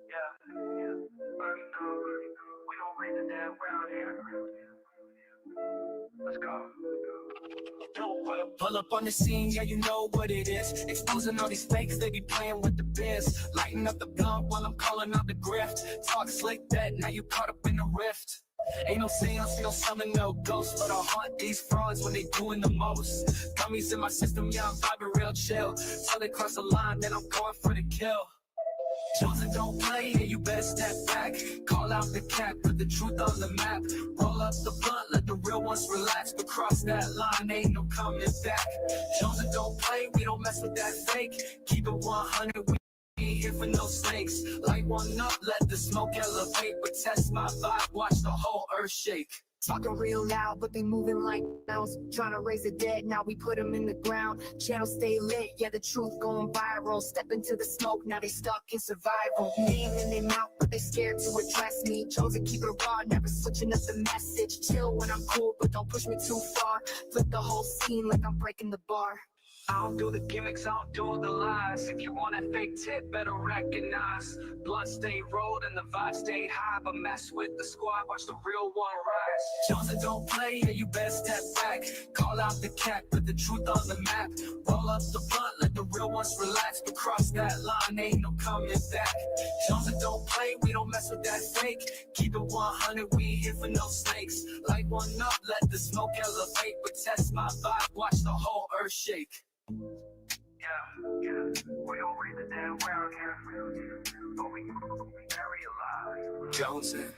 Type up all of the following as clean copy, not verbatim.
We don't raise the dead around here. Let's go. Pull up on the scene, yeah, you know what it is. Exposing all these fakes, they be playing with the biz. Lighting up the blunt while I'm calling out the grift. Talk slick that, now you caught up in the rift. Ain't no seance, no summon, no ghosts, but I haunt these frauds when they doing the most. Gummies in my system, yeah, I'm vibing real chill. Till they cross the line, then I'm going for the kill. Chosen don't play, yeah, you better step back. Call out the cat, put the truth on the map. Roll up the blunt, let the real ones relax. But cross that line, ain't no coming back. Chosen don't play, we don't mess with that fake. Keep it 100, we ain't here for no snakes. Light one up, let the smoke elevate. But test my vibe, watch the whole earth shake. Talking real loud, but they moving like mouse. Trying to raise the dead, now we put them in the ground. Channel stay lit, yeah, the truth going viral. Step into the smoke, now they stuck in survival. Name in their mouth, but they scared to address me. Chosen keep it raw, never switching up the message. Chill when I'm cool, but don't push me too far. Flip the whole scene like I'm breaking the bar. I don't do the gimmicks, I don't do the lies. If you want that fake tip, better recognize. Blood stay rolled and the vibe stay high. But mess with the squad, watch the real one rise. Johnson don't play, yeah, you better step back. Call out the cat, put the truth on the map. Roll up the blunt, let the real ones relax. But cross that line, ain't no coming back. Johnson don't play, we don't mess with that fake. Keep it 100, we ain't here for no snakes. Light one up, let the smoke elevate. But test my vibe, watch the whole earth shake. Yeah, we don't raise the dead around here, but we bury alive. Jonesing.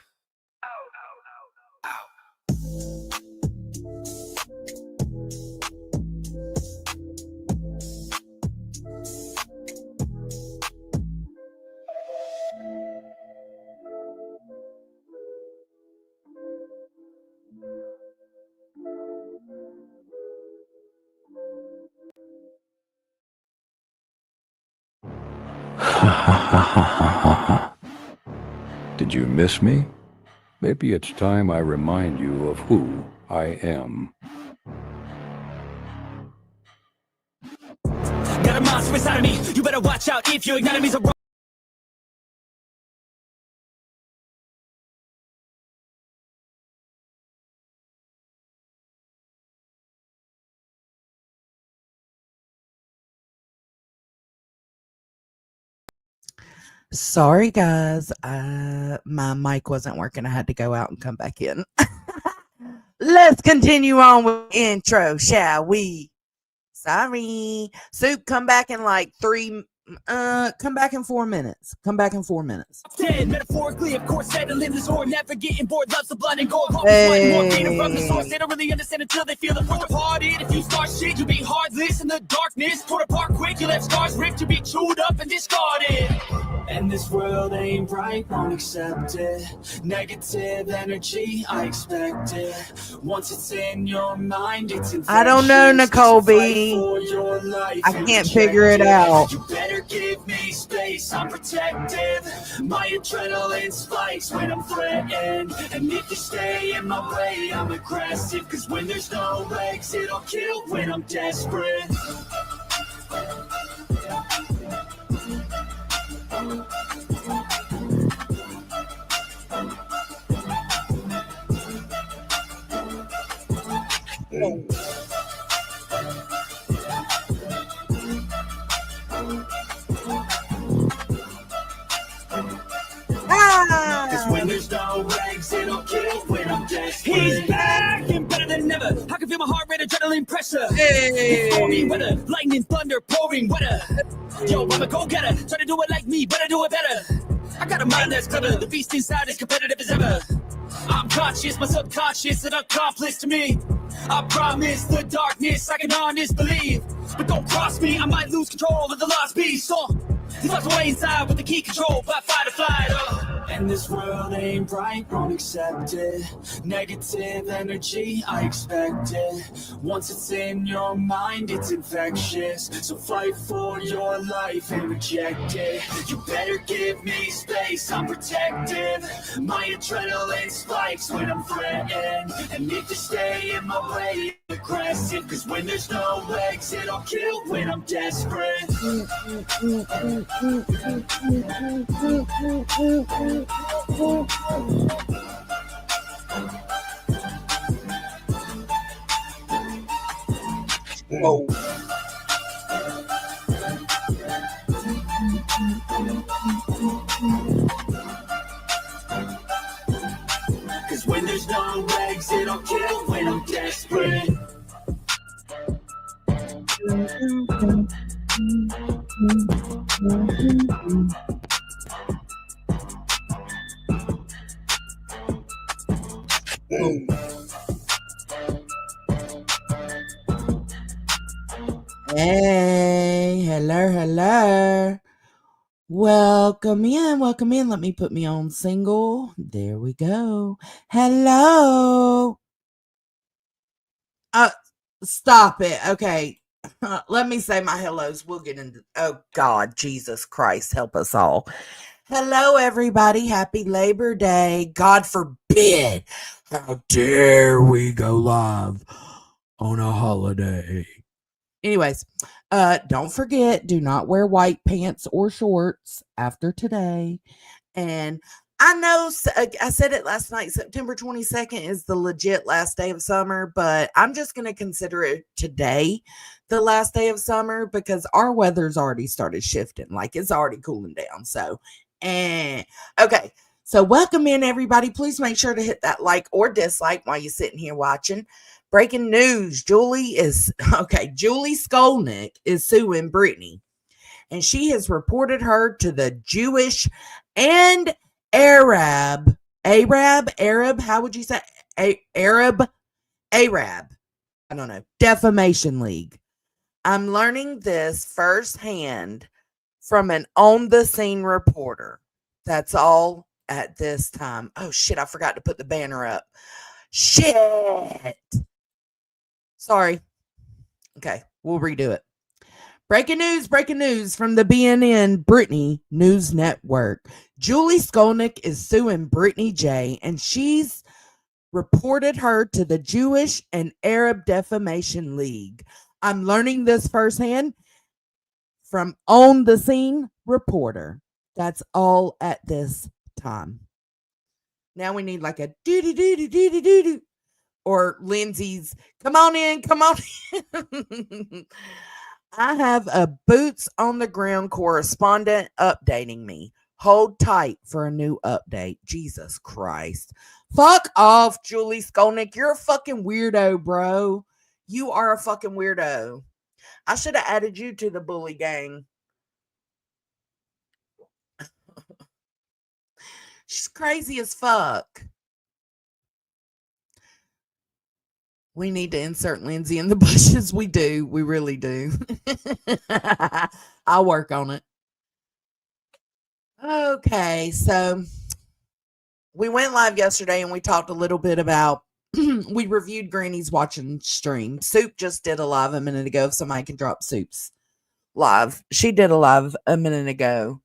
Did you miss me? Maybe it's time I remind you of who I am. Got a monster inside of me. You better watch out if your enemies are wrong. Sorry, guys. My mic wasn't working. I had to go out and come back in. Let's continue on with the intro, shall we? Sorry. Soup, come back in like come back in 4 minutes. Come back in 4 minutes. Dead, metaphorically, of course, settling this or never getting bored, loves the blood and gold. Hey. More data from the source, they don't really understand until they feel the fourth departed. If you start shit, you'll be heartless in the darkness. Torn apart quick, you left scars ripped, you'll be chewed up and discarded. And this world ain't bright, won't accept it. Negative energy, I expect it. Once it's in your mind, it's infectious. I don't know, Nicole B. I can't figure it out. You better give me space, I'm protective. My adrenaline spikes when I'm threatened. And if you stay in my way, I'm aggressive. Cause when there's no exit, I'll kill when I'm desperate. Cause when there's no exit, I'll kill when I'm desperate. He's back and better than ever. I can feel my heart rate, adrenaline pressure. Hey. Stormy weather, lightning, thunder, pouring weather. Yo, I'm a go-getter. Try to do it like me, but I do it better. I got a mind that's clever. The beast inside is competitive as ever. I'm conscious, my subconscious, an accomplice to me. I promise the darkness I can honest believe. But don't cross me, I might lose control of the lost beast. So he's locked away inside with the key control by fight or flight. And this world ain't bright, won't accept it. Negative energy, I expect it. Once it's in your mind, it's infectious. So fight for your life and reject it. You better give me space, I'm protective. My adrenaline spikes when I'm threatened. And if you stay in my way, aggressive, cause when there's no exit, I'll kill when I'm desperate. Whoa. Cause when there's no exit, I'll kill when I'm desperate. Hey, hello. Welcome in. Let me put me on single. There we go. Hello. Stop it. Okay. Let me say my hellos. We'll get into. Oh God, Jesus Christ, help us all. Hello, everybody. Happy Labor Day. God forbid. How dare we go live on a holiday? Anyways, don't forget, do not wear white pants or shorts after today. And I know I said it last night, September 22nd is the legit last day of summer, but I'm just going to consider it today the last day of summer because our weather's already started shifting. Like it's already cooling down. So, okay. So welcome in everybody. Please make sure to hit that like or dislike while you're sitting here watching. Breaking news. Julie Skolnick is suing Britney. And she has reported her to the Jewish and Arab, how would you say? Arab, I don't know, Defamation League. I'm learning this firsthand from an on the scene reporter. That's all at this time. Oh shit, I forgot to put the banner up. Shit. Sorry. Okay, we'll redo it. Breaking news from the BNN Britney News Network. Julie Skolnick is suing Britney J, and she's reported her to the Jewish and Arab Defamation League. I'm learning this firsthand from on the scene reporter. That's all at this time. Now we need like a do or Lindsay's come on in. I have a boots on the ground correspondent updating me. Hold tight for a new update. Jesus Christ. Fuck off, Julie Skolnick. You're a fucking weirdo, bro. You are a fucking weirdo. I should have added you to the bully gang. She's crazy as fuck. We need to insert Lindsay in the bushes. We do. We really do. I'll work on it. Okay, so we went live yesterday and we talked a little bit about we reviewed Granny's watching stream. Soup just did a live a minute ago. If somebody can drop Soup's live. She did a live a minute ago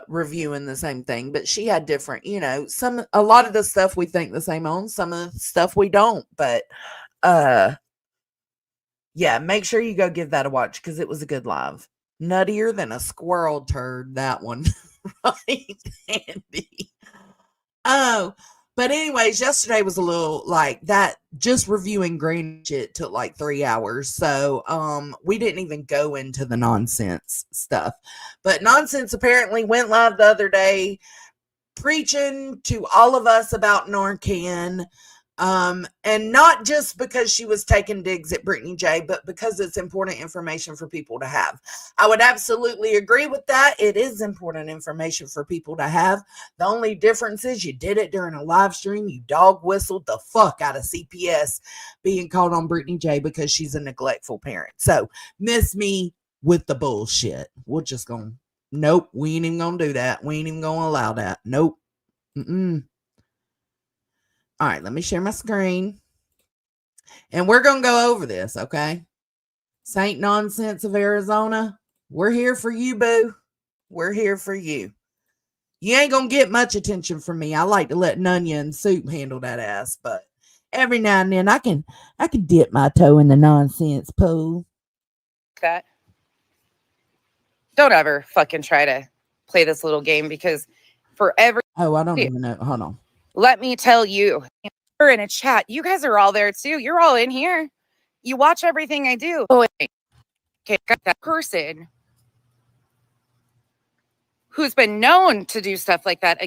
reviewing the same thing, but she had different, a lot of the stuff we think the same on, some of the stuff we don't, but yeah, make sure you go give that a watch because it was a good live. Nuttier than a squirrel turd, that one. Right, Andy? Oh, but anyways, yesterday was a little like that. Just reviewing green shit took like 3 hours. So we didn't even go into the nonsense stuff. But Nonsense apparently went live the other day preaching to all of us about Narcan. And not just because she was taking digs at Britney J, but because it's important information for people to have. I would absolutely agree with that. It is important information for people to have. The only difference is you did it during a live stream. You dog whistled the fuck out of CPS being called on Britney J because she's a neglectful parent. So miss me with the bullshit. We're just going, nope, we ain't even gonna do that. We ain't even gonna allow that. Nope. All right, let me share my screen. And we're going to go over this, okay? Saint Nonsense of Arizona, we're here for you, boo. We're here for you. You ain't going to get much attention from me. I like to let Nunya and Soup handle that ass, but Every now and then I can dip my toe in the nonsense pool. That. Don't ever fucking try to play this little game, because for every Oh, I don't even know. Hold on. let me tell you, we're in a chat. You guys are all there too. You're all in here. You watch everything I do. Oh, wait. Okay, got that person who's been known to do stuff like that.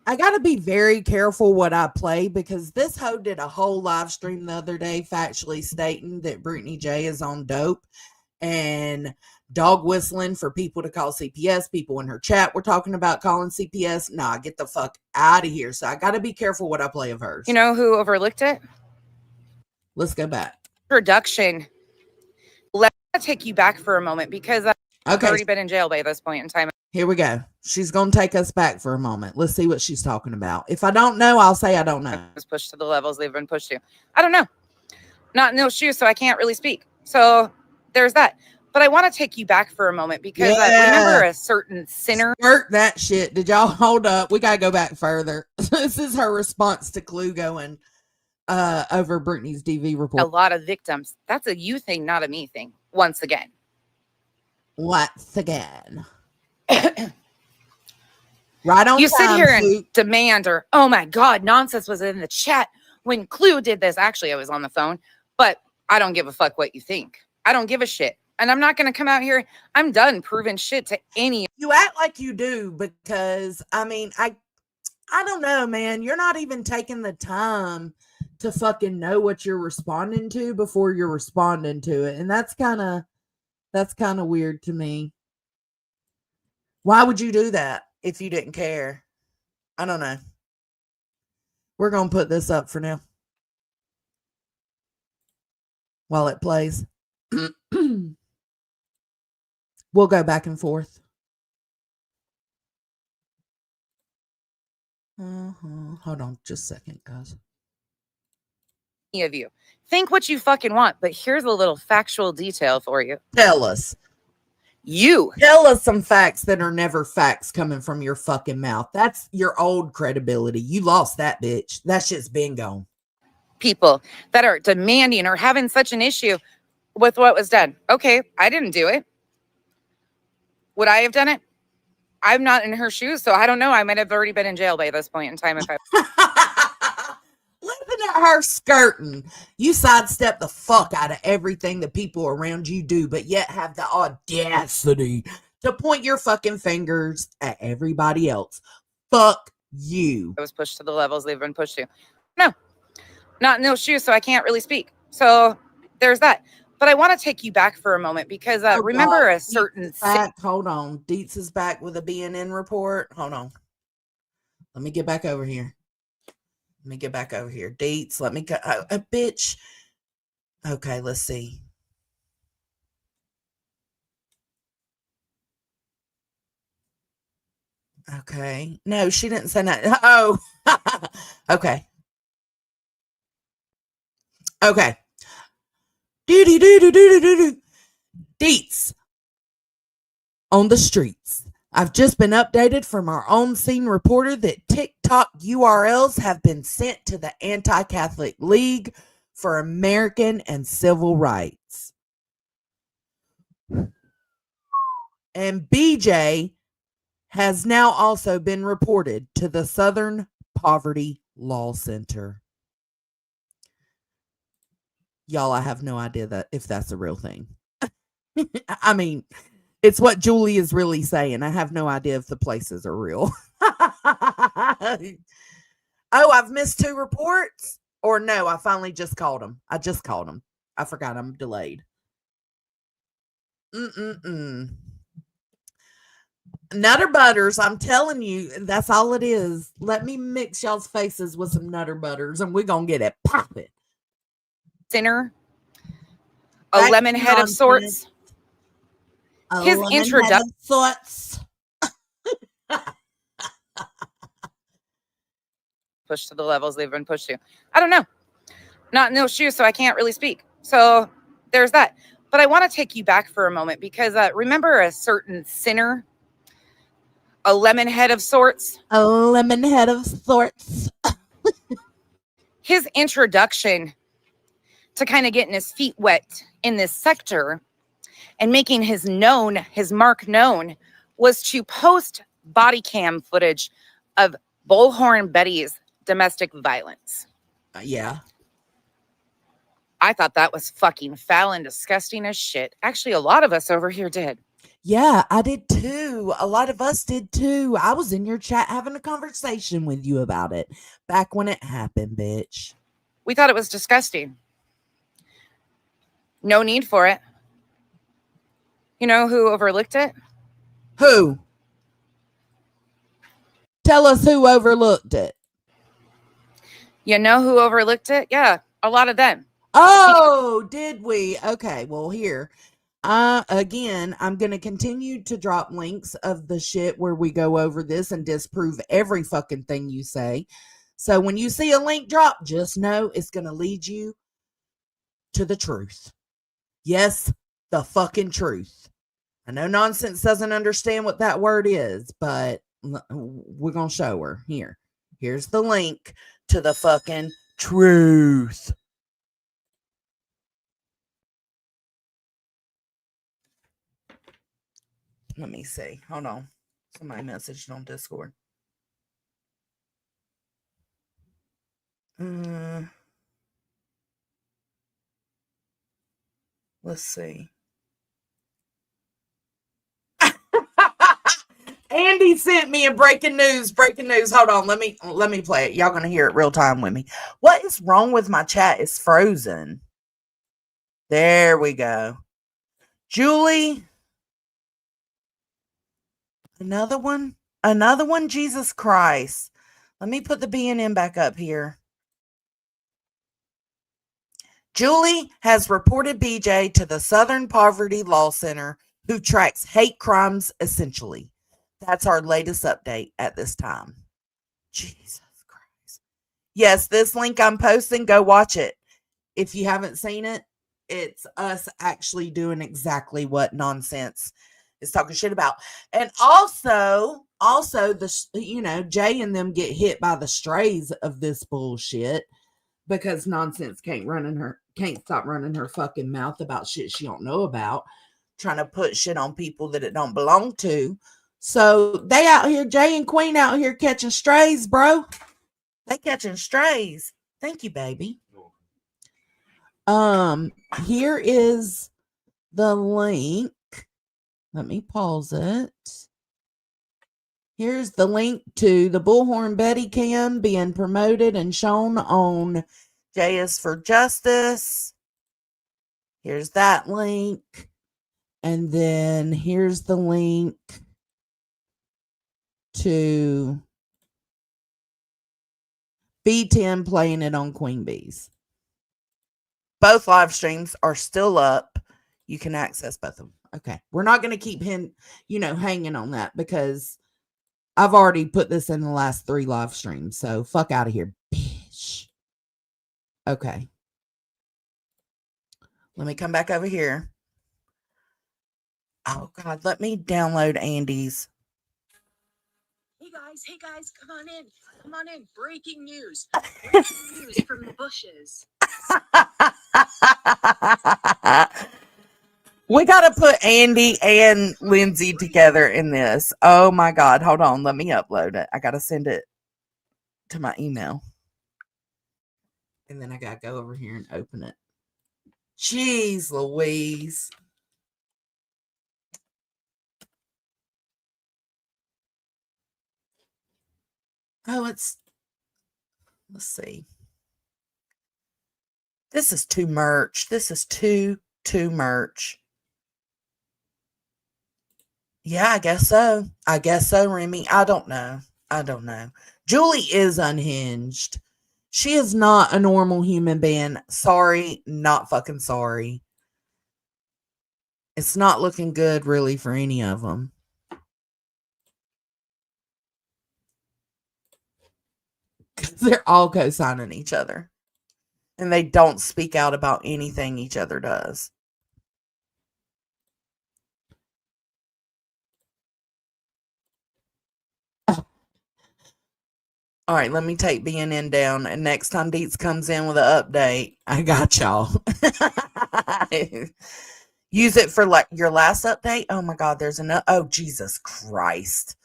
I got to be very careful what I play, because this hoe did a whole live stream the other day factually stating that Brittany J is on dope and dog whistling for people to call CPS. People in her chat were talking about calling CPS. Nah, get the fuck out of here. So I got to be careful what I play of hers. You know who overlooked it? Let's go back. Production. Let's take you back for a moment, because I've already been in jail by this point in time. Here we go. She's going to take us back for a moment. Let's see what she's talking about. If I don't know, I'll say I don't know. I was pushed to the levels they've been pushed to. I don't know. Not in those shoes, so I can't really speak. So there's that. But I want to take you back for a moment, because I remember a certain sinner. Skirt that shit. Did y'all hold up? We got to go back further. This is her response to Clue going over Brittany's DV report. A lot of victims. That's a you thing, not a me thing. Once again. Once again. Right on. You time, sit here Clue. and demand, or oh my God, nonsense was in the chat when Clue did this. Actually, I was on the phone, but I don't give a fuck what you think. I don't give a shit. And I'm not going to come out here. I'm done proving shit to any. You act like you do, because I mean, I don't know, man. You're not even taking the time to fucking know what you're responding to before you're responding to it. And that's kind of weird to me. Why would you do that if you didn't care? I don't know. We're going to put this up for now while it plays. We'll go back and forth. Hold on just a second, guys. Of you think what you fucking want, but here's a little factual detail for you. Tell us. You tell us some facts that are never facts coming from your fucking mouth. That's your old credibility. You lost that, bitch. That shit's been gone. People that are demanding or having such an issue with what was done. Okay, I didn't do it. Would I have done it? I'm not in her shoes, so I don't know. I might have already been in jail by this point in time. If I listen at her skirting. You sidestep the fuck out of everything that people around you do, but yet have the audacity to point your fucking fingers at everybody else. Fuck you. I was pushed to the levels they've been pushed to. No, not in those shoes, so I can't really speak. So there's that. But I want to take you back for a moment, because remember a certain. Hold on. Dietz is back with a BNN report. Hold on. Let me get back over here. Dietz, let me go. Bitch. Okay, let's see. Okay. No, she didn't say that. Oh. Okay. Okay. Deets on the streets. I've just been updated from our own scene reporter that TikTok URLs have been sent to the Anti-Catholic League for American and Civil Rights. And BJ has now also been reported to the Southern Poverty Law Center. Y'all, I have no idea that if that's a real thing. I mean, it's what Julie is really saying. I have no idea if the places are real. Oh, I've missed 2 reports? Or no, I finally just called them. I just called them. I forgot I'm delayed. Nutter butters, I'm telling you, that's all it is. Let me mix y'all's faces with some nutter butters and we're going to get it popping. Sinner, a lemon head of sorts. His introduction. Pushed to the levels they've been pushed to. I don't know. Not in those shoes, so I can't really speak. So there's that. But I want to take you back for a moment, because remember a certain sinner, a lemon head of sorts. A lemon head of sorts. His introduction to kind of getting his feet wet in this sector and making his mark known, was to post body cam footage of Bullhorn Betty's domestic violence. Yeah. I thought that was fucking foul and disgusting as shit. Actually, a lot of us over here did. Yeah, I did too. A lot of us did too. I was in your chat having a conversation with you about it back when it happened, bitch. We thought it was disgusting. No need for it. You know who overlooked it? Who? Tell us who overlooked it. You know who overlooked it? Yeah, a lot of them. Oh, did we? Okay, well, here. Again, I'm going to continue to drop links of the shit where we go over this and disprove every fucking thing you say. So when you see a link drop, just know it's going to lead you to the truth. Yes, the fucking truth. I know Nonsense doesn't understand what that word is, but we're going to show her here. Here's the link to the fucking truth. Let me see. Hold on. Somebody messaged on Discord. Let's see. Andy sent me a breaking news. Breaking news. Hold on. Let me play it. Y'all gonna hear it real time with me. What is wrong with my chat? It's frozen. There we go. Julie. Another one. Jesus Christ. Let me put the BNN back up here. Julie has reported BJ to the Southern Poverty Law Center, who tracks hate crimes essentially. That's our latest update at this time. Jesus Christ. Yes, this link I'm posting, go watch it. If you haven't seen it, it's us actually doing exactly what Nonsense is talking shit about. And also Jay and them get hit by the strays of this bullshit because Nonsense can't stop running her fucking mouth about shit she don't know about, trying to put shit on people that it don't belong to. So they out here, Jay and Queen out here catching strays, bro. They catching strays. Thank you, baby. Here is the link. Let me pause it. Here's the link to the Bullhorn Betty cam being promoted and shown on J is for Justice. Here's that link. And then here's the link to B10 playing it on Queen Bees. Both live streams are still up. You can access both of them. Okay. We're not going to keep hanging on that because I've already put this in the last 3 live streams. So fuck out of here, bitch. Okay. Let me come back over here. Oh God, let me download Andy's. Hey guys, come on in. Breaking news from the bushes. We got to put Andy and Lindsay together in this. Oh my God. Hold on. Let me upload it. I got to send it to my email. And then I got to go over here and open it. Jeez Louise. Oh, let's see. This is too merch. This is too merch. Yeah, I guess so. Remy. I don't know. Julie is unhinged. She is not a normal human being. Sorry, not fucking sorry. It's not looking good, really, for any of them. They're all co-signing each other. And they don't speak out about anything each other does. All right, let me take BNN down, and next time Deets comes in with an update, I got y'all. Use it for like your last update. Oh my God, there's another. Oh, Jesus Christ.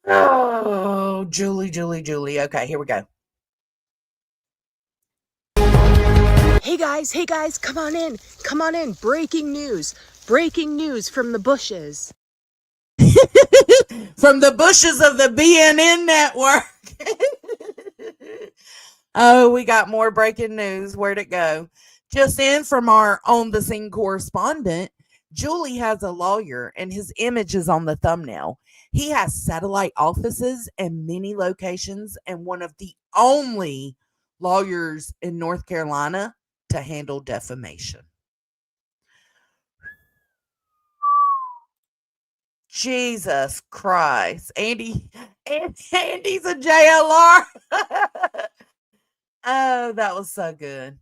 Oh, Julie. Okay, here we go. Hey guys, come on in. Breaking news from the bushes. From the bushes of the BNN network. Oh, we got more breaking news. Where'd it go? Just in from our on the scene correspondent, Julie has a lawyer and his image is on the thumbnail. He has satellite offices in many locations and one of the only lawyers in North Carolina to handle defamation. Jesus Christ. Andy's a JLR. Oh, that was so good.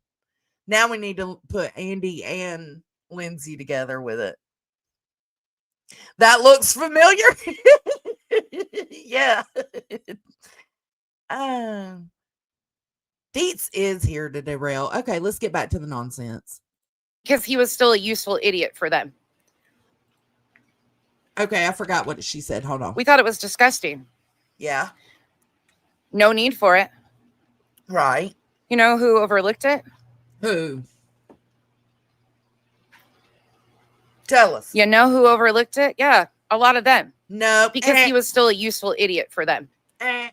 Now we need to put Andy and Lindsay together with it. That looks familiar. Yeah. Deets is here to derail. Okay, let's get back to the nonsense. Because he was still a useful idiot for them. Okay, I forgot what she said. Hold on. We thought it was disgusting. Yeah. No need for it. Right. You know who overlooked it? Who? Tell us. You know who overlooked it? Yeah, a lot of them. No. Because he was still a useful idiot for them. They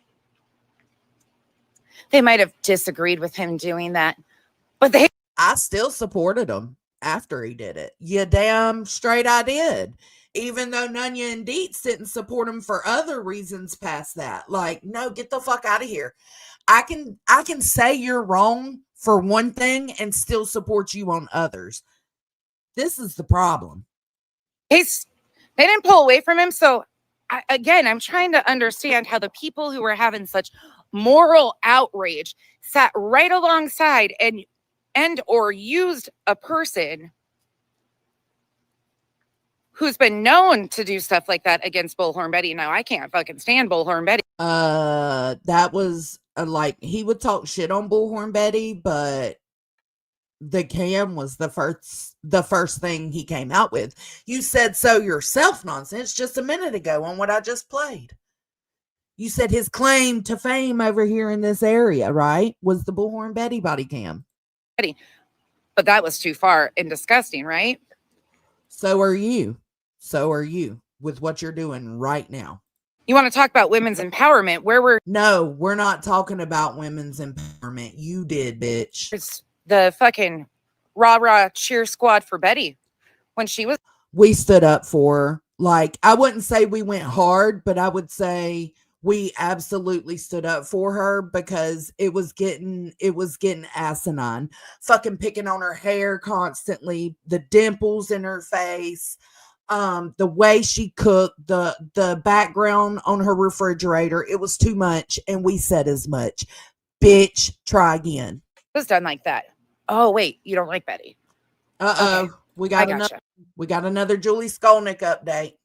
might have disagreed with him doing that, but I still supported him after he did it. You damn straight I did. Even though Nunya and Deets didn't support him for other reasons past that. Like, no, get the fuck out of here. I can say you're wrong for one thing and still support you on others. This is the problem. they didn't pull away from him. So I'm trying to understand how the people who were having such moral outrage sat right alongside and or used a person who's been known to do stuff like that against Bullhorn Betty. Now, I can't fucking stand Bullhorn Betty. That was like, he would talk shit on Bullhorn Betty, but the cam was the first thing he came out with. You said so yourself, nonsense, just a minute ago on what I just played. You said his claim to fame over here in this area, right, was the Bullhorn Betty body cam. But that was too far and disgusting, right? So are you with what you're doing right now. You want to talk about women's empowerment? No, we're not talking about women's empowerment. You did, bitch. It's the fucking rah cheer squad for Betty when we stood up for her. Like, I wouldn't say we went hard, but I would say we absolutely stood up for her because it was getting asinine. Fucking picking on her hair constantly, the dimples in her face, the way she cooked, the background on her refrigerator. It was too much, and we said as much. Bitch, try again. It was done like that. Oh wait, you don't like Betty? Okay. We got another Julie Skolnick update.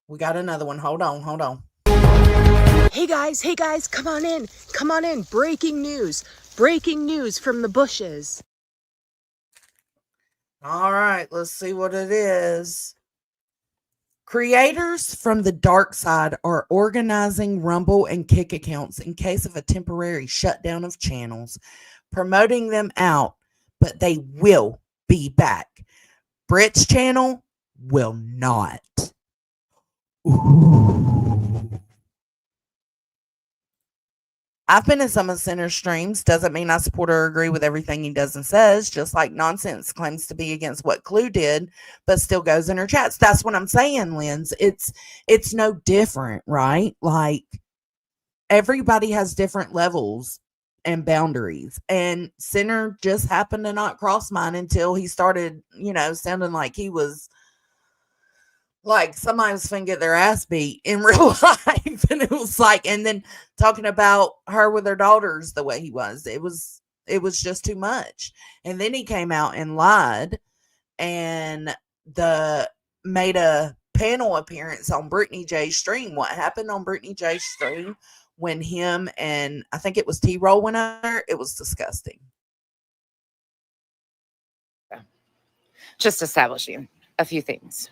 We got another one. Hold on. Hey guys, come on in. Breaking news from the bushes. All right, let's see what it is. Creators from the dark side are organizing Rumble and Kick accounts in case of a temporary shutdown of channels, promoting them out, but they will be back. Brit's channel will not. Ooh. I've been in some of Center's streams. Doesn't mean I support or agree with everything he does and says, just like Nonsense claims to be against what Clue did, but still goes in her chats. That's what I'm saying, Linz. It's no different, right? Like, everybody has different levels and boundaries. And Center just happened to not cross mine until he started, sounding like he was like somebody was finna get their ass beat in real life. And it was like, and then talking about her with her daughters the way he was, it was just too much. And then he came out and lied and made a panel appearance on Brittany J's stream. What happened on Brittany J's stream when him and I think it was T-Roll went under. It was disgusting. Just establishing a few things.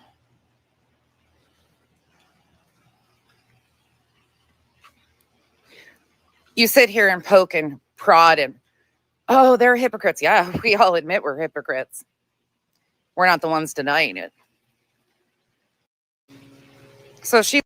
You sit here and poke and prod and, oh, they're hypocrites. Yeah, we all admit we're hypocrites. We're not the ones denying it. So she.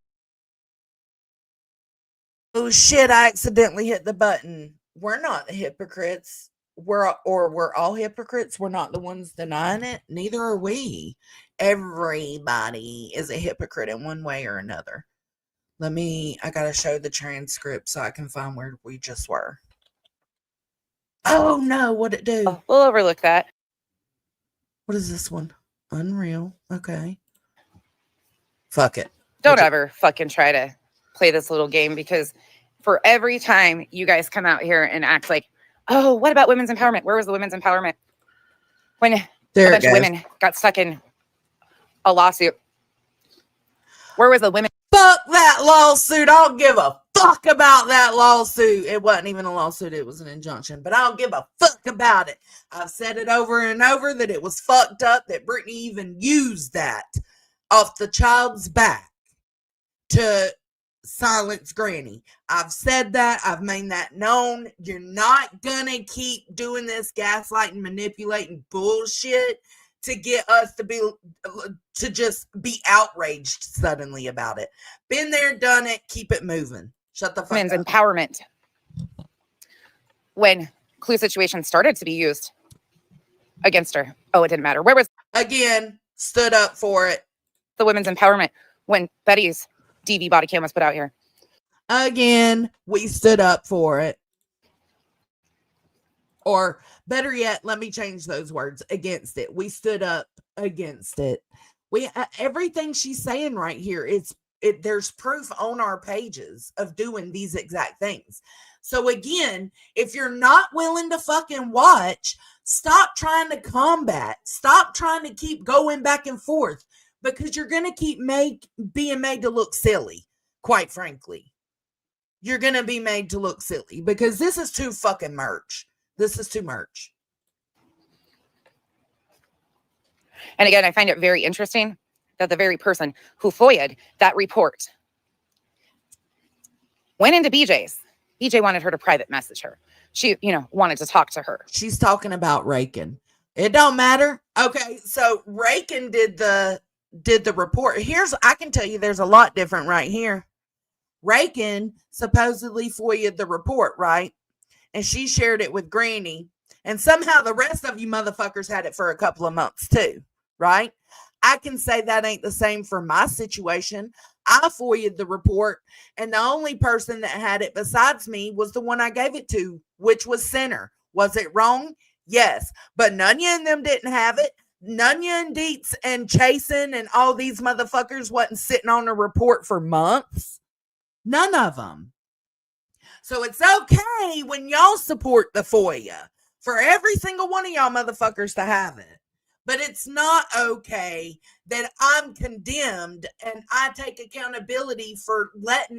Oh shit, I accidentally hit the button. We're not hypocrites. We're all hypocrites. We're not the ones denying it. Neither are we. Everybody is a hypocrite in one way or another. I gotta show the transcript so I can find where we just were. Oh no, what'd it do? We'll overlook that. What is this one? Unreal. Okay. Fuck it. Don't ever fucking try to play this little game, because for every time you guys come out here and act like, oh, what about women's empowerment? Where was the women's empowerment? When a bunch of women got stuck in a lawsuit. Where was the women? Fuck that lawsuit. I don't give a fuck about that lawsuit. It wasn't even a lawsuit. It was an injunction, but I don't give a fuck about it. I've said it over and over that it was fucked up that Brittany even used that off the child's back to silence Granny. I've said that. I've made that known. You're not gonna keep doing this gaslighting, manipulating bullshit to get us to just be outraged suddenly about it. Been there, done it. Keep it moving. Shut the fuck women's up. Empowerment. When clue situations started to be used against her. Oh, it didn't matter. Where was Again, stood up for it. the women's empowerment when Betty's DV body cam was put out here? Again, we stood up for it. Or better yet, let me change those words, against it. We stood up against it. Everything she's saying right here, there's proof on our pages of doing these exact things. So again, if you're not willing to fucking watch, stop trying to combat. Stop trying to keep going back and forth, because you're going to keep being made to look silly, quite frankly. You're going to be made to look silly because this is too fucking much. This is too much. And again, I find it very interesting that the very person who FOIA'd that report went into BJ's. BJ wanted her to private message her. She, wanted to talk to her. She's talking about Rakin. It don't matter. Okay, so Rakin did the report. I can tell you there's a lot different right here. Rakin supposedly FOIA'd the report, right? And she shared it with Granny. And somehow the rest of you motherfuckers had it for a couple of months too, right? I can say that ain't the same for my situation. I FOIA'd the report, and the only person that had it besides me was the one I gave it to, which was Center. Was it wrong? Yes. But Nunya and them didn't have it. Nunya and Dietz and Chasen and all these motherfuckers wasn't sitting on a report for months. None of them. So it's okay when y'all support the FOIA for every single one of y'all motherfuckers to have it. But it's not okay that I'm condemned and I take accountability for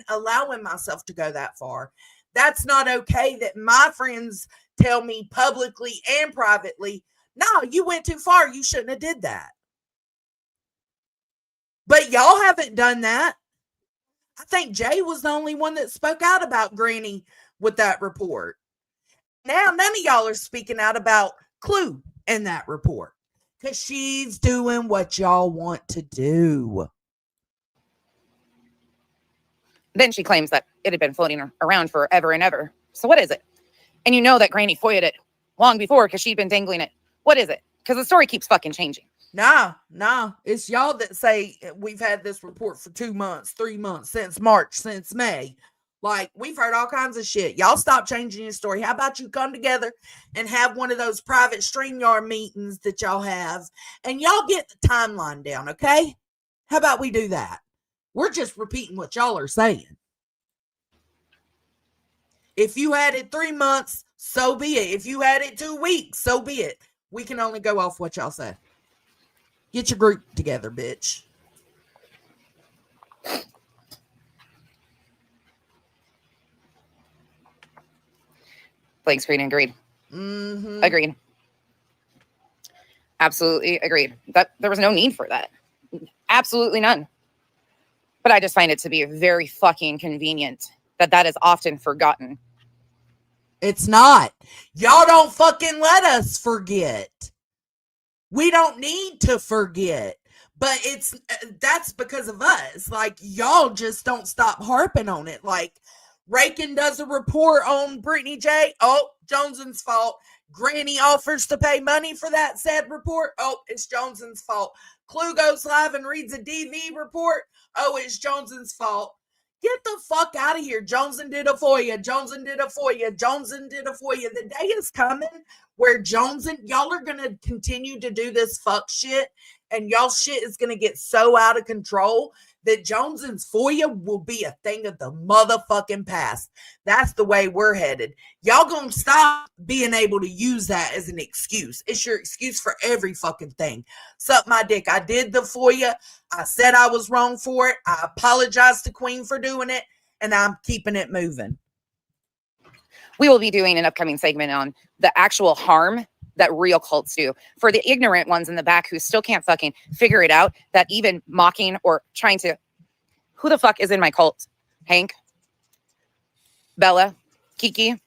allowing myself to go that far. That's not okay that my friends tell me publicly and privately, no, you went too far. You shouldn't have did that. But y'all haven't done that. I think Jay was the only one that spoke out about Granny with that report. Now, none of y'all are speaking out about Clue in that report because she's doing what y'all want to do. Then she claims that it had been floating around forever and ever. So what is it? And you know that Granny FOIA'd it long before because she'd been dangling it. What is it? Because the story keeps fucking changing. No. It's y'all that say we've had this report for 2 months, 3 months, since March, since May. Like, we've heard all kinds of shit. Y'all stop changing your story. How about you come together and have one of those private StreamYard meetings that y'all have, and y'all get the timeline down, okay? How about we do that? We're just repeating what y'all are saying. If you had it 3 months, so be it. If you had it 2 weeks, so be it. We can only go off what y'all say. Get your group together, bitch. Blank screen, agreed. Mm-hmm. Agreed. Absolutely agreed. That there was no need for that. Absolutely none. But I just find it to be very fucking convenient that is often forgotten. It's not. Y'all don't fucking let us forget. We don't need to forget. But that's because of us. Like, y'all just don't stop harping on it. Like, Rakin does a report on Brittany J. Oh, Jones's fault. Granny offers to pay money for that said report. Oh, it's Jones's fault. Clue goes live and reads a DV report. Oh, it's Jones's fault. Get the fuck out of here. Joneson did a FOIA. Joneson did a FOIA. Joneson did a FOIA. The day is coming where y'all are going to continue to do this fuck shit, and y'all shit is going to get so out of control that Joneson's FOIA will be a thing of the motherfucking past. That's the way we're headed. Y'all gonna stop being able to use that as an excuse. It's your excuse for every fucking thing. Suck my dick. I did the FOIA. I said I was wrong for it. I apologize to Queen for doing it, and I'm keeping it moving. We will be doing an upcoming segment on the actual harm that real cults do. For the ignorant ones in the back who still can't fucking figure it out, that even mocking or trying to, who the fuck is in my cult? Hank? Bella? Kiki?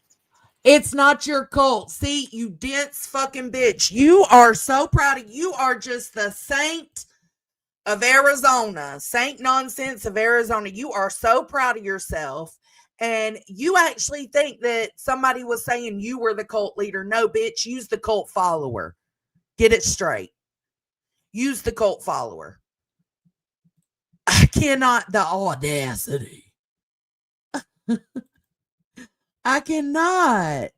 It's not your cult. See, you dense fucking bitch. You are so proud of you. Are just the saint of Arizona. Saint nonsense of Arizona. You are so proud of yourself. And you actually think that somebody was saying you were the cult leader. No, bitch. Use the cult follower. Get it straight. Use the cult follower. I cannot. The audacity. I cannot.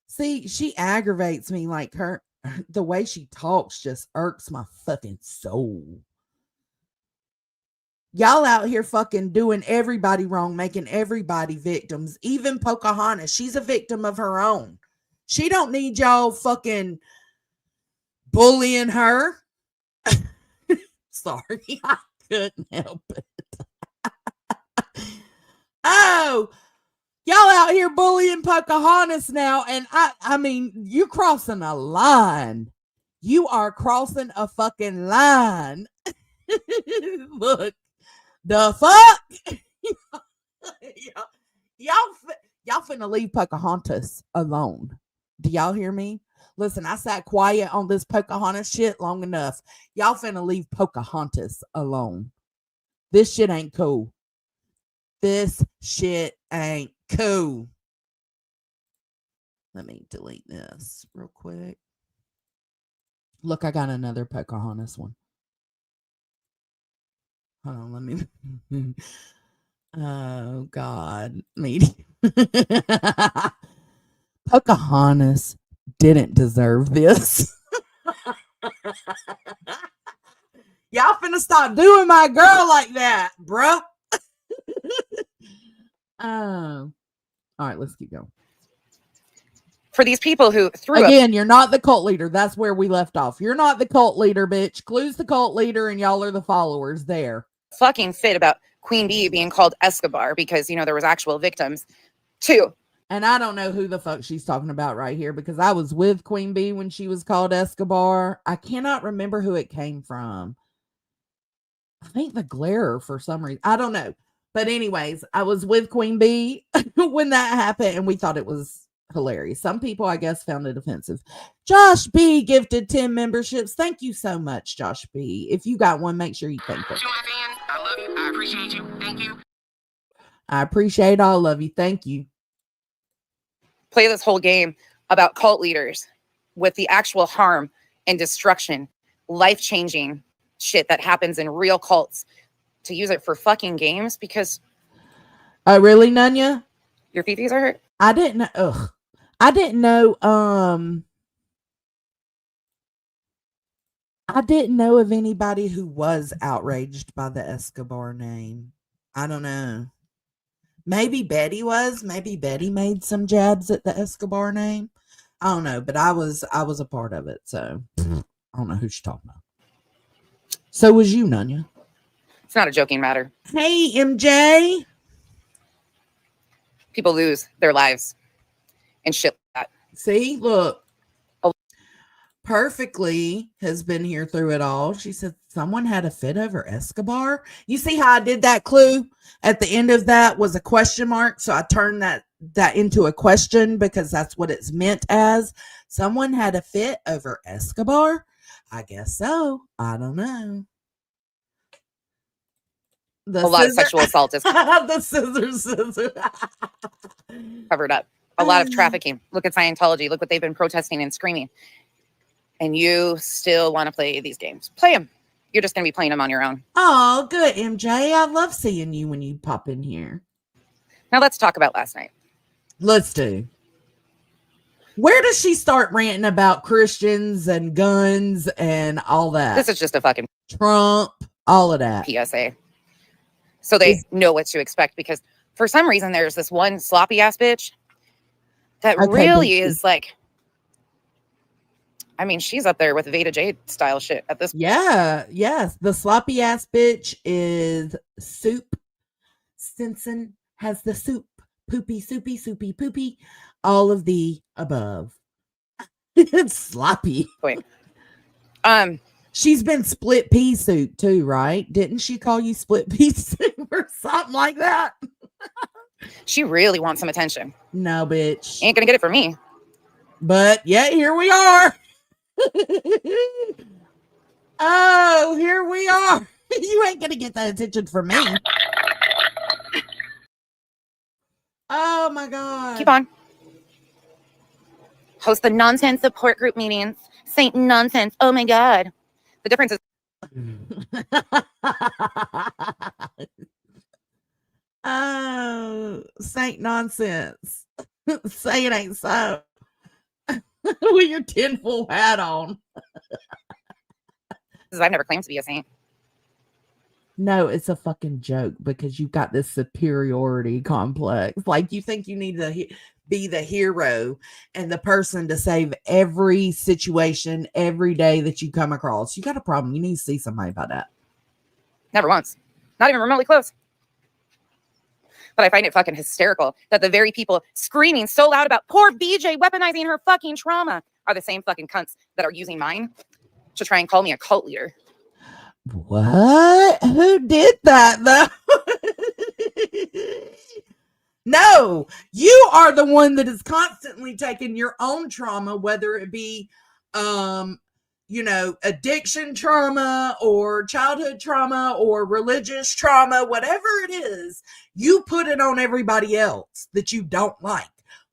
See, she aggravates me. Like, the way she talks just irks my fucking soul. Y'all out here fucking doing everybody wrong, making everybody victims. Even Pocahontas, she's a victim of her own. She don't need y'all fucking bullying her. Sorry, I couldn't help it. Oh, y'all out here bullying Pocahontas now, and I mean, you crossing a line. You are crossing a fucking line. Look. The fuck? y'all finna leave Pocahontas alone. Do y'all hear me? Listen, I sat quiet on this Pocahontas shit long enough. Y'all finna leave Pocahontas alone. This shit ain't cool. This shit ain't cool. Let me delete this real quick. Look, I got another Pocahontas one. Hold on, let me. Oh, God. Pocahontas didn't deserve this. Y'all finna stop doing my girl like that, bruh. Oh. All right, let's keep going. For these people who threw Again, you're not the cult leader. That's where we left off. You're not the cult leader, bitch. Clue's the cult leader, and y'all are the followers there. Fucking fit about Queen Bee being called Escobar because, you know, there was actual victims too. And I don't know who the fuck she's talking about right here because I was with Queen Bee when she was called Escobar. I cannot remember who it came from. I think the Glare for some reason. I don't know. But anyways, I was with Queen Bee when that happened and we thought it was hilarious. Some people, I guess, found it offensive. Josh B gifted 10 memberships. Thank you so much, Josh B. If you got one, make sure you thank them. I love you. I appreciate you. Thank you. I appreciate all of you. Thank you. Play this whole game about cult leaders with the actual harm and destruction, life-changing shit that happens in real cults to use it for fucking games because... Oh, really, Nunya? Your fifis are hurt? I didn't know. Ugh. I didn't know. I didn't know of anybody who was outraged by the Escobar name. I don't know. Maybe Betty was. Maybe Betty made some jabs at the Escobar name. I don't know, but I was a part of it, so I don't know who she's talking about. So was you, Nunya. It's not a joking matter. Hey, MJ. People lose their lives. and shit like that. See, look. Oh. Perfectly has been here through it all. She said someone had a fit over Escobar. You see how I did that clue? At the end of that was a question mark. So I turned that into a question because that's what it's meant as. Someone had a fit over Escobar? I guess so. I don't know. A lot of sexual assault is the scissors. covered up. A lot of trafficking. Look at Scientology. Look what they've been protesting and screaming. And you still want to play these games. Play them. You're just going to be playing them on your own. Oh, good, MJ. I love seeing you when you pop in here. Now let's talk about last night. Let's do. Where does she start ranting about Christians and guns and all that? This is just a fucking Trump, all of that. PSA. So they know what to expect because for some reason there's this one sloppy ass bitch that really is like, I mean, she's up there with Veda Jade style shit at this point. Yeah, yes. The sloppy ass bitch is Soup. Stinson has the soup. Poopy, soupy, soupy, poopy. All of the above. It's sloppy. Wait. She's been split pea soup too, right? Didn't she call you split pea soup or something like that? She really wants some attention. No, bitch. Ain't gonna get it from me. But yeah, here we are. Oh, here we are. You ain't gonna get that attention from me. Oh my God. Keep on. Host the nonsense support group meetings. Saint nonsense. Oh my God. The difference is oh, Saint nonsense. Say it ain't so. With your tinfoil hat on. I've never claimed to be a saint. No, it's a fucking joke because you've got this superiority complex. Like you think you need to be the hero and the person to save every situation every day that you come across. You got a problem. You need to see somebody about that. Never once. Not even remotely close. But I find it fucking hysterical that the very people screaming so loud about poor BJ weaponizing her fucking trauma are the same fucking cunts that are using mine to try and call me a cult leader. What? Who did that though? No, you are the one that is constantly taking your own trauma, whether it be, addiction trauma or childhood trauma or religious trauma, whatever it is, you put it on everybody else that you don't like.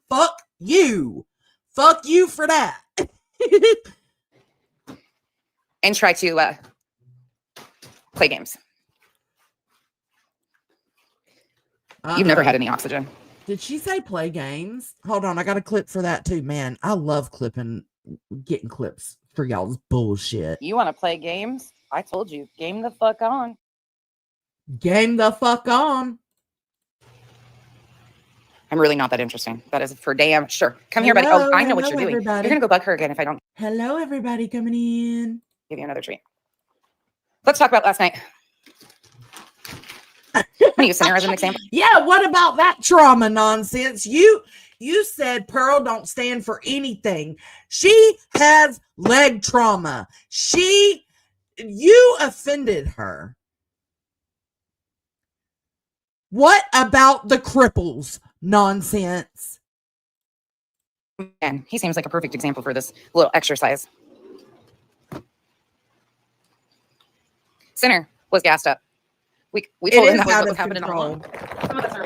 Fuck you. Fuck you for that. And try to play games. You've never had any oxygen. Did she say play games? Hold on, I got a clip for that too, man. I love getting clips for y'all's bullshit. You want to play games? I told you, game the fuck on. Game the fuck on. I'm really not that interesting. That is for damn sure. Come here, buddy. Oh, I know what you're doing. Everybody. You're gonna go bug her again if I don't. Hello, everybody coming in. Give you another treat. Let's talk about last night. I'm gonna use Sinner as an example. Yeah, what about that trauma nonsense? You said Pearl don't stand for anything. She has leg trauma. You offended her. What about the cripples nonsense? And he seems like a perfect example for this little exercise. Sinner was gassed up. We told him that was what was happening all along.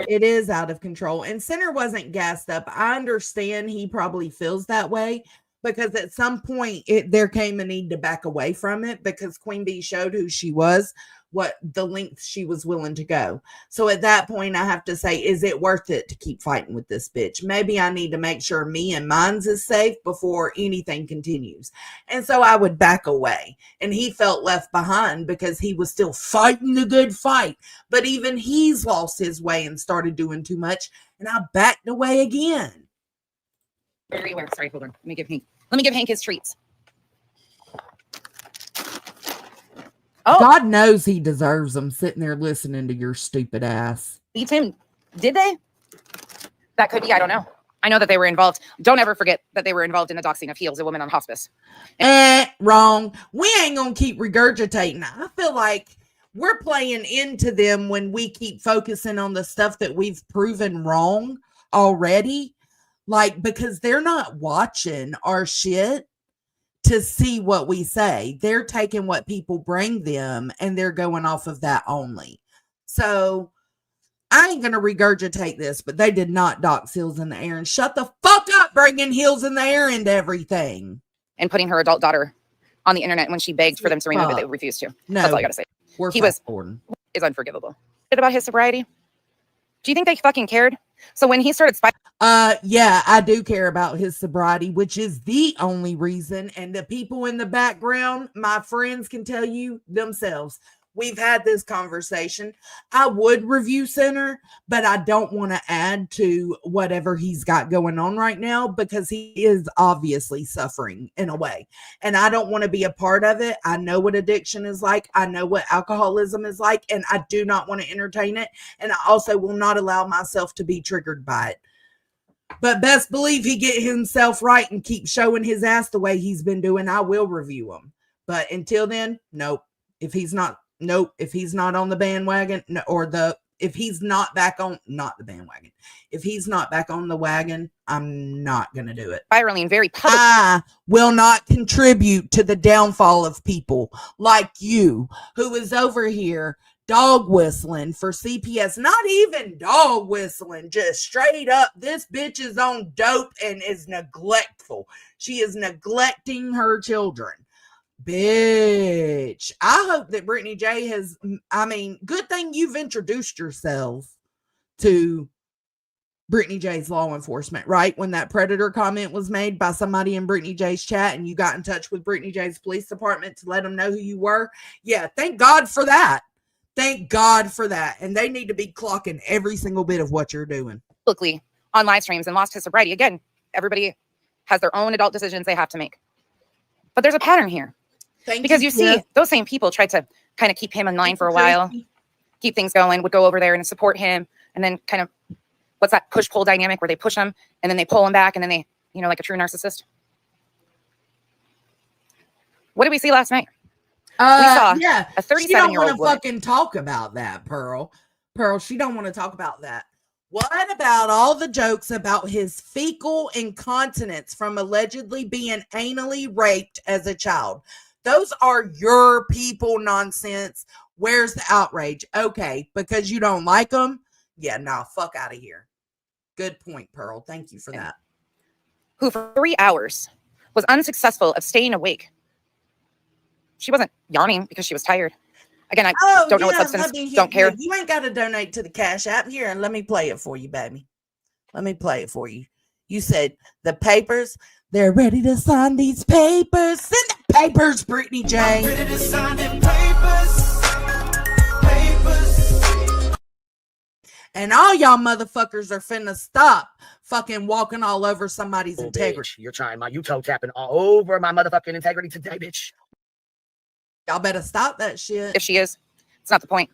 It is out of control. And Sinner wasn't gassed up. I understand he probably feels that way because at some point there came a need to back away from it because Queen Bee showed who she was, what the length she was willing to go. So at that point, I have to say, is it worth it to keep fighting with this bitch? Maybe I need to make sure me and mine's is safe before anything continues. And so I would back away. And he felt left behind because he was still fighting the good fight. But even he's lost his way and started doing too much. And I backed away again. Very aware. Sorry, hold on. Let me give Hank his treats. Oh. God knows he deserves them sitting there listening to your stupid ass. Beat him. Did they? That could be. I don't know. I know that they were involved. Don't ever forget that they were involved in the doxing of Heels, a woman on hospice. Wrong. We ain't gonna keep regurgitating. I feel like we're playing into them when we keep focusing on the stuff that we've proven wrong already. Like, because they're not watching our shit to see what we say. They're taking what people bring them and they're going off of that only. So I ain't going to regurgitate this, but they did not dox Heels in the air. And shut the fuck up bringing Heels in the air into everything. And putting her adult daughter on the internet when she begged for them to remove it, they refused to. No, that's all I got to say. He is unforgivable. About his sobriety. Do you think they fucking cared? So when he started yeah, I do care about his sobriety, which is the only reason. And the people in the background, my friends can tell you themselves. We've had this conversation. I would review Center, but I don't want to add to whatever he's got going on right now because he is obviously suffering in a way. And I don't want to be a part of it. I know what addiction is like. I know what alcoholism is like, and I do not want to entertain it. And I also will not allow myself to be triggered by it. But best believe he get himself right and keep showing his ass the way he's been doing. I will review him. But until then, nope. If he's not on the bandwagon, if he's not back on, not the bandwagon, if he's not back on the wagon, I'm not going to do it. Spiraling very public. I will not contribute to the downfall of people like you who is over here dog whistling for CPS, not even dog whistling, just straight up. This bitch is on dope and is neglectful. She is neglecting her children. Bitch, I hope that Brittany J good thing you've introduced yourself to Brittany J's law enforcement, right? When that predator comment was made by somebody in Brittany J's chat and you got in touch with Brittany J's police department to let them know who you were. Yeah, thank God for that. Thank God for that. And they need to be clocking every single bit of what you're doing. Publicly on live streams and lost his sobriety. Again, everybody has their own adult decisions they have to make. But there's a pattern here. Because you see, those same people tried to kind of keep him in line for a while, keep things going, would go over there and support him. And then kind of, what's that push-pull dynamic where they push him and then they pull him back and then they, like a true narcissist. What did we see last night? We saw a 37-year-old She don't want to woman. fucking talk about that, Pearl. She don't want to talk about that. What about all the jokes about his fecal incontinence from allegedly being anally raped as a child? Those are your people nonsense. Where's the outrage? Okay, because you don't like them? Yeah, nah, fuck out of here. Good point, Pearl. Thank you for that. Who for 3 hours was unsuccessful of staying awake. She wasn't yawning because she was tired. Again, I don't know what substance, don't care. You ain't got to donate to the Cash App. Here, and let me play it for you, baby. Let me play it for you. You said the papers, they're ready to sign these papers. Send the papers, Brittany J. I'm ready to sign them papers. And all y'all motherfuckers are finna stop fucking walking all over somebody's integrity. Bitch, you're trying you toe tapping all over my motherfucking integrity today, bitch. Y'all better stop that shit. If she is, it's not the point.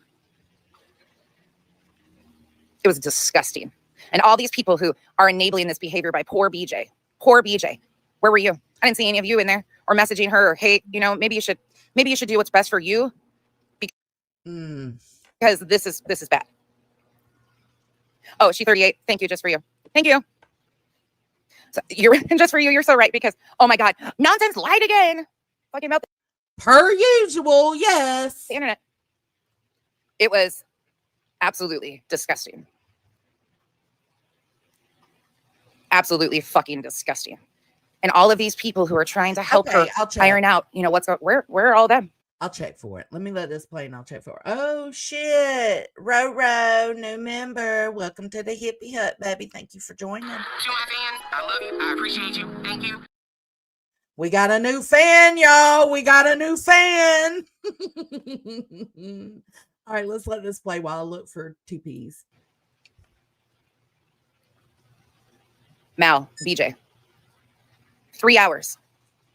It was disgusting. And all these people who are enabling this behavior by poor BJ. Poor BJ. Where were you? I didn't see any of you in there or messaging her or, hey, maybe you should do what's best for you. Because this is bad. Oh, she's 38. Thank you. Just for you. Thank you. So you're just for you. You're so right because, oh my God, nonsense lied again. Fucking about per usual. Yes. The internet. It was absolutely disgusting. Absolutely fucking disgusting. And all of these people who are trying to help her iron out, where are all of them? I'll check for it. Let me let this play and I'll check for it. Oh shit. Ro, new member. Welcome to the Hippie Hut, baby. Thank you for joining. To my fans, I love you. I appreciate you. Thank you. We got a new fan, y'all. We got a new fan. All right, let's let this play while I look for 2Ps. Mal, BJ. 3 hours.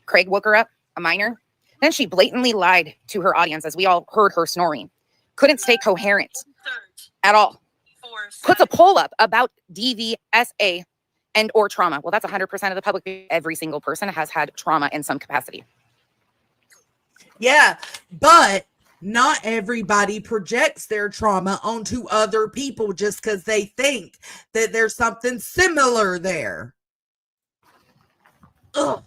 Craig woke her up, a minor. Then she blatantly lied to her audience as we all heard her snoring. Couldn't stay coherent at all. Puts a poll up about DVSA and or trauma. Well, that's 100% of the public. Every single person has had trauma in some capacity. Yeah, but not everybody projects their trauma onto other people just because they think that there's something similar there. Ugh.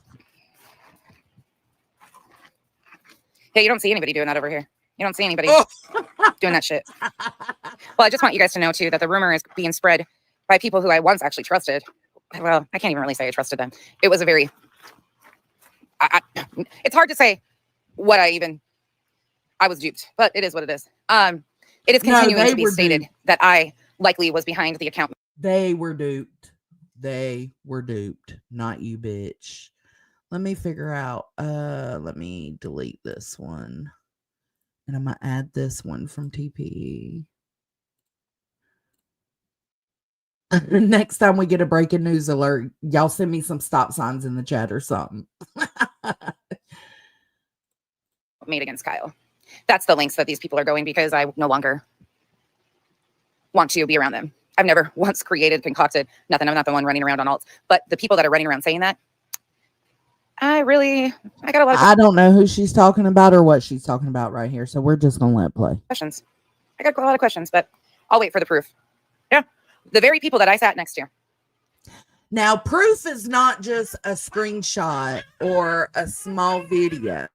Yeah, you don't see anybody doing that over here. You don't see anybody doing that shit. Well, I just want you guys to know, too, that the rumor is being spread by people who I once actually trusted. Well, I can't even really say I trusted them. It was a very... it's hard to say what I was duped, but it is what it is. It is continuing to be stated that I likely was behind the account. They were duped. They were duped. Not you, bitch. Let me figure out. Let me delete this one. And I'm going to add this one from TPE. Next time we get a breaking news alert, y'all send me some stop signs in the chat or something. Made against Kyle. That's the lengths that these people are going because I no longer want to be around them. I've never once created, concocted, nothing. I'm not the one running around on alts. But the people that are running around saying that, I got a lot of I don't know who she's talking about or what she's talking about right here. So we're just going to let it play. questions. I got a lot of questions, but I'll wait for the proof. Yeah. The very people that I sat next to. Now, proof is not just a screenshot or a small video.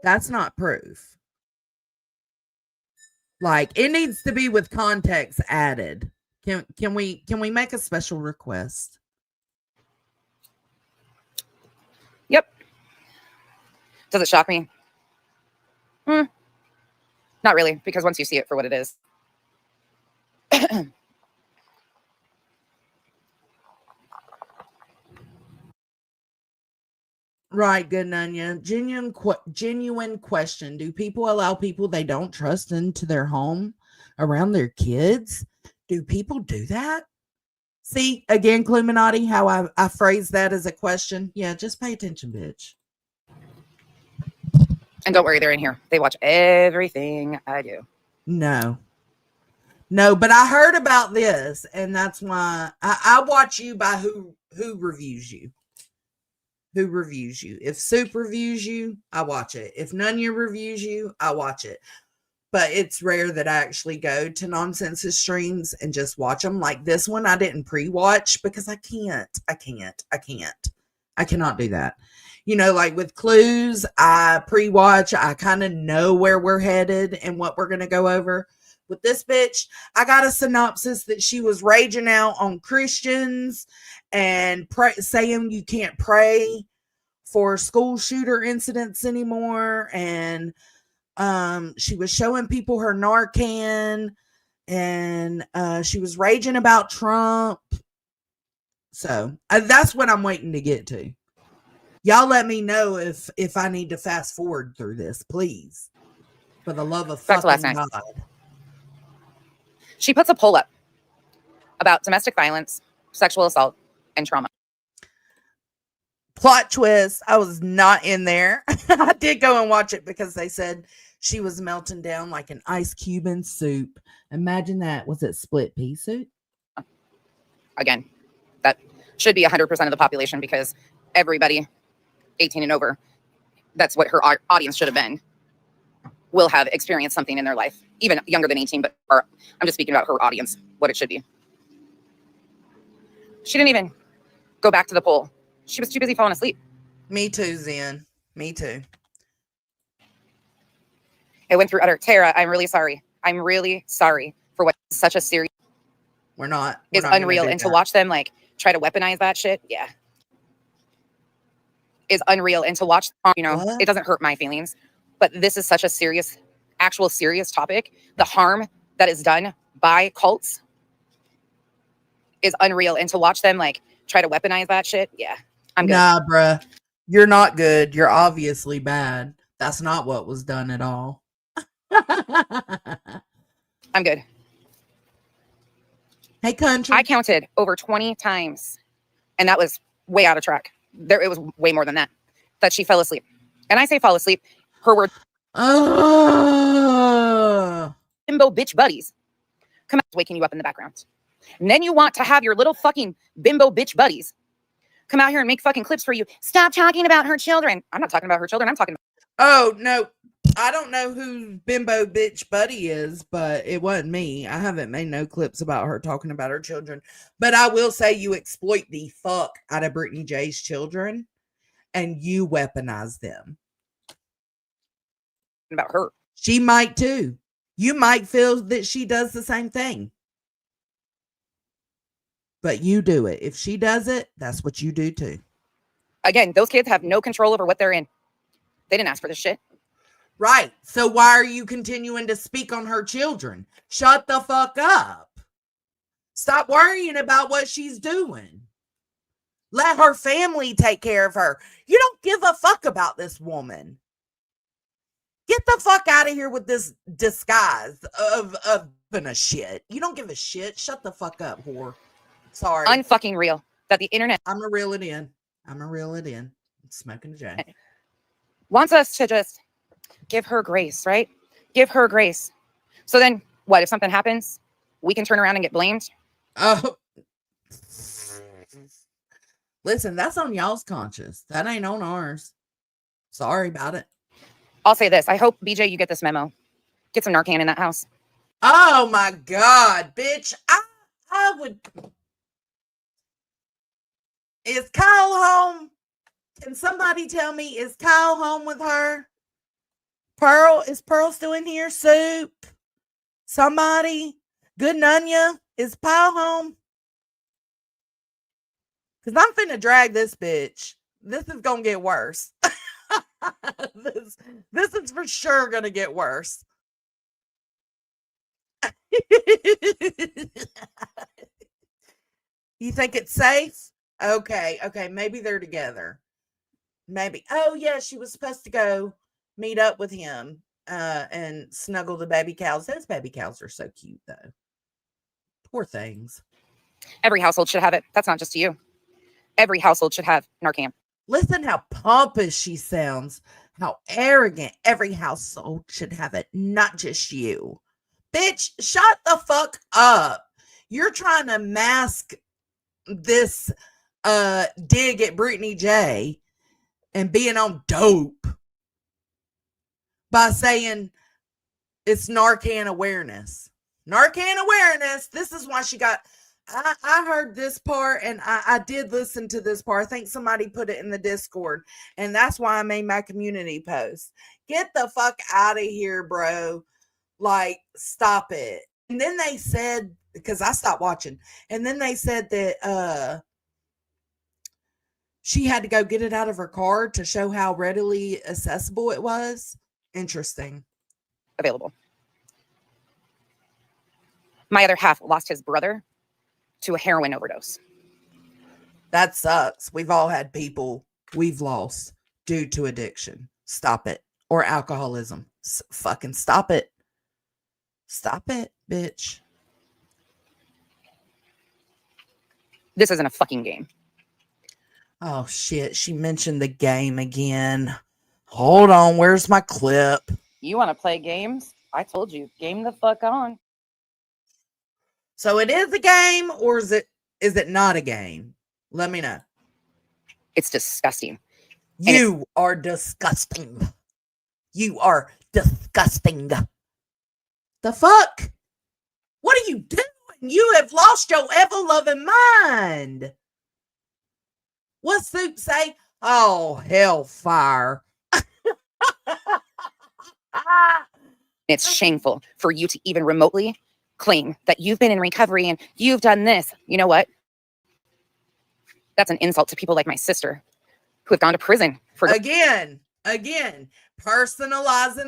That's not proof. Like, it needs to be with context added. Can we make a special request? Yep. Does it shock me? Not really, because once you see it for what it is. Right, good Nunya. Genuine question. Do people allow people they don't trust into their home around their kids? Do people do that? See, again, Cluminati, how I phrase that as a question. Yeah, just pay attention, bitch. And don't worry, they're in here. They watch everything I do. No, but I heard about this, and that's why I watch you by who reviews you. Who reviews you. If Soup reviews you, I watch it. If Nunya reviews you, I watch it. But it's rare that I actually go to Nonsense's streams and just watch them. Like this one, I didn't pre-watch because I cannot do that. You know, like with Clues, I pre-watch. I kind of know where we're headed and what we're going to go over. With this bitch, I got a synopsis that she was raging out on Christians and saying you can't pray for school shooter incidents anymore. And she was showing people her Narcan, and she was raging about Trump. So that's what I'm waiting to get to. Y'all let me know if I need to fast forward through this, please. For the love of fucking God. She puts a poll up about domestic violence, sexual assault, and trauma. Plot twist. I was not in there. I did go and watch it because they said she was melting down like an ice cube in soup. Imagine that. Was it split pea soup? Again, that should be 100% of the population because everybody 18 and over, that's what her audience should have been, will have experienced something in their life, even younger than 18, but I'm just speaking about her audience, what it should be. She didn't even go back to the poll. She was too busy falling asleep. Me too, Zen. Me too. It went through utter Tara. I'm really sorry. I'm really sorry for what such a serious. We're not. It's unreal. And to watch them like try to weaponize that shit. Yeah. Is unreal. And to watch, you know, it doesn't hurt my feelings, but this is such a serious, actual serious topic. The harm that is done by cults is unreal. And to watch them like try to weaponize that shit. Yeah. I'm good. Nah, bruh. You're not good. You're obviously bad. That's not what was done at all. I'm good. Hey, country. I counted over 20 times, and that was way out of track. It was way more than that she fell asleep. And I say fall asleep. Her word. bimbo bitch buddies come out waking you up in the background. And then you want to have your little fucking bimbo bitch buddies come out here and make fucking clips for you. Stop talking about her children. I'm not talking about her children. I'm talking about. Oh, no. I don't know who bimbo bitch buddy is, but it wasn't me. I haven't made no clips about her talking about her children. But I will say you exploit the fuck out of Brittany J's children and you weaponize them. About her. She might too. You might feel that she does the same thing. But you do it. If she does it, that's what you do too. Again, those kids have no control over what they're in. They didn't ask for this shit. Right. So why are you continuing to speak on her children? Shut the fuck up. Stop worrying about what she's doing. Let her family take care of her. You don't give a fuck about this woman. Get the fuck out of here with this disguise of being a shit. You don't give a shit. Shut the fuck up, whore. Sorry. Unfucking real that the internet. I'm gonna reel it in. I'm smoking a J. Wants us to just give her grace, right? Give her grace. So then what? If something happens, we can turn around and get blamed? Oh. Listen, that's on y'all's conscience. That ain't on ours. Sorry about it. I'll say this. I hope, BJ, you get this memo. Get some Narcan in that house. Oh my God, bitch. I would. Is Kyle home? Can somebody tell me, is Kyle home with her? Pearl, is Pearl still in here? Soup? Somebody? Good Nunya? Is Kyle home? Because I'm finna drag this bitch. This is gonna get worse. This is for sure gonna get worse. You think it's safe? Okay, maybe they're together. Maybe. Oh yeah, she was supposed to go meet up with him and snuggle the baby cows. Those baby cows are so cute though. Poor things. Every household should have it. That's not just you. Every household should have Narcan. Listen how pompous she sounds. How arrogant. Every household should have it, not just you. Bitch, shut the fuck up. You're trying to mask this dig at Brittany J and being on dope by saying it's Narcan awareness. Narcan awareness. This is why she got. I heard this part and I did listen to this part. I think somebody put it in the Discord, and that's why I made my community post. Get the fuck out of here, bro. Like, stop it. And then they said, because I stopped watching, and then they said that she had to go get it out of her car to show how readily accessible it was. Interesting. Available. My other half lost his brother to a heroin overdose. That sucks. We've all had people we've lost due to addiction. Stop it. Or alcoholism. Fucking stop it. Stop it, bitch. This isn't a fucking game. Oh, shit. She mentioned the game again. Hold on. Where's my clip? You want to play games? I told you, game the fuck on. So it is a game, or is it not a game? Let me know. It's disgusting. You are disgusting. You are disgusting. The fuck? What are you doing? You have lost your ever-loving mind. What Soup say? Oh, hellfire. It's shameful for you to even remotely claim that you've been in recovery and you've done this. You know what? That's an insult to people like my sister who have gone to prison for again personalizing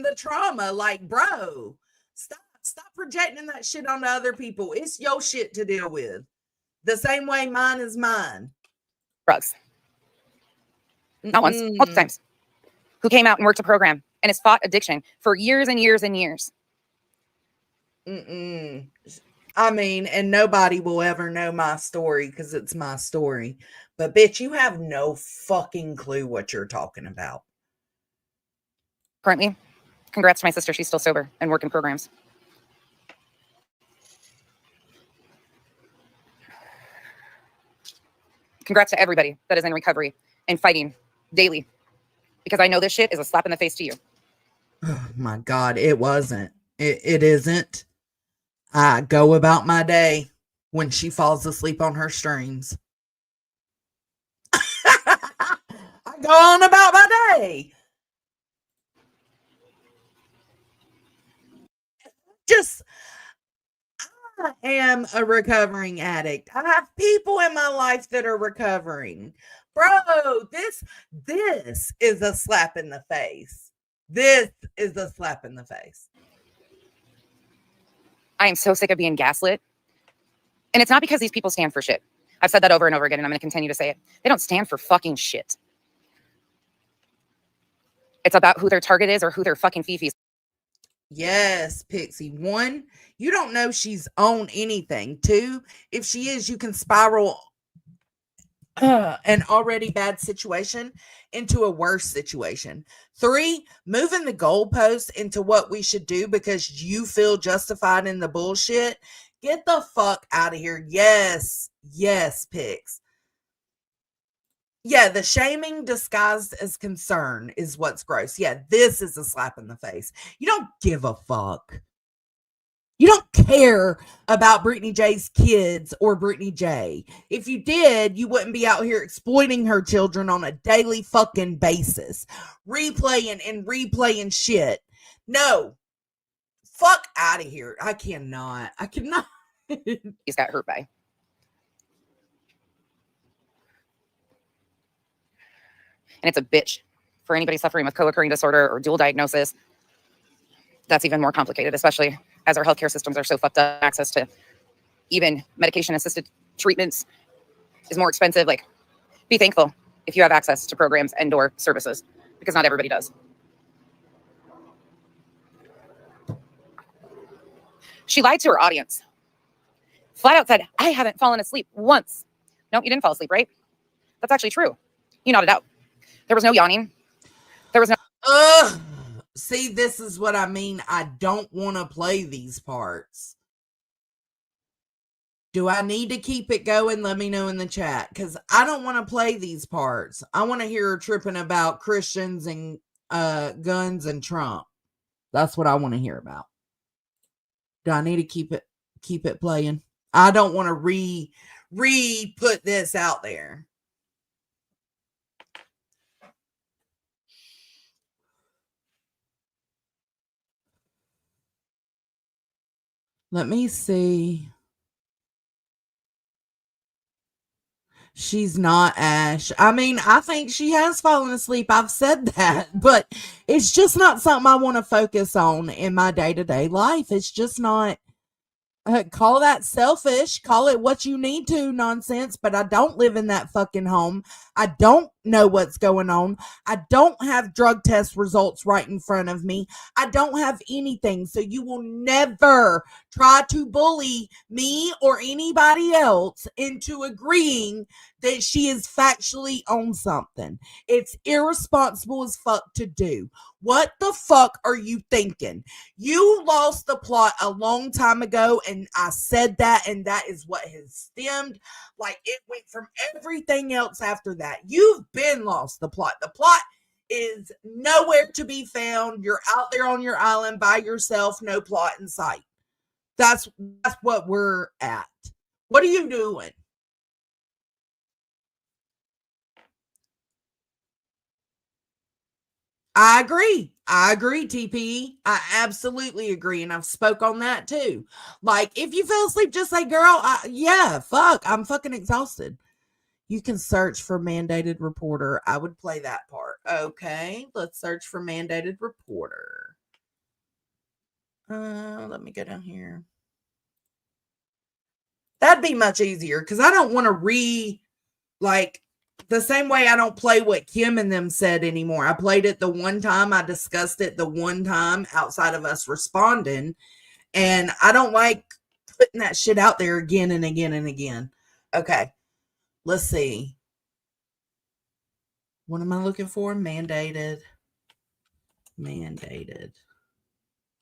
the trauma. Like, bro, stop projecting that shit onto other people. It's your shit to deal with, the same way mine is mine. Drugs, not once, multiple times, who came out and worked a program and has fought addiction for years and years and years. I mean, and nobody will ever know my story because it's my story. But bitch, you have no fucking clue what you're talking about. Currently, Congrats to my sister. She's still sober and working programs. Congrats to everybody that is in recovery and fighting daily, because I know this shit is a slap in the face to you. Oh my God, it wasn't. It isn't. I go about my day when she falls asleep on her streams. I go on about my day. I am a recovering addict. I have people in my life that are recovering. Bro, this is a slap in the face. This is a slap in the face. I am so sick of being gaslit. And it's not because these people stand for shit. I've said that over and over again, and I'm going to continue to say it. They don't stand for fucking shit. It's about who their target is or who their fucking fifis. Yes, Pixie. 1, you don't know she's on anything. 2, if she is, you can spiral an already bad situation into a worse situation. 3, moving the goalposts into what we should do because you feel justified in the bullshit. Get the fuck out of here. Yes, Pix. Yeah, the shaming disguised as concern is what's gross. Yeah, this is a slap in the face. You don't give a fuck. You don't care about Brittany J's kids or Brittany J. If you did, you wouldn't be out here exploiting her children on a daily fucking basis. Replaying shit. No. Fuck out of here. I cannot. He's got hurt by. And it's a bitch for anybody suffering with co-occurring disorder or dual diagnosis. That's even more complicated, especially as our healthcare systems are so fucked up. Access to even medication-assisted treatments is more expensive. Like, be thankful if you have access to programs and/or services, because not everybody does. She lied to her audience. Flat out said, I haven't fallen asleep once. No, you didn't fall asleep, right? That's actually true. You nodded out. There was no yawning. There was no... See, this is what I mean. I don't want to play these parts. Do I need to keep it going? Let me know in the chat, because I don't want to play these parts. I want to hear her tripping about Christians and guns and Trump. That's what I want to hear about. Do I need to keep it playing? I don't want to put this out there. Let me see. She's not, Ash. I mean, I think she has fallen asleep. I've said that, but it's just not something I want to focus on in my day-to-day life. It's just not. Call that selfish. Call it what you need to nonsense, but I don't live in that fucking home. I don't know what's going on. I don't have drug test results right in front of me. I don't have anything. So you will never try to bully me or anybody else into agreeing that she is factually on something. It's irresponsible as fuck to do. What the fuck are you thinking? You lost the plot a long time ago, and I said that, and that is what has stemmed. Like, it went from everything else after that. You've been lost the plot. The plot is nowhere to be found. You're out there on your island by yourself, no plot in sight. That's what we're at. What are you doing? I agree, TPE. I absolutely agree, and I've spoke on that too. Like, if you fell asleep, just say, girl, I'm fucking exhausted. You can search for mandated reporter. I would play that part. Okay, let's search for mandated reporter. Let me go down here. That'd be much easier, because I don't want to the same way I don't play what Kim and them said anymore. I played it the one time. I discussed it the one time outside of us responding. And I don't like putting that shit out there again and again and again. Okay. Let's see. What am I looking for? Mandated.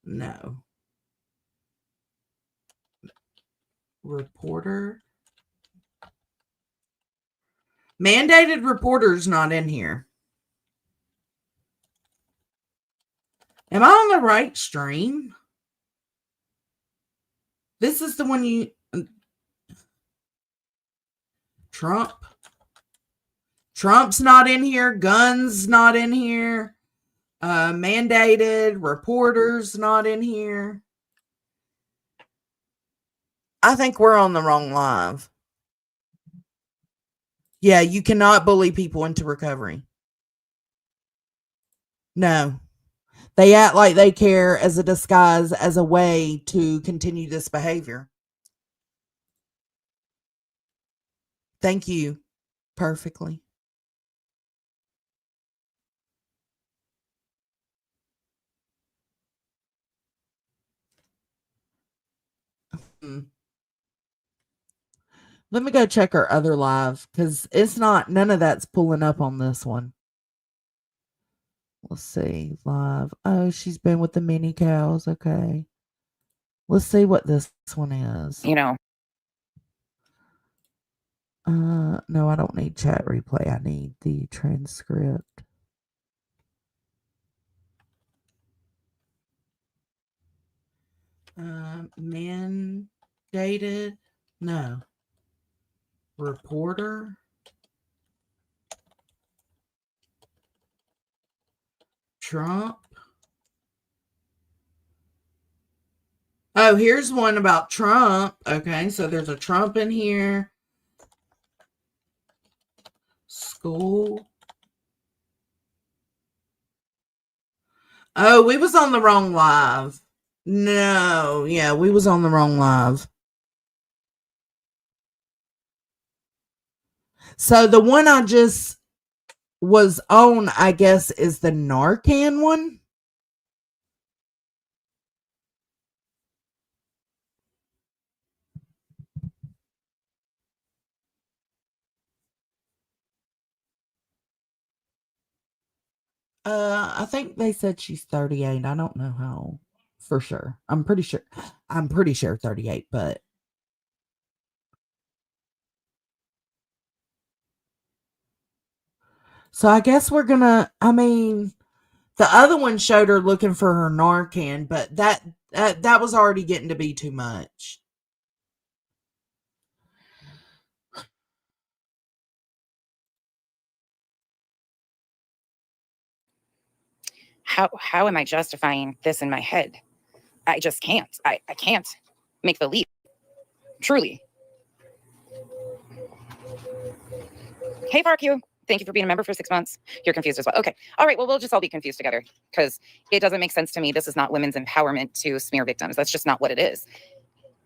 No. Reporter. Mandated reporter's not in here. Am I on the right stream? This is the one you... Trump. Trump's not in here. Guns not in here. Mandated reporters not in here. I think we're on the wrong live. Yeah, you cannot bully people into recovery. No. They act like they care as a disguise, as a way to continue this behavior. Thank you. Perfectly. Let me go check our other live because it's not, none of that's pulling up on this one. Let's see. Live. Oh, she's been with the mini cows. Okay. Let's see what this one is. You know. No, I don't need chat replay. I need the transcript. Mandated? No. Reporter? Trump? Oh, here's one about Trump. Okay, so there's a Trump in here. School. Oh, we was on the wrong live. No, yeah, we was on the wrong live. So the one I just was on, I guess, is the Narcan one. I think they said she's 38. I don't know how for sure. I'm pretty sure 38, but so I guess we're gonna, I mean, the other one showed her looking for her Narcan, but that was already getting to be too much. How am I justifying this in my head? I just can't. I can't make the leap. Truly. Hey, FarQ. Thank you for being a member for 6 months. You're confused as well. Okay. All right. Well, we'll just all be confused together because it doesn't make sense to me. This is not women's empowerment to smear victims. That's just not what it is.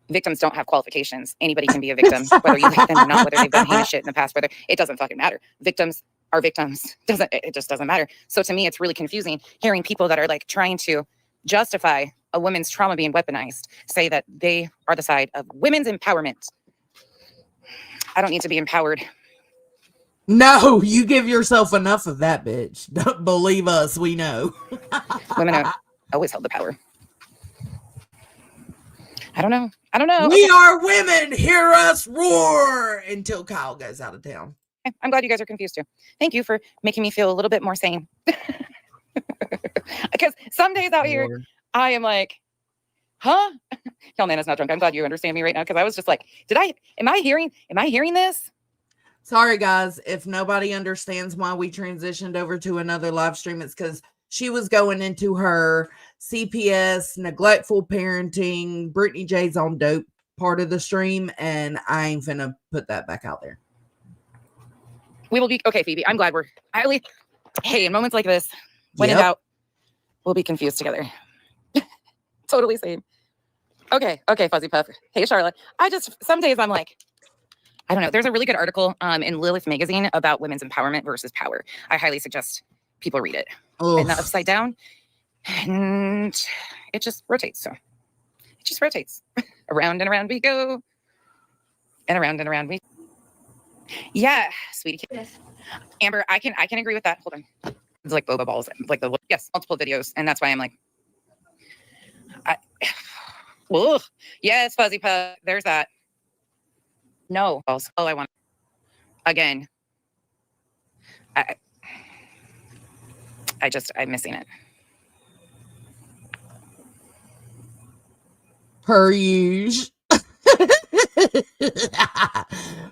Victims don't have qualifications. Anybody can be a victim, whether you hate them or not, whether they've done heinous shit in the past, whether it doesn't fucking matter. Victims are victims. It just doesn't matter. So to me, it's really confusing hearing people that are like trying to justify a woman's trauma being weaponized say that they are the side of women's empowerment. I don't need to be empowered. No, you give yourself enough of that, bitch. Don't believe us, we know. Women have always held the power. I don't know. We are women. Hear us roar until Kyle goes out of town. I'm glad you guys are confused too. Thank you for making me feel a little bit more sane. Because some days out here, I am like, huh? Y'all, Nana's not drunk. I'm glad you understand me right now because I was just like, am I hearing this? Sorry, guys. If nobody understands why we transitioned over to another live stream, it's because she was going into her CPS, neglectful parenting, Brittany J's on dope part of the stream, and I ain't finna put that back out there. We will be okay, Phoebe. I'm glad hey, in moments like this, when in doubt, we'll be confused together. Totally same. Okay, Fuzzy Puff. Hey, Charlotte. Some days I'm like, I don't know. There's a really good article in Lilith magazine about women's empowerment versus power. I highly suggest people read it. And the upside down, and it just rotates. So it just rotates. Around and around we go. And around we. Yeah, sweetie. Amber, I can agree with that. Hold on. It's like boba balls. Like multiple videos. And that's why I'm like, Ugh. Yes, fuzzy puff. There's that. No. Oh, I want. Again. I'm missing it. Per use.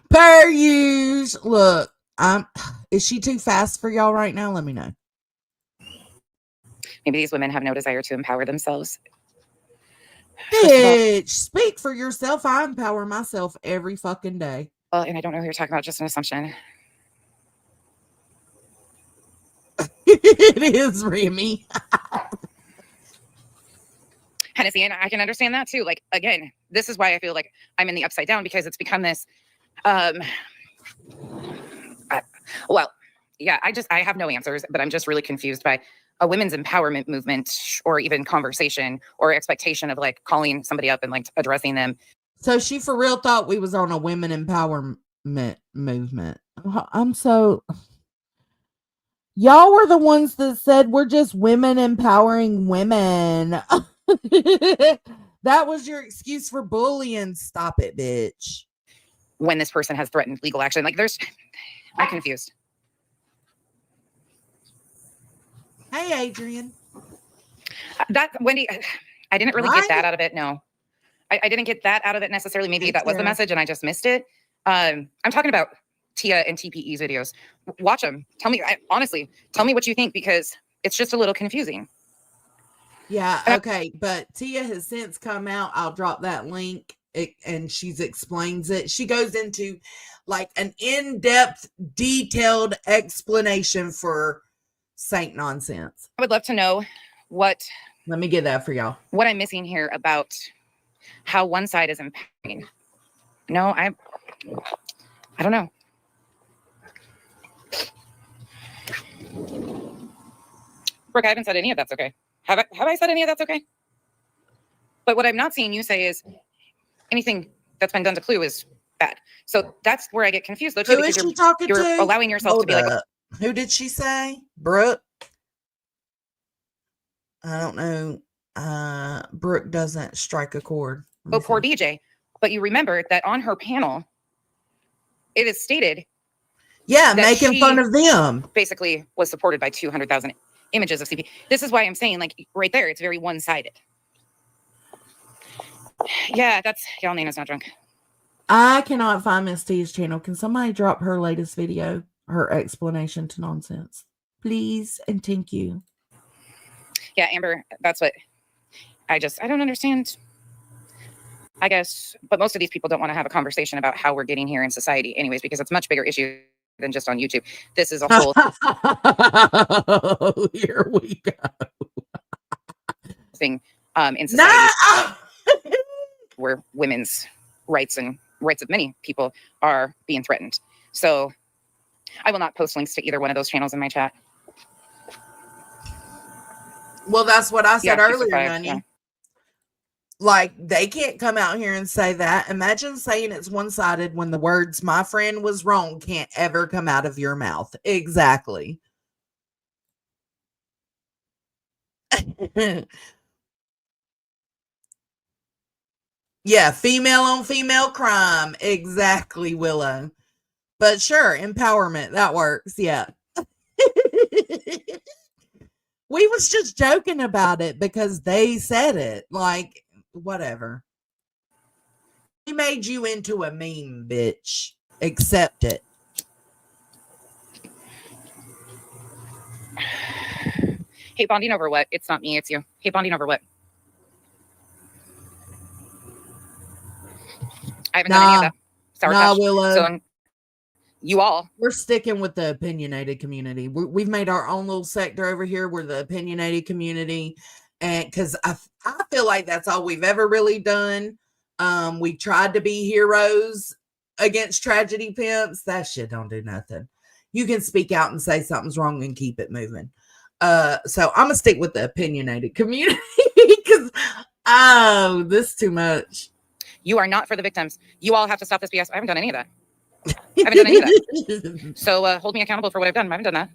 Per use. Look, is she too fast for y'all right now? Let me know. Maybe these women have no desire to empower themselves. Bitch, speak for yourself. I empower myself every fucking day. Well, and I don't know who you're talking about, just an assumption. It is Remy. Hennessy, and I can understand that too. Like, again, this is why I feel like I'm in the upside down, because it's become this, I have no answers, but I'm just really confused by a women's empowerment movement, or even conversation or expectation of like calling somebody up and like addressing them. So she for real thought we was on a women empowerment movement. Y'all were the ones that said we're just women empowering women. That was your excuse for bullying. Stop it, bitch. When this person has threatened legal action, like I'm confused. Hey, Adrian. That Wendy, I didn't really get that out of it. No, I didn't get that out of it necessarily. Maybe that was the message and I just missed it. I'm talking about Tia and TPE's videos. Watch them. Honestly, tell me what you think, because it's just a little confusing. Yeah, okay. But Tia has since come out. I'll drop that link, and she explains it. She goes into like an in-depth, detailed explanation for Saint nonsense. I would love to know what. Let me get that for y'all. What I'm missing here about how one side is empowering. No, I don't know. Brooke, I haven't said any of that's okay. Have I said any of that's okay? But what I'm not seeing you say is anything that's been done to Clue is bad. So that's where I get confused, though, too. Who is she talking to? You're allowing yourself to be like. Who did she say? Brooke? I don't know. Brooke doesn't strike a chord. Oh, poor BJ. But you remember that on her panel, it is stated. Yeah, making fun of them. Basically was supported by 200,000 images of CP. This is why I'm saying, like, right there, it's very one-sided. Yeah, y'all Nana's not drunk. I cannot find Miss T's channel. Can somebody drop her latest video, her explanation to nonsense? Please and thank you. Yeah, Amber, that's what I don't understand. I guess, but most of these people don't want to have a conversation about how we're getting here in society anyways, because it's a much bigger issue than just on YouTube. This is a whole here we go. Thing in society where women's rights and rights of many people are being threatened. So I will not post links to either one of those channels in my chat. Well, that's what I said earlier, honey. Yeah. Like, they can't come out here and say that. Imagine saying it's one-sided when the words "my friend was wrong" can't ever come out of your mouth. Exactly. Yeah, female on female crime. Exactly, Willow. But sure, empowerment, that works. Yeah. We was just joking about it because they said it. Like, whatever. We made you into a meme, bitch. Accept it. Hey, bonding over what? It's not me, it's you. Hey, bonding over what? I haven't done any of that. Sour Patch. Willow. So we're sticking with the opinionated community. We've made our own little sector over here. We're the opinionated community, and because I feel like that's all we've ever really done. We tried to be heroes against tragedy pimps. That shit don't do nothing. You can speak out and say something's wrong and keep it moving. So I'm gonna stick with the opinionated community because this is too much. You are not for the victims. You all have to stop this BS. I haven't done any of that. I haven't done any of that. So hold me accountable for what I've done. I haven't done that.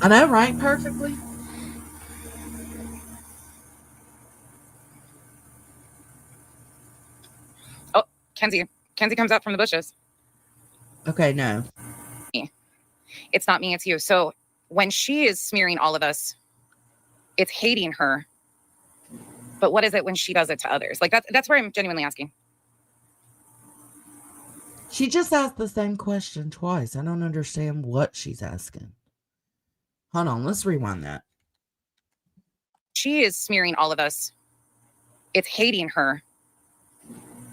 I know, right? Perfectly. Kenzie comes out from the bushes. Okay, no. It's not me, it's you. So when she is smearing all of us, it's hating her. But what is it when she does it to others? Like that's where I'm genuinely asking. She just asked the same question twice. I don't understand what she's asking. Hold on, let's rewind that. She is smearing all of us. It's hating her.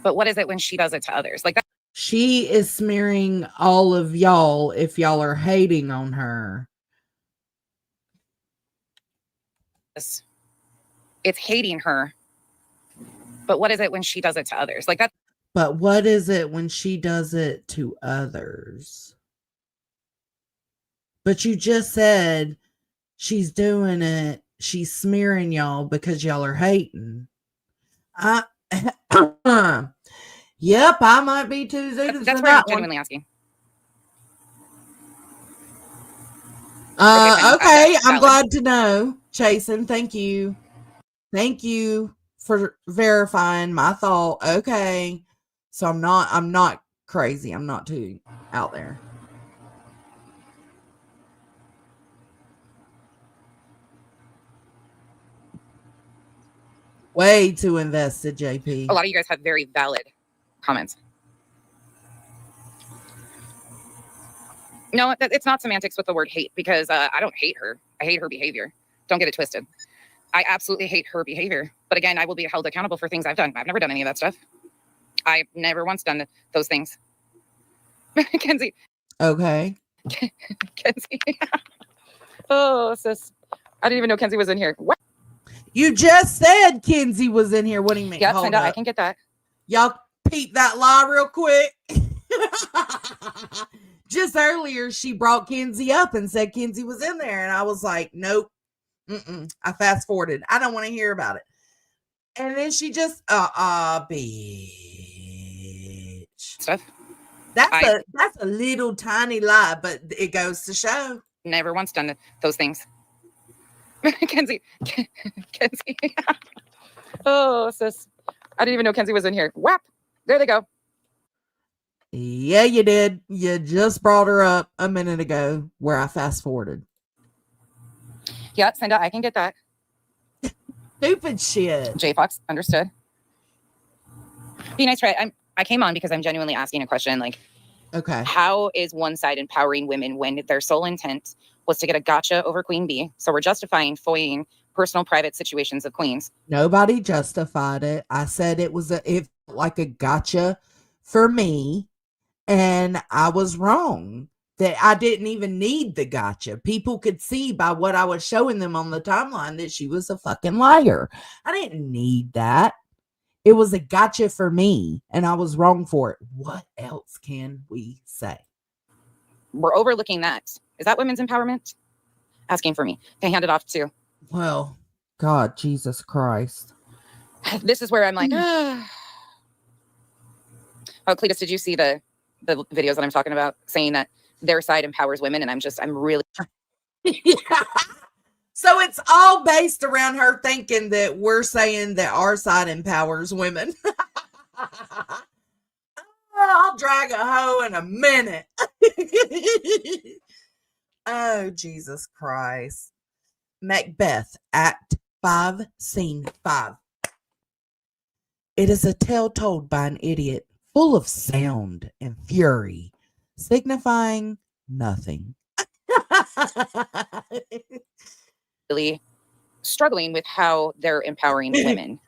But what is it when she does it to others? Like that. She is smearing all of y'all if y'all are hating on her. It's hating her. But what is it when she does it to others? Like that. But what is it when she does it to others? But you just said she's doing it. She's smearing y'all because y'all are hating. Yep, I might be too zooted That's for where I'm that one. genuinely asking. Okay, I'm glad to know, Chasen. Thank you. Thank you for verifying my thought. Okay. So I'm not crazy. I'm not too out there. Way too invested, JP. A lot of you guys have very valid comments. No, it's not semantics with the word hate, because I don't hate her. I hate her behavior. Don't get it twisted. I absolutely hate her behavior. But again, I will be held accountable for things I've done. I've never done any of that stuff. I've never once done those things. Kenzie. Okay. Kenzie. Oh, sis. I didn't even know Kenzie was in here. What? You just said Kenzie was in here. What do you mean? Yeah, send out. I can get that. Y'all peep that lie real quick. Just earlier, she brought Kenzie up and said Kenzie was in there. And I was like, nope. I fast forwarded. I don't want to hear about it. And then she just, bitch. Stuff. That's a little tiny lie, but it goes to show. Never once done those things. Kenzie. Oh, sis. I didn't even know Kenzie was in here. Whap. There they go. Yeah, you did. You just brought her up a minute ago where I fast forwarded. Yeah, send out. I can get that. Stupid shit. J Fox, understood. Be nice, right? I came on because I'm genuinely asking a question. Like, okay, how is one side empowering women when their sole intent was to get a gotcha over Queen Bee? So we're justifying foying personal private situations of queens. Nobody justified it. I said it was like a gotcha for me, and I was wrong. That I didn't even need the gotcha. People could see by what I was showing them on the timeline that she was a fucking liar. I didn't need that. It was a gotcha for me, and I was wrong for it. What else can we say? We're overlooking that. Is that women's empowerment? Asking for me to hand it off to. Well, God, Jesus Christ. This is where I'm like, Oh, Cletus, did you see the videos that I'm talking about saying that their side empowers women? And I'm really. Yeah. So it's all based around her thinking that we're saying that our side empowers women. I'll drag a hoe in a minute. Oh, Jesus Christ. Macbeth, Act 5, Scene 5. It is a tale told by an idiot, full of sound and fury, signifying nothing. really struggling with how they're empowering women.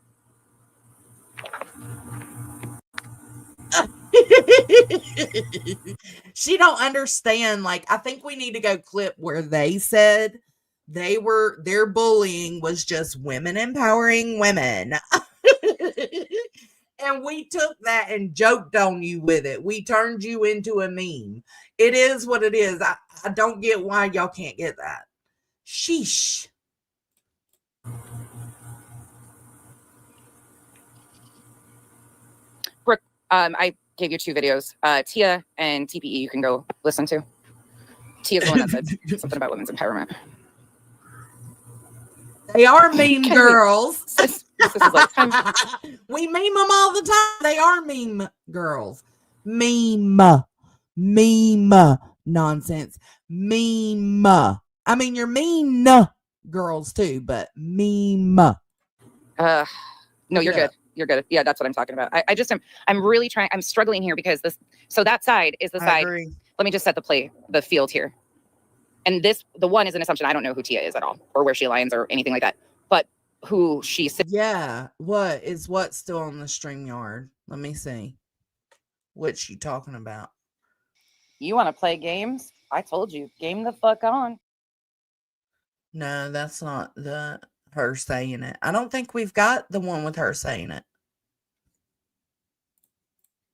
She don't understand. Like, I think we need to go clip where they said their bullying was just women empowering women. And we took that and joked on you with it. We turned you into a meme. It is what it is. I don't get why y'all can't get that. Sheesh. Brooke, I gave you 2 videos. Tia and TPE you can go listen to. Tia's the one that said something about women's empowerment. They are meme girls. This is like time. We meme them all the time. They are meme girls. Meme nonsense. Meme. I mean, you're mean girls too, but meme. No, you're Yeah. good. You're good. Yeah, that's what I'm talking about. I just am. I'm really trying. I'm struggling here because this. So that side is the I side. agree. Let me just set the field here. And the one is an assumption. I don't know who Tia is at all, or where she aligns, or anything like that. But who she sits. Yeah. What's still on the StreamYard? Let me see. What's you talking about? You want to play games? I told you, game the fuck on. No, that's not her saying it. I don't think we've got the one with her saying it.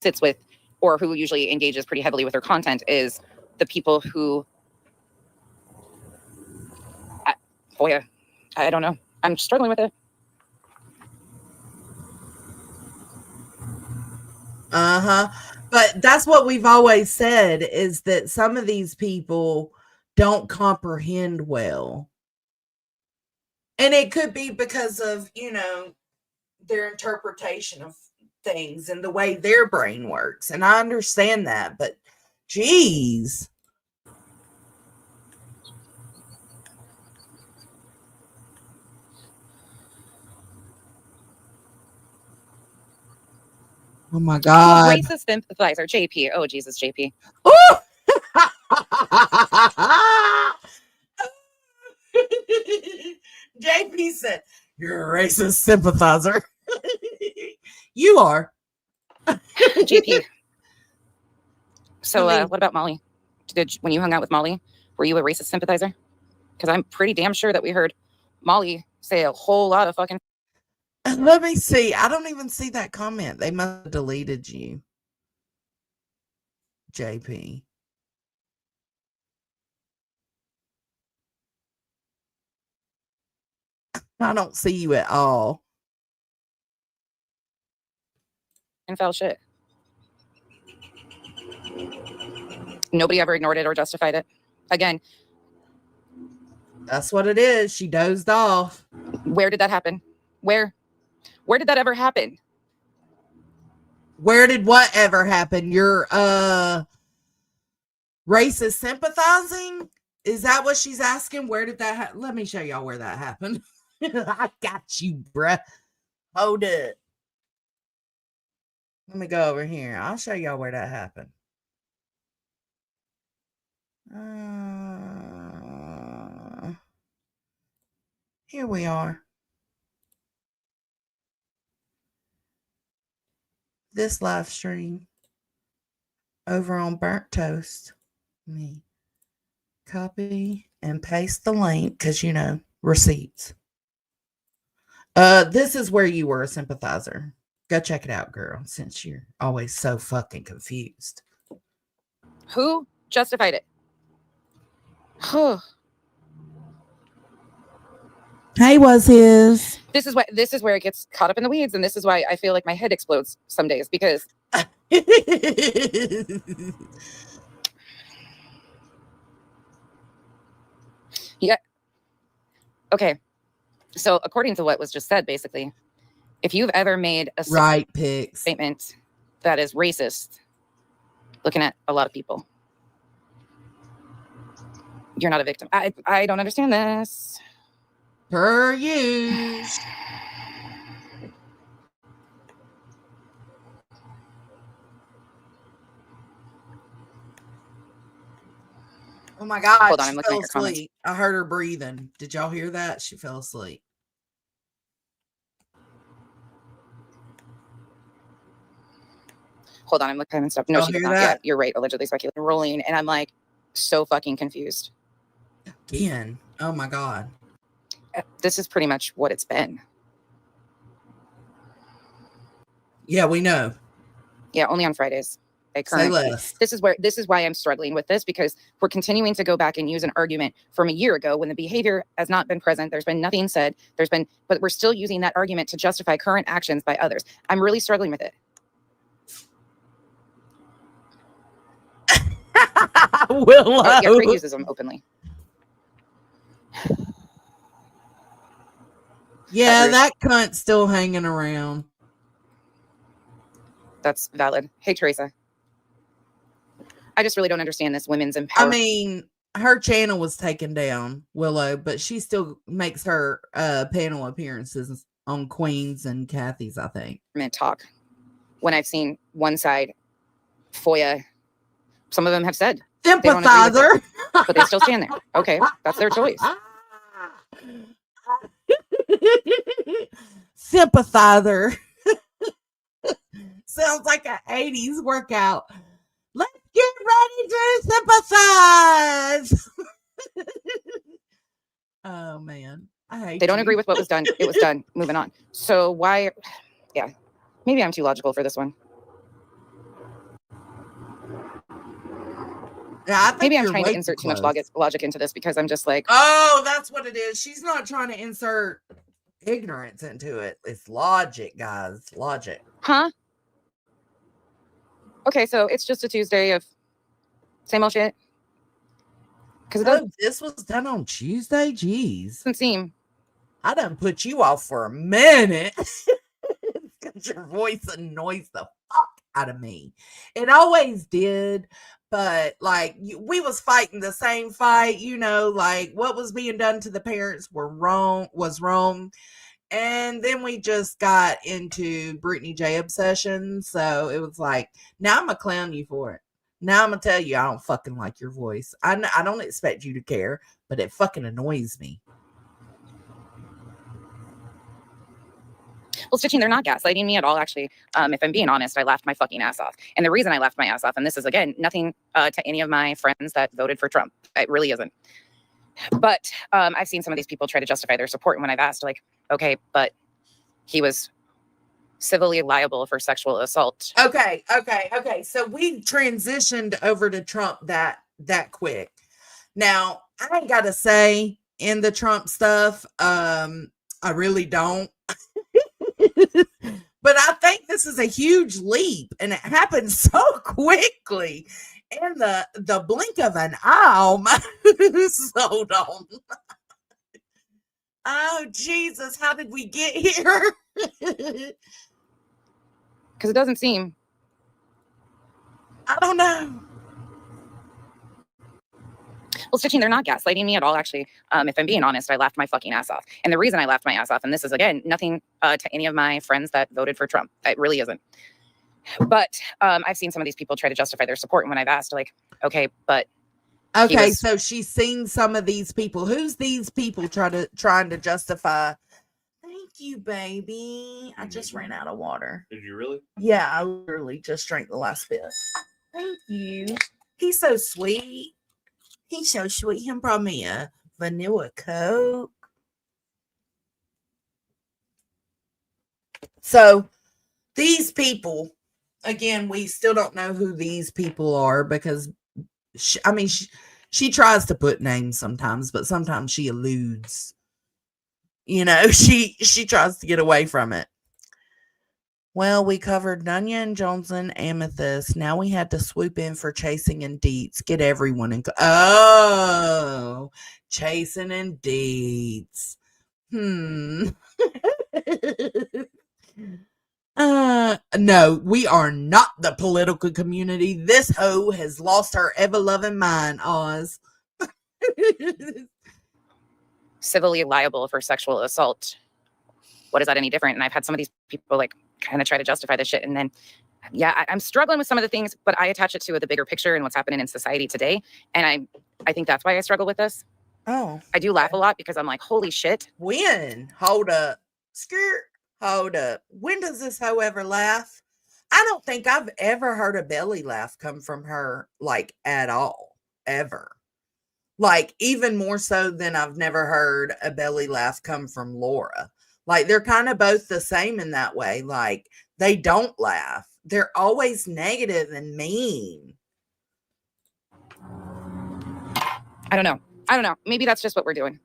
Sits with, or who usually engages pretty heavily with her content, is the people who. I don't know. I'm struggling with it. But that's what we've always said, is that some of these people don't comprehend well. And it could be because of, their interpretation of things and the way their brain works. And I understand that, but geez. Oh my God. Racist sympathizer, JP. Oh, Jesus, JP. JP said, "You're a racist sympathizer." You are. JP. So, what about Molly? When you hung out with Molly, were you a racist sympathizer? Because I'm pretty damn sure that we heard Molly say a whole lot of fucking. Let me see. I don't even see that comment. They must have deleted you, JP. I don't see you at all. And foul shit. Nobody ever ignored it or justified it. Again. That's what it is. She dozed off. Where did that happen? Where did that ever happen? Where did what ever happen? You're racist sympathizing? Is that what she's asking? Where did that happen? Let me show y'all where that happened. I got you, bruh. Hold it. Let me go over here. I'll show y'all where that happened. Here we are. This live stream over on Burnt Toast. Me copy and paste the link because receipts. This is where you were a sympathizer. Go check it out, girl, since you're always so fucking confused. Who justified it? Hey, was his. This is where it gets caught up in the weeds, and this is why I feel like my head explodes some days, because yeah. Okay. So according to what was just said, basically, if you've ever made a statement that is racist, looking at a lot of people, you're not a victim. I don't understand this. Per you. Oh my God. Hold on, I'm looking at your comments. I heard her breathing. Did y'all hear that? She fell asleep. Hold on, I'm looking at stuff. No, she did not. Yeah, you're right. Allegedly speculating, rolling, and I'm like so fucking confused. Again. Oh my God. This is pretty much what it's been. Yeah, we know. Yeah, only on Fridays. Say less. This is why I'm struggling with this, because we're continuing to go back and use an argument from a year ago when the behavior has not been present. There's been nothing said. But we're still using that argument to justify current actions by others. I'm really struggling with it. Willow. Yeah, Craig uses them openly. Yeah, Ruth. that cunt's still hanging around. That's valid. Hey, Teresa. I just really don't understand this women's empowerment. I mean, her channel was taken down, Willow, but she still makes her panel appearances on Queen's and Kathy's, I think. Talk. When I've seen one side, FOIA, some of them have said they don't agree with Sympathizer. it, but they still stand there. Okay, that's their choice. Sympathizer. Sounds like an 80s workout. Let's get ready to sympathize. Oh, man. I hate They don't you. agree with what was done. It was done. Moving on. So why? Yeah, maybe I'm too logical for this one. Yeah, I think Maybe I'm you're trying to way insert too much close. logic into this because I'm just like, Oh, that's what it is. She's not trying to insert ignorance into it. It's logic, guys. Logic. huh? Okay, so it's just a Tuesday of same old shit. Because it Oh, this was done on Tuesday? Jeez. doesn't seem. I done put you off for a minute. Because your voice annoys the fuck out of me. It always did. But like we was fighting the same fight, you know, like what was being done to the parents was wrong. And then we just got into Brittany J obsession. So it was like, now I'm gonna clown you for it. Now I'm gonna tell you I don't fucking like your voice. I don't expect you to care, but it fucking annoys me. Well, Stitching, they're not gaslighting me at all, actually. If I'm being honest, I laughed my fucking ass off. And the reason I laughed my ass off, and this is, again, nothing to any of my friends that voted for Trump. It really isn't. But I've seen some of these people try to justify their support. And when I've asked, like, okay, but he was civilly liable for sexual assault. Okay. So we transitioned over to Trump that quick. Now, I ain't got to say in the Trump stuff, I really don't. But I think this is a huge leap, and it happened so quickly in the blink of an eye. Hold on. Oh, Jesus, how did we get here? Because it doesn't seem. I don't know. Well, Stitching, they're not gaslighting me at all, actually. If I'm being honest, I laughed my fucking ass off. And the reason I laughed my ass off, and this is, again, nothing to any of my friends that voted for Trump. It really isn't. But I've seen some of these people try to justify their support. And when I've asked, like, okay, but. Okay, so she's seen some of these people. Who's these people trying to justify? Thank you, baby. I just ran out of water. Did you really? Yeah, I literally just drank the last bit. Thank you. He's so sweet. He's so sweet. He brought me a vanilla Coke. So these people, again, we still don't know who these people are because, she tries to put names sometimes, but sometimes she eludes. You know, she tries to get away from it. Well, we covered Nunya and Johnson, Amethyst. Now we had to swoop in for Chasing and Deets. Get everyone in. Oh, Chasing and Deets. No, we are not the political community. This hoe has lost her ever-loving mind, Oz. Civilly liable for sexual assault. What is that any different? And I've had some of these people like kind of try to justify this shit. And then, yeah, I'm struggling with some of the things, but I attach it to the bigger picture and what's happening in society today. And I think that's why I struggle with this. Oh. I do laugh a lot because I'm like, holy shit. When? Hold up. Skirt. Hold up. When does this hoe ever laugh? I don't think I've ever heard a belly laugh come from her, like, at all. Ever. Like, even more so than I've never heard a belly laugh come from Laura. Like, they're kind of both the same in that way. Like, they don't laugh. They're always negative and mean. I don't know. Maybe that's just what we're doing.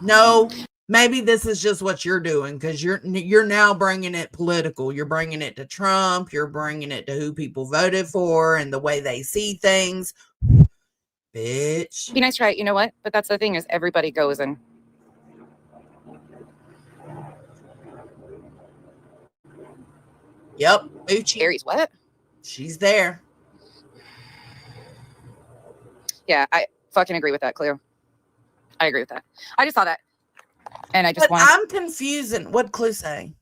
No, maybe this is just what you're doing because you're now bringing it political. You're bringing it to Trump. You're bringing it to who people voted for and the way they see things. Bitch. Be nice, right? You know what? But that's the thing is everybody goes and Yep. Uchi. Aries, what? She's there. Yeah, I fucking agree with that, Clue. I agree with that. I just saw that. And I just But I'm confusing. What'd Clue say?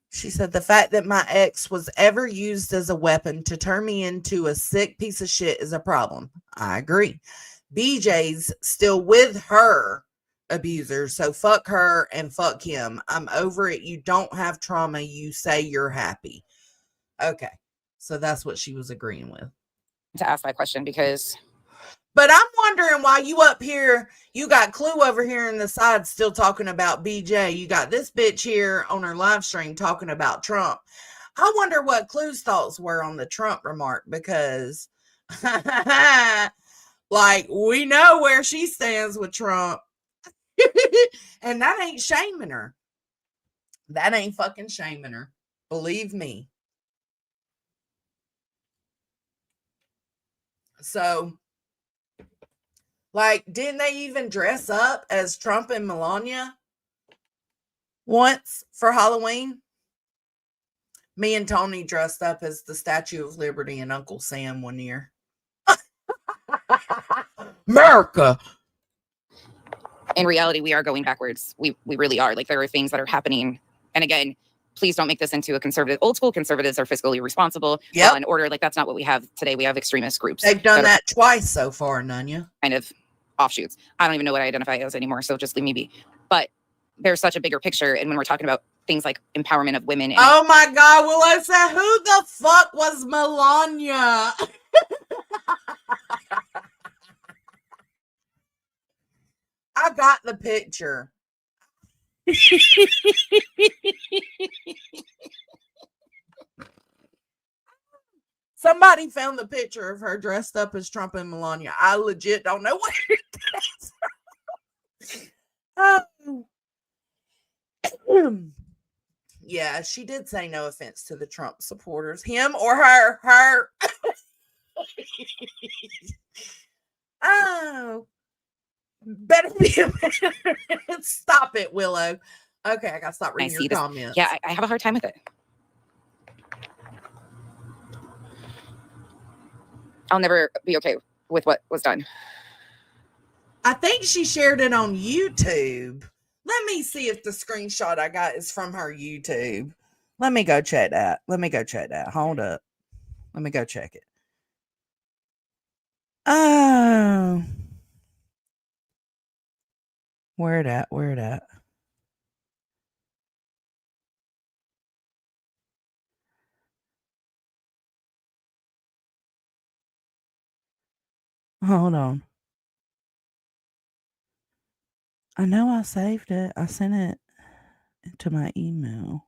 She said the fact that my ex was ever used as a weapon to turn me into a sick piece of shit is a problem. I agree. BJ's still with her abuser, so fuck her and fuck him. I'm over it. You don't have trauma. You say you're happy. Okay. So that's what she was agreeing with. to ask that question because But I'm wondering why you up here, you got Clue over here in the side still talking about BJ. You got this bitch here on her live stream talking about Trump. I wonder what Clue's thoughts were on the Trump remark because like we know where she stands with Trump. And that ain't shaming her. That ain't fucking shaming her. Believe me. So, like, didn't they even dress up as Trump and Melania once for Halloween? Me and Tony dressed up as the Statue of Liberty and Uncle Sam one year. America. in reality, we are going backwards. We really are. Like, there are things that are happening. And again, please don't make this into a conservative. Old school conservatives are fiscally responsible. Yep. Law and order. Like, that's not what we have today. We have extremist groups. They've done that twice so far, Nunya. Kind of offshoots. I don't even know what I identify as anymore. So just leave me be. But there's such a bigger picture. And when we're talking about things like empowerment of women. And oh my God. Well, I said, who the fuck was Melania? I got the picture. Somebody found the picture of her dressed up as Trump and Melania. I legit don't know what it is. Yeah, she did say no offense to the Trump supporters. Him or her? Her. Oh. Better be. Stop it, Willow. Okay, I gotta stop reading your comments. Yeah, I have a hard time with it. I'll never be okay with what was done. I think she shared it on YouTube. Let me see if the screenshot I got is from her YouTube. Let me go check that. Hold up. Let me go check it. Oh. Where it at? Hold on. I know I saved it. I sent it to my email.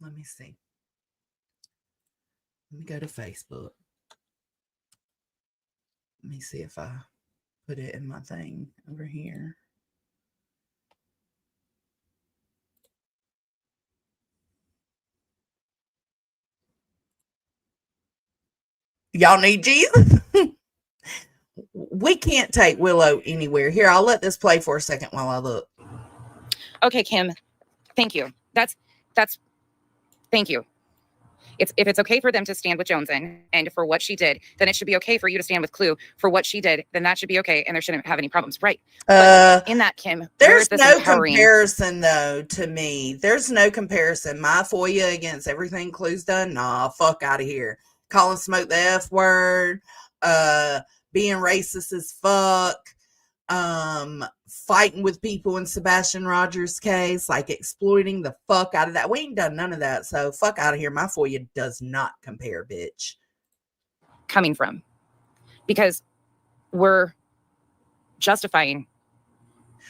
Let me see. Let me go to Facebook. Let me see if I put it in my thing over here. Y'all need Jesus? We can't take Willow anywhere. Here, I'll let this play for a second while I look. Okay, Kim. Thank you. That's thank you. If it's okay for them to stand with Joneson and for what she did, then it should be okay for you to stand with Clue for what she did. Then that should be okay, and there shouldn't have any problems, right? But in that, Kim, there's no comparison though. To me, there's no comparison. My FOIA against everything Clue's done. Nah, fuck out of here. Calling Smoke the F word. Being racist as fuck. Fighting with people in Sebastian Rogers' case, like exploiting the fuck out of that. We ain't done none of that, so fuck out of here. My FOIA does not compare, bitch. Coming from, because we're justifying.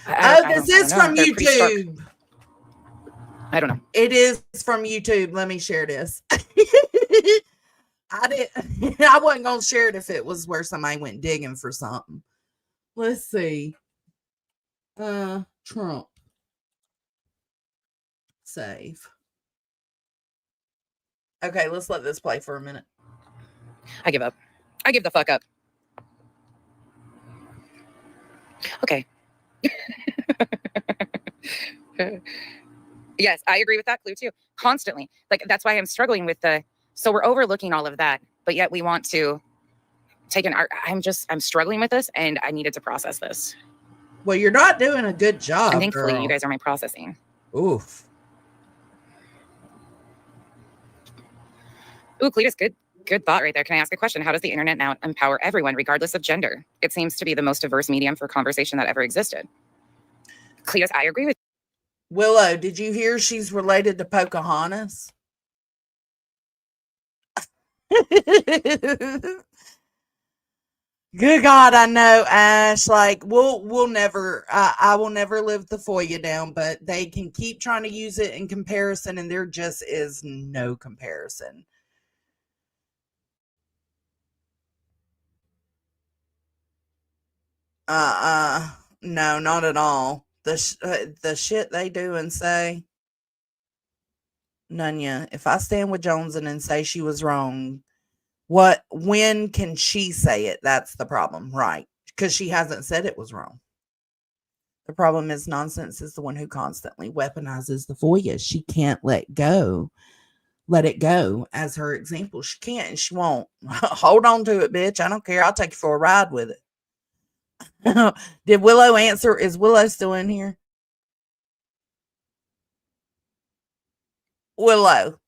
This is from YouTube. I don't know. It is from YouTube. Let me share this. I wasn't gonna share it if it was where somebody went digging for something. Let's see. Trump. Save. Okay, let's let this play for a minute. I give up. I give the fuck up. Okay. Yes, I agree with that clue too. Constantly. Like, that's why I'm struggling with so we're overlooking all of that, but yet we want to take I'm struggling with this, and I needed to process this. Well, you're not doing a good job, And thankfully, girl. you guys are my processing. Oof. Ooh, Cletus, good thought right there. Can I ask a question? How does the internet now empower everyone, regardless of gender? It seems to be the most diverse medium for conversation that ever existed. Cletus, I agree with Willow, did you hear she's related to Pocahontas? Good God, I know, Ash. Like, we'll never, I will never live the FOIA down, but they can keep trying to use it in comparison, and there just is no comparison. No, not at all. The shit they do and say, Nunya, if I stand with Joneson and say she was wrong, when can she say it? That's the problem, right? Because she hasn't said it was wrong. The problem is Nonsense is the one who constantly weaponizes the FOIA. She can't let it go as her example. She can't and she won't. Hold on to it, bitch. I don't care. I'll take you for a ride with it. Did Willow answer? Is Willow still in here? Willow,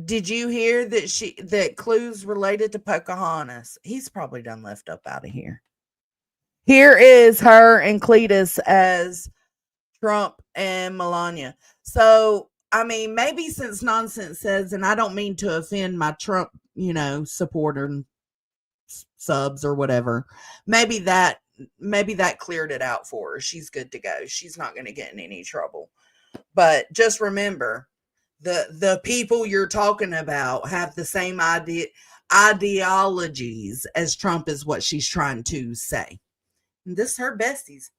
did you hear that clues related to Pocahontas? He's probably done left up out of here. Here is her and Cletus as Trump and Melania. So, I mean, maybe since Nonsense says, and I don't mean to offend my Trump, supporter subs or whatever, maybe that cleared it out for her. She's good to go. She's not going to get in any trouble. But just remember, the people you're talking about have the same ideologies as Trump is what she's trying to say. And this is her besties.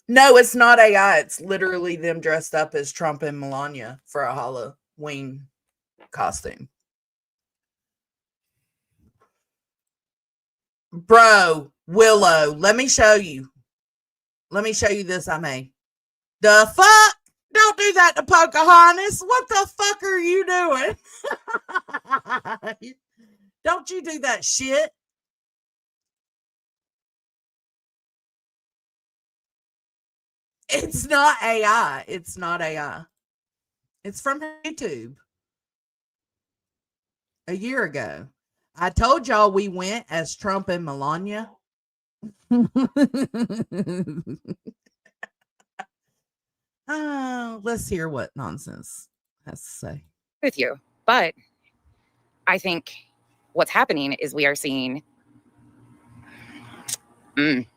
No, it's not AI. It's literally them dressed up as Trump and Melania for a Halloween costume. Bro, Willow, let me show you. Let me show you this I made. The fuck? Don't do that to Pocahontas. What the fuck are you doing? Don't you do that shit. It's not AI. It's not AI. It's from YouTube. A year ago. I told y'all we went as Trump and Melania. Let's hear what Nonsense has to say. with you. But I think what's happening is we are seeing.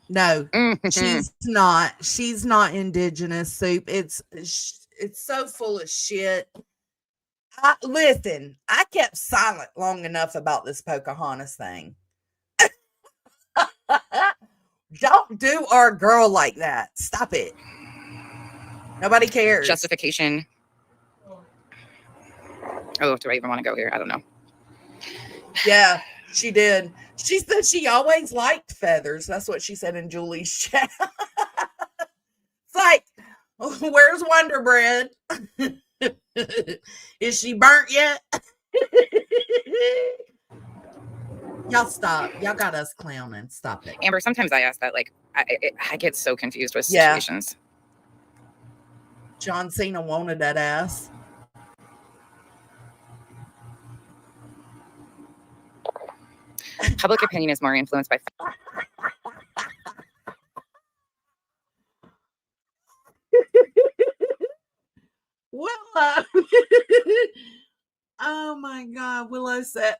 No, she's not. She's not indigenous, Soup. It's so full of shit. Listen, I kept silent long enough about this Pocahontas thing. Don't do our girl like that. Stop it. Nobody cares. Justification. Oh, do I even want to go here? I don't know. Yeah, she did. She said she always liked feathers. That's what she said in Julie's chat. It's like, where's Wonder Bread? Is she burnt yet? Y'all stop. Y'all got us clowning. Stop it. Amber, sometimes I ask that. Like, I get so confused with situations. John Cena wanted that ass. Public opinion is more influenced by. Willow. Oh my God. Willow said,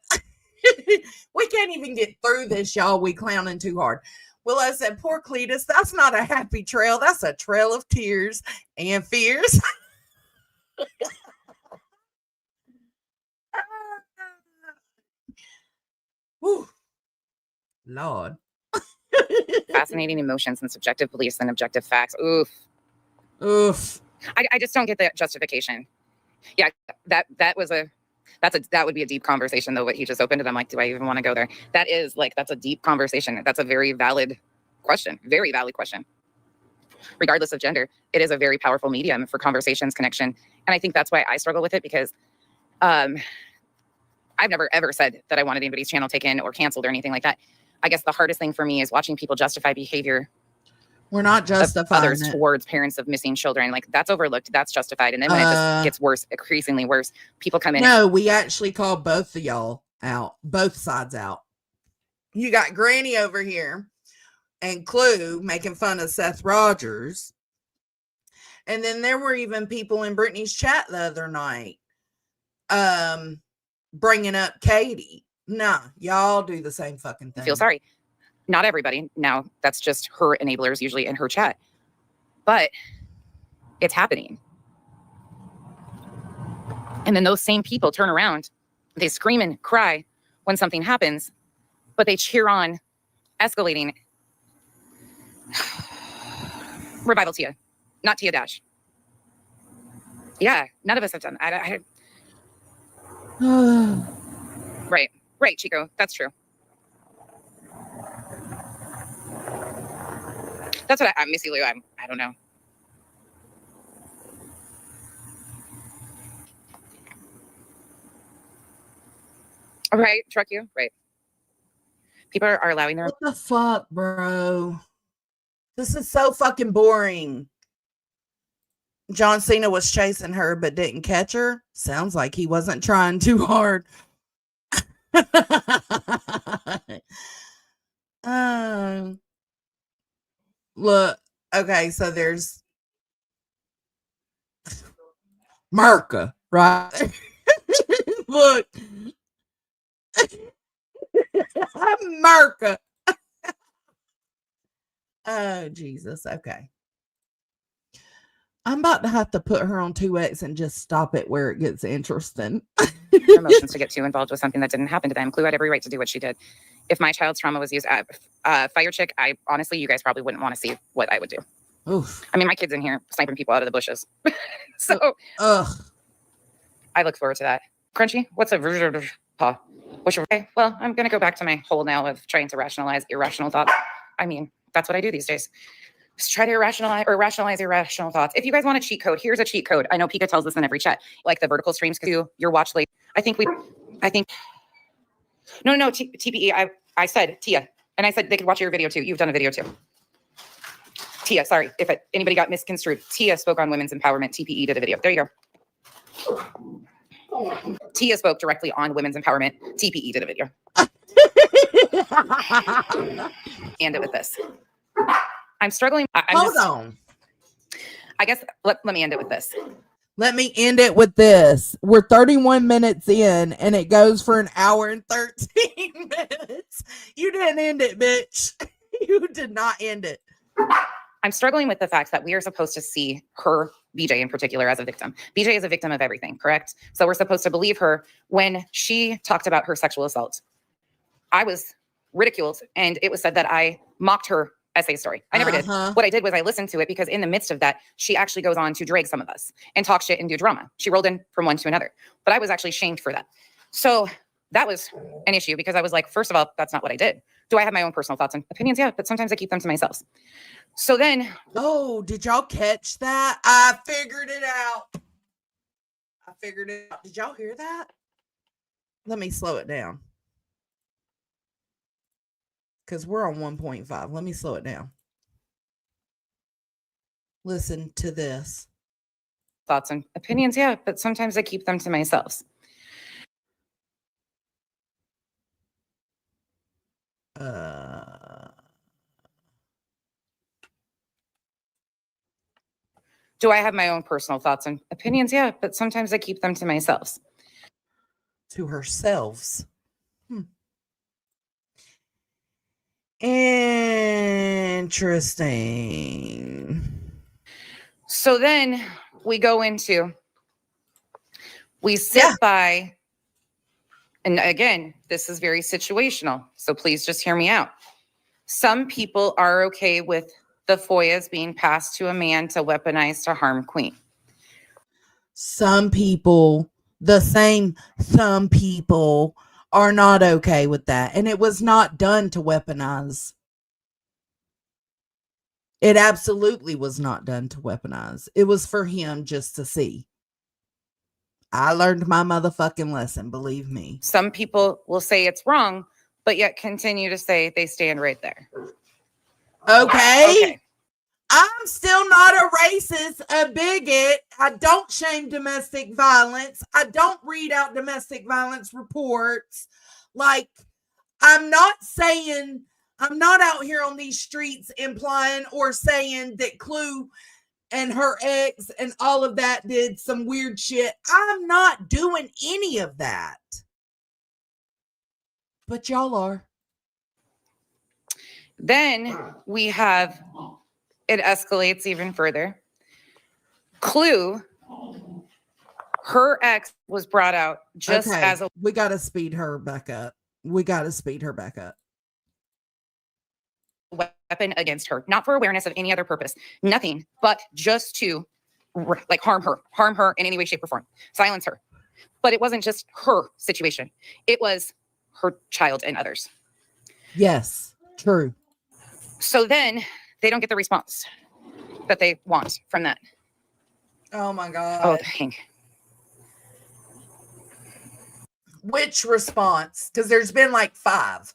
we can't even get through this, y'all. We clowning too hard. Willow said, poor Cletus, that's not a happy trail. That's a trail of tears and fears. Whew. Lord. Fascinating emotions and subjective beliefs and objective facts. Oof. I just don't get the justification. Yeah, that was a That would be a deep conversation though, what he just opened. And I'm like, do I even want to go there? That's a deep conversation. That's a very valid question. Very valid question. Regardless of gender, it is a very powerful medium for conversations, connection. And I think that's why I struggle with it, because I've never ever said that I wanted anybody's channel taken or canceled or anything like that. I guess the hardest thing for me is watching people justify behavior. We're not justifying others it. Towards parents of missing children. Like, that's overlooked. That's justified. And then when it just gets worse, increasingly worse, people come in. No, we actually call both of y'all out, both sides out. You got Granny over here and Clue making fun of Seth Rogers. And then there were even people in Brittany's chat the other night bringing up Katie. Nah, y'all do the same fucking thing. I feel sorry. Not everybody. Now, that's just her enablers usually in her chat. But it's happening. And then those same people turn around. They scream and cry when something happens, but they cheer on escalating. Revival Tia, not Tia Dash. Yeah, none of us have done. Right, Chico. That's true. That's what I'm Missy Lou. I don't know. All right, truck you. Right. People are allowing their. What the fuck, bro? This is so fucking boring. John Cena was chasing her but didn't catch her. Sounds like he wasn't trying too hard. Look, okay, so there's Merca, right? Look, Merca. Oh, Jesus. Okay. I'm about to have to put her on 2X and just stop it where it gets interesting. Emotions to get too involved with something that didn't happen to them. Clue had every right to do what she did. If my child's trauma was used, Fire Chick, I honestly, you guys probably wouldn't want to see what I would do. Oof. I mean, my kid's in here sniping people out of the bushes. So I look forward to that. Crunchy, what's a paw? Okay, well, I'm going to go back to my hole now of trying to rationalize irrational thoughts. I mean, that's what I do these days. Just try to rationalize irrational thoughts. If you guys want a cheat code, here's a cheat code. I know Pika tells this in every chat. Like the vertical streams do your watch late. No, TPE. I said Tia, and I said they could watch your video too. You've done a video too. Tia, sorry if anybody got misconstrued. Tia spoke on women's empowerment. TPE did a video. There you go. Tia spoke directly on women's empowerment. TPE did a video. End it with this. I'm struggling. Hold on. I guess let me end it with this. Let me end it with this. We're 31 minutes in and it goes for an hour and 13 minutes. You didn't end it, bitch. You did not end it. I'm struggling with the fact that we are supposed to see her, BJ in particular, as a victim. BJ is a victim of everything, correct? So we're supposed to believe her when she talked about her sexual assault. I was ridiculed and it was said that I mocked her essay story. I never did. What I did was I listened to it because in the midst of that, she actually goes on to drag some of us and talk shit and do drama. She rolled in from one to another, but I was actually shamed for that. So that was an issue because I was like, first of all, that's not what I did. Do I have my own personal thoughts and opinions? Yeah, but sometimes I keep them to myself. So then. Oh, did y'all catch that? I figured it out. Did y'all hear that? Let me slow it down. Because we're on 1.5. Let me slow it down. Listen to this. Thoughts and opinions, yeah, but sometimes I keep them to myself. Do I have my own personal thoughts and opinions? Yeah, but sometimes I keep them to myself. To herself. Interesting. So then we go into, we sit by, and again, this is very situational, so please just hear me out. Some people are okay with the FOIAs being passed to a man to weaponize to harm Queen. Some people Some people are not okay with that. And it was not done to weaponize. It absolutely was not done to weaponize. It was for him just to see. I learned my motherfucking lesson, believe me. Some people will say it's wrong, but yet continue to say they stand right there. Okay. I'm still not a racist, a bigot. I don't shame domestic violence. I don't read out domestic violence reports. Like, I'm not out here on these streets implying or saying that Clue and her ex and all of that did some weird shit. I'm not doing any of that. But y'all are. Then we have, it escalates even further. Clue, her ex was brought out just as a... We got to speed her back up. Weapon against her, not for awareness of any other purpose, nothing, but just to like harm her in any way, shape, or form, silence her. But it wasn't just her situation. It was her child and others. Yes, true. So then they don't get the response that they want from that. Oh my God. Oh, dang. Which response? Because there's been like 5.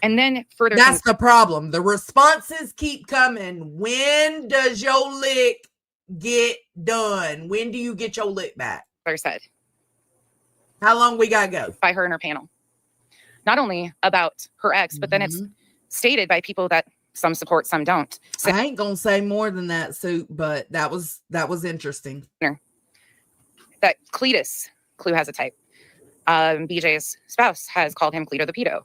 And then further... That's the problem. The responses keep coming. When does your lick get done? When do you get your lick back? Said. How long we gotta go? By her and her panel. Not only about her ex, but then it's stated by people that some support, some don't. So, I ain't gonna say more than that, Sue, but that was interesting. That Cletus, Clue has a type. BJ's spouse has called him Cleto the pedo.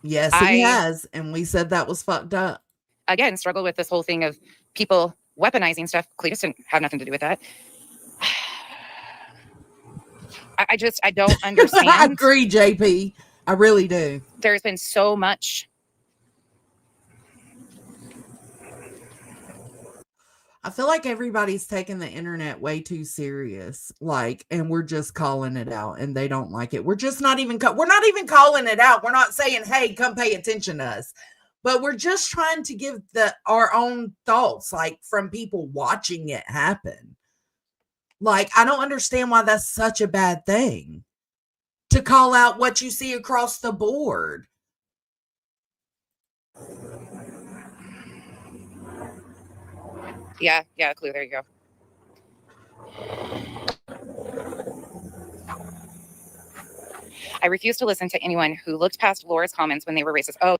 Yes, he has. And we said that was fucked up. Again, struggle with this whole thing of people weaponizing stuff. Cletus didn't have nothing to do with that. I don't understand. I agree, JP. I really do. There's been so much. I feel like everybody's taking the internet way too serious, and we're just calling it out, and they don't like it. We're just not even calling it out. We're not saying, "Hey, come pay attention to us," but we're just trying to give our own thoughts, from people watching it happen. I don't understand why that's such a bad thing to call out what you see across the board. Yeah, Clue, there you go. I refuse to listen to anyone who looked past Laura's comments when they were racist. Oh.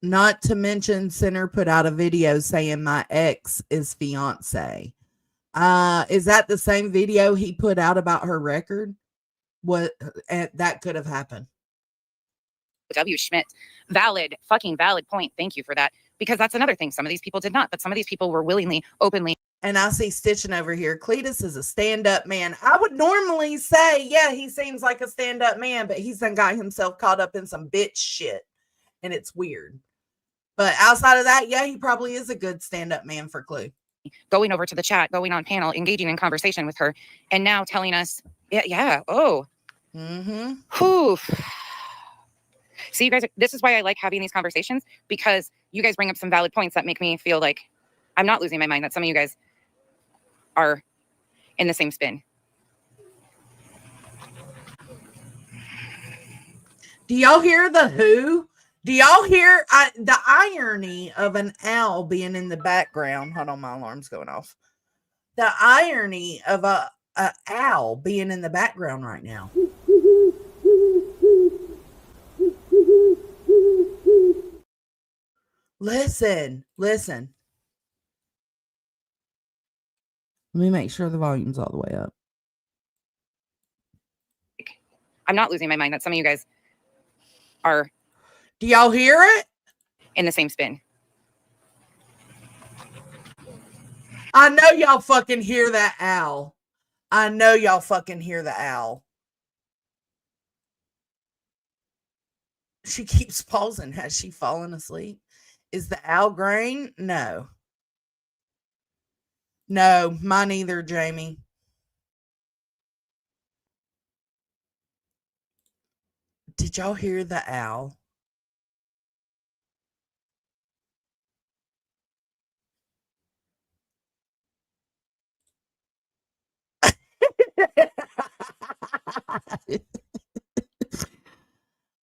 Not to mention, Sinner put out a video saying my ex is fiance. Is that the same video he put out about her record? What that could have happened. W. Schmidt, fucking valid point. Thank you for that. Because that's another thing. Some of these people did not, but some of these people were willingly, openly. And I see Stitching over here. Cletus is a stand-up man. I would normally say, yeah, he seems like a stand-up man, but he's done got himself caught up in some bitch shit. And it's weird. But outside of that, yeah, he probably is a good stand-up man for Clue. Going over to the chat, going on panel, engaging in conversation with her, and now telling us, oh. Mm-hmm. Whew. See, you guys, this is why I like having these conversations, because you guys bring up some valid points that make me feel like I'm not losing my mind, that some of you guys are in the same spin. Do y'all hear the who? Do y'all hear the irony of an owl being in the background? Hold on, my alarm's going off. The irony of a owl being in the background right now. Listen. Let me make sure the volume's all the way up. I'm not losing my mind that some of you guys are. Do y'all hear it? In the same spin. I know y'all fucking hear that owl. She keeps pausing. Has she fallen asleep? Is the owl graying? No. No, mine either, Jamie. Did y'all hear the owl?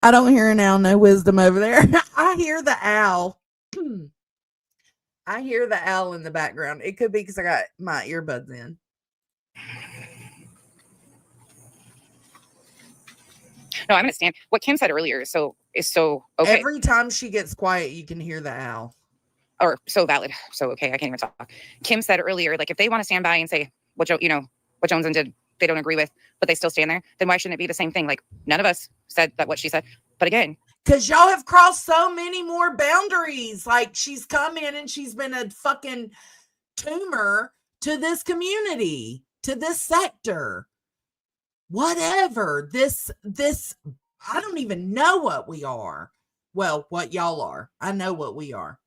I don't hear an owl, no wisdom over there. I hear the owl. I hear the owl in the background. It could be because I got my earbuds in. No, I'm gonna stand. What Kim said earlier is so okay. Every time she gets quiet, you can hear the owl. Or so valid. So okay, I can't even talk. Kim said earlier, like if they want to stand by and say what Jones did, they don't agree with, but they still stand there, then why shouldn't it be the same thing? Like none of us said that what she said. But again, because y'all have crossed so many more boundaries. Like she's come in and she's been a fucking tumor to this community, to this sector. Whatever. This I don't even know what we are. Well, what y'all are. I know what we are.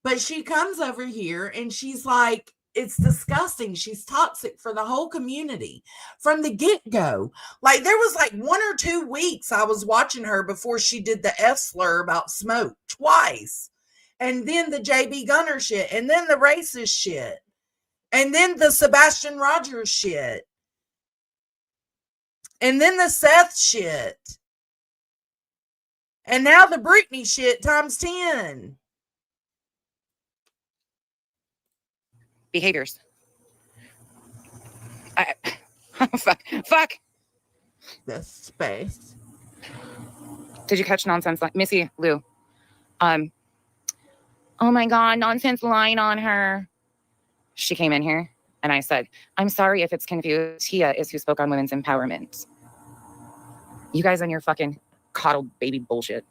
But she comes over here and she's like, it's disgusting. She's toxic for the whole community from the get-go. Like there was like 1 or 2 weeks I was watching her before she did the F slur about smoke twice. And then the JB Gunner shit. And then the racist shit. And then the Sebastian Rogers shit. And then the Seth shit. And now the Britney shit times 10. Behaviors. Fuck. The space. Did you catch nonsense? Missy Lou. Oh my God, nonsense line on her. She came in here and I said, I'm sorry if it's confused. Tia is who spoke on women's empowerment. You guys on your fucking coddled baby bullshit.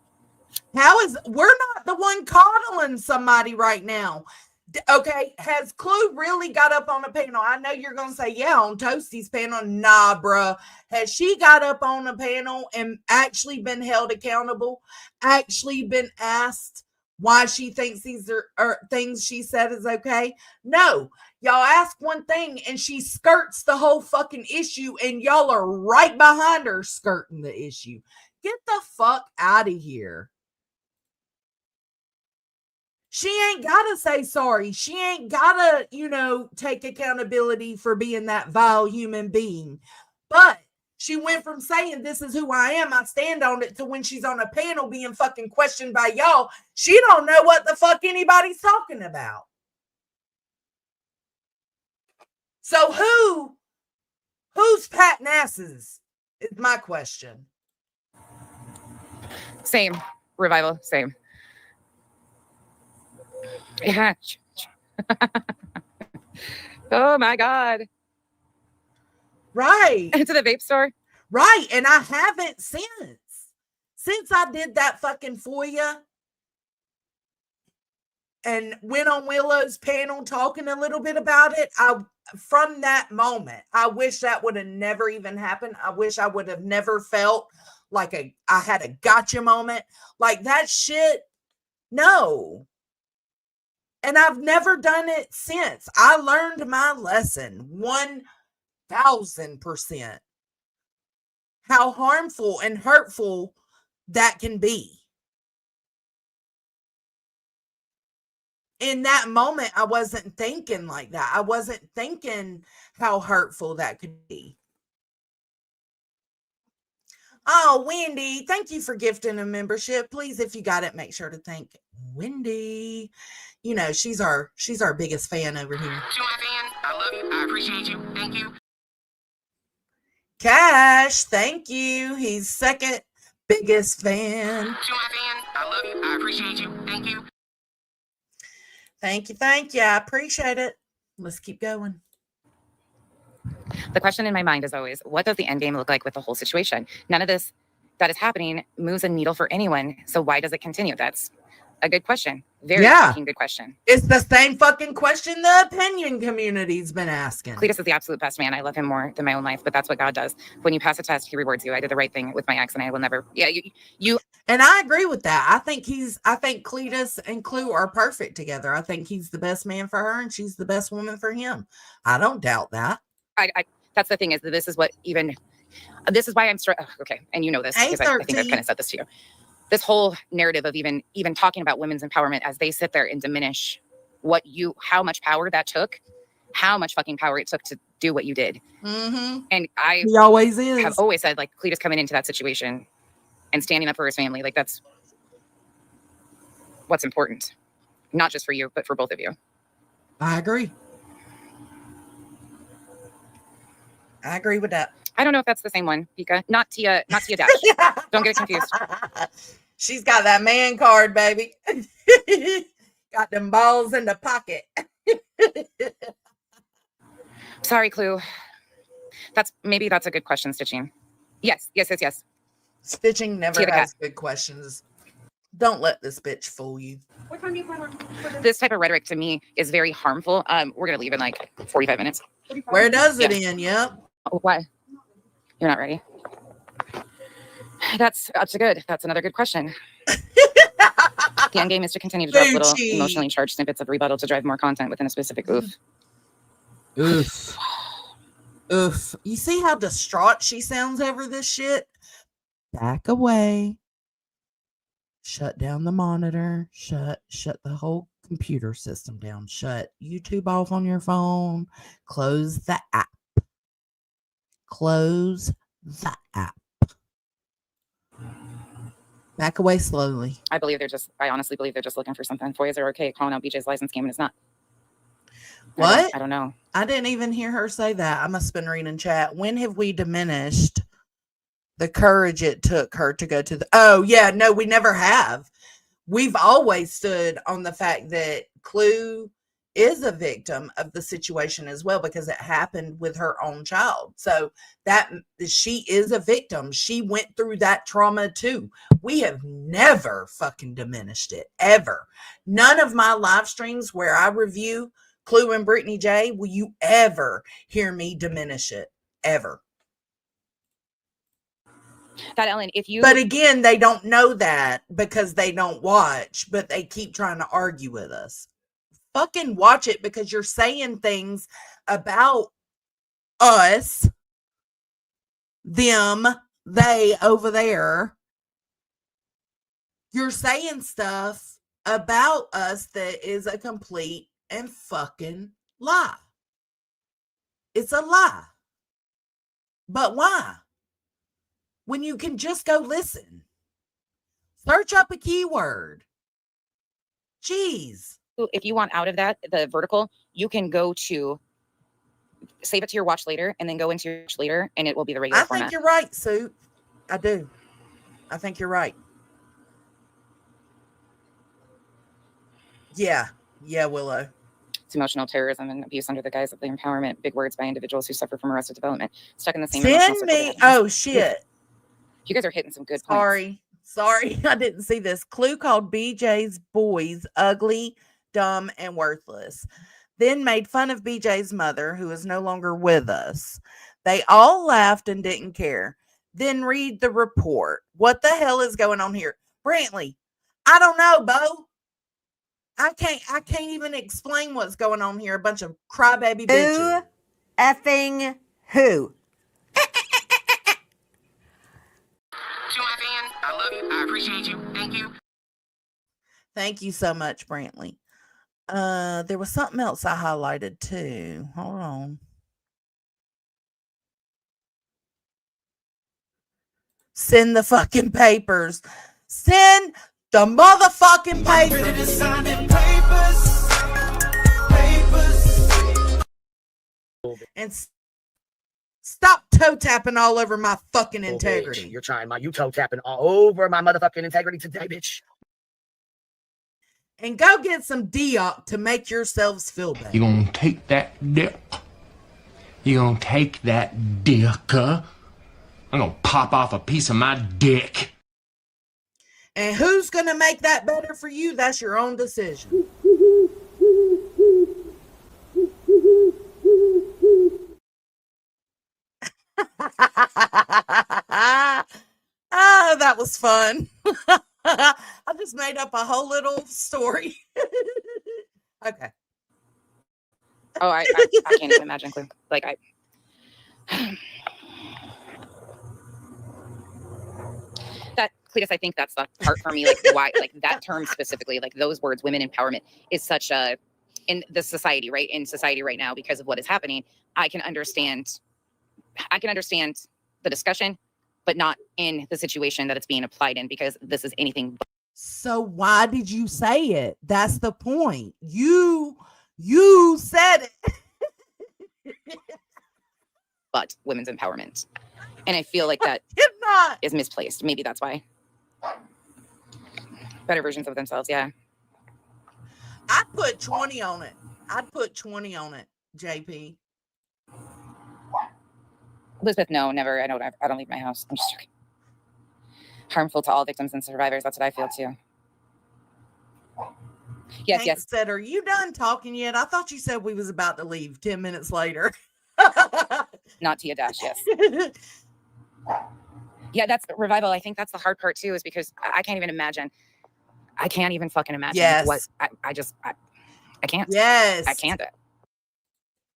We're not the one coddling somebody right now. Okay, has Clue really got up on a panel? I know you're going to say, yeah, on Toasty's panel. Nah, bruh. Has she got up on a panel and actually been held accountable? Actually been asked why she thinks these are things she said is okay? No. Y'all ask one thing and she skirts the whole fucking issue and y'all are right behind her skirting the issue. Get the fuck out of here. She ain't got to say sorry. She ain't got to, take accountability for being that vile human being. But she went from saying, this is who I am, I stand on it, to when she's on a panel being fucking questioned by y'all, she don't know what the fuck anybody's talking about. So who's patting asses is my question. Same. Revival, same. Yeah. Oh my God. Right. To the vape store. Right. And I haven't since I did that fucking FOIA and went on Willow's panel talking a little bit about it. From that moment, I wish that would have never even happened. I wish I would have never felt like I had a gotcha moment. Like that shit. No. And I've never done it since. I learned my lesson 1000%. How harmful and hurtful that can be. In that moment, I wasn't thinking like that. I wasn't thinking how hurtful that could be. Oh, Wendy, thank you for gifting a membership. Please, if you got it, make sure to thank Wendy. She's our biggest fan over here. To my fans, I love you. I appreciate you. Thank you. Cash, thank you. He's second biggest fan. To my fans, I love you. I appreciate you. Thank you. Thank you. I appreciate it. Let's keep going. The question in my mind is always, what does the end game look like with the whole situation? None of this that is happening moves a needle for anyone. So why does it continue? That's a good question. Very fucking good question. It's the same fucking question the opinion community's been asking. Cletus is the absolute best man. I love him more than my own life, but that's what God does. When you pass a test, he rewards you. I did the right thing with my ex and I will never. Yeah, you. And I agree with that. I think Cletus and Clue are perfect together. I think he's the best man for her and she's the best woman for him. I don't doubt that. I that's the thing is that this is what even This is why I'm okay, and you know this because I think I've kind of said this to you. This whole narrative of even talking about women's empowerment as they sit there and diminish how much power that took, how much fucking power it took to do what you did. Mm-hmm. And He always have always said, like, Cletus coming into that situation and standing up for his family, like, that's what's important, not just for you, but for both of you. I agree. I agree with that. I don't know if that's the same one, Pika. Not Tia Dash. Don't get it confused. She's got that man card, baby. Got them balls in the pocket. Sorry, Clue. That's a good question, Stitching. Yes. Stitching never has good questions. Don't let this bitch fool you. What time do you plan on? This type of rhetoric to me is very harmful. We're gonna leave in like 45 minutes. Where does it end? Yep. Oh, why? You're not ready. That's another good question. The end game is to continue to drop little emotionally charged snippets of rebuttal to drive more content within a specific oof. Oof. Oof. You see how distraught she sounds over this shit? Back away. Shut down the monitor. Shut the whole computer system down. Shut YouTube off on your phone. Close the app. Close the app. Back away slowly. I honestly believe they're just looking for something. FOIAs are okay. Calling out BJ's license scam and it's not. What? I don't know. I didn't even hear her say that. I must have been reading chat. When have we diminished the courage it took her to go to the... Oh, yeah. No, we never have. We've always stood on the fact that Clue is a victim of the situation as well, because it happened with her own child. So that she is a victim. She went through that trauma too. We have never fucking diminished it, ever. None of my live streams where I review Clue and Brittany J, will you ever hear me diminish it? Ever. That Ellen, But again, they don't know that because they don't watch, but they keep trying to argue with us. Fucking watch it, because you're saying things about us, them, they over there. You're saying stuff about us that is a complete and fucking lie. It's a lie. But why? When you can just go listen. Search up a keyword. Jeez. If you want out of that, the vertical, you can go to save it to your watch later and then go into your watch later and it will be the regular format. I think you're right, Sue. I do. I think you're right. Yeah. Yeah, Willow. It's emotional terrorism and abuse under the guise of the empowerment, big words by individuals who suffer from arrested development. Stuck in the same Send me. Oh, shit. You guys are hitting some good points. Sorry, I didn't see this. Clue called BJ's boys ugly, dumb, and worthless. Then made fun of BJ's mother, who is no longer with us. They all laughed and didn't care. Then read the report. What the hell is going on here? Brantley, I don't know, Bo. I can't even explain what's going on here. A bunch of crybaby bitches. Who effing who? To my fans, I love you. I appreciate you. Thank you. Thank you so much, Brantley. There was something else I highlighted too. Hold on. Send the fucking papers. Send the motherfucking papers. And stop toe tapping all over my fucking integrity. Bitch, you're trying you toe tapping all over my motherfucking integrity today, bitch. And go get some Deoc to make yourselves feel better. You're gonna take that dick. You're gonna take that dick, huh? I'm gonna pop off a piece of my dick. And who's gonna make that better for you? That's your own decision. Oh, that was fun. I just made up a whole little story. Okay. Oh, I can't even imagine, Clue. Like, Cletus, I think that's the part for me, like why, like that term specifically, like those words, women empowerment, is such a, in the society, right? In society right now, because of what is happening, I can understand the discussion, but not in the situation that it's being applied in, because this is anything but. So why did you say it? That's the point. You said it. But women's empowerment. And I feel like that is misplaced. Maybe that's why. Better versions of themselves, yeah. I'd put 20 on it. I'd put 20 on it, JP. Elizabeth, no, never. I don't leave my house. I'm just joking. Harmful to all victims and survivors. That's what I feel too. Yes, Hank yes. said, are you done talking yet? I thought you said we was about to leave 10 minutes later. Not Tia Dash, yes. Yeah, that's Revival. I think that's the hard part too, is because I can't even imagine. I can't even fucking imagine what I can't. Yes. I can't.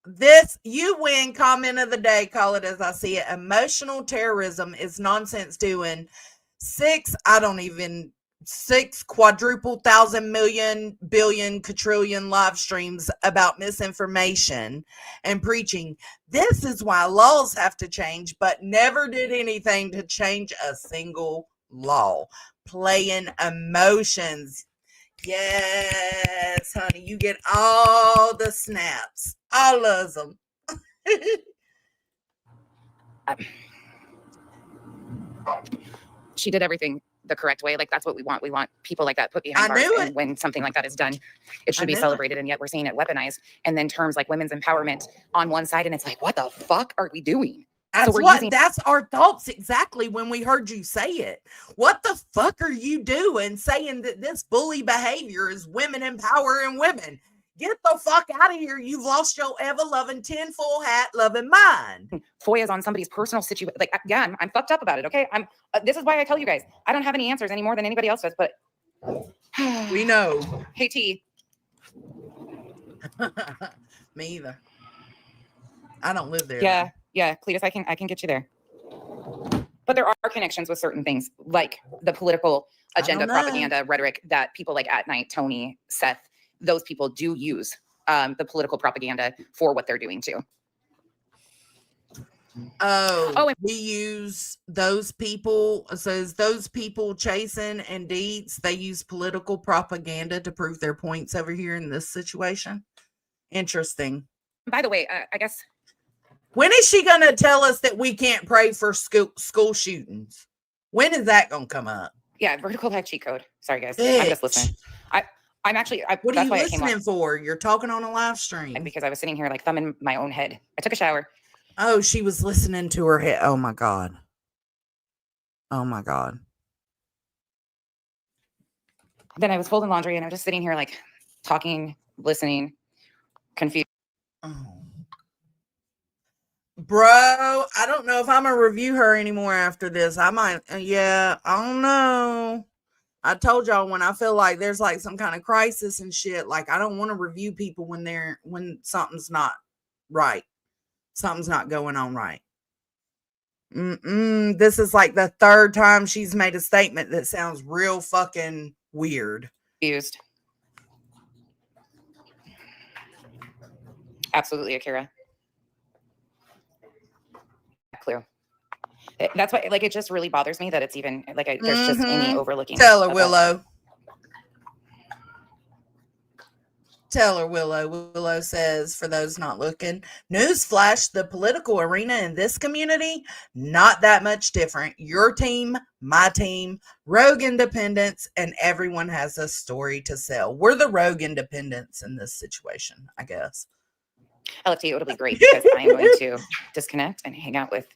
This you win comment of the day. Call it as I see it. Emotional terrorism is nonsense doing 6 quadruple thousand million billion quadrillion live streams about misinformation and preaching. This is why laws have to change, but never did anything to change a single law. Playing emotions. Yes, honey, you get all the snaps, all of them. She did everything the correct way. Like, that's what we want. We want people like that put behind bars. And when something like that is done, it should be celebrated. And yet we're seeing it weaponized. And then terms like women's empowerment on one side, and it's like, what the fuck are we doing? That's our thoughts exactly when we heard you say it. What the fuck are you doing saying that this bully behavior is women empowering women? Get the fuck out of here. You've lost your ever-loving tinfoil hat loving mind. FOIA's on somebody's personal situation. Like, yeah, I'm fucked up about it, okay? This is why I tell you guys, I don't have any answers any more than anybody else does, but we know. Hey, T. Me either. I don't live there. Yeah. Yeah, Cletus, I can get you there. But there are connections with certain things, like the political agenda, propaganda, rhetoric that people like At Night, Tony, Seth, those people do use the political propaganda for what they're doing too. We use those people. So those people chasing and deeds, they use political propaganda to prove their points over here in this situation. Interesting. By the way, I guess. When is she going to tell us that we can't pray for school shootings? When is that going to come up? Yeah, vertical back cheat code. Sorry, guys. I'm just listening. I'm actually. What are you listening for? You're talking on a live stream. Because I was sitting here like thumbing my own head. I took a shower. Oh, she was listening to her head. Oh, my God. Oh, my God. Then I was folding laundry and I'm just sitting here like talking, listening, confused. Oh. Bro, I don't know if I'm going to review her anymore after this. I might, I don't know. I told y'all when I feel like there's like some kind of crisis and shit, like I don't want to review people when something's not right. Something's not going on right. This is like the third time she's made a statement that sounds real fucking weird. Confused. Absolutely, Akira. Clue. That's why, like, it just really bothers me that it's even like there's just any overlooking. Tell her, Willow. Tell her, Willow. Willow says, for those not looking, newsflash, the political arena in this community, not that much different. Your team, my team, rogue independents, and everyone has a story to sell. We're the rogue independents in this situation, I guess. LFT, it'll be great because I'm going to disconnect and hang out with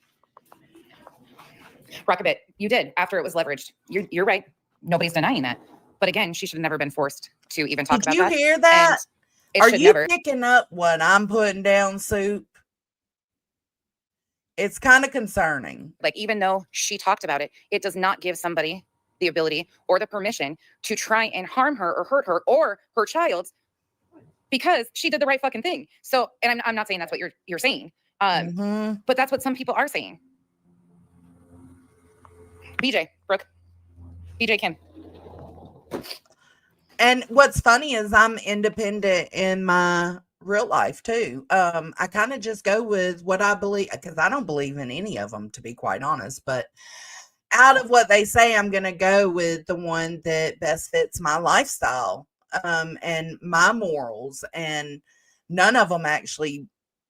Rockabit. You did after it was leveraged. You're right. Nobody's denying that. But again, she should have never been forced to even talk about that. Did you hear that? Are you never... picking up what I'm putting down, Soup? It's kind of concerning. Like, even though she talked about it, it does not give somebody the ability or the permission to try and harm her or hurt her or her child because she did the right fucking thing. So, and I'm not saying that's what you're saying, but that's what some people are saying. BJ, Brooke. BJ Kim. And what's funny is I'm independent in my real life too. I kind of just go with what I believe because I don't believe in any of them, to be quite honest. But out of what they say, I'm going to go with the one that best fits my lifestyle and my morals. And none of them actually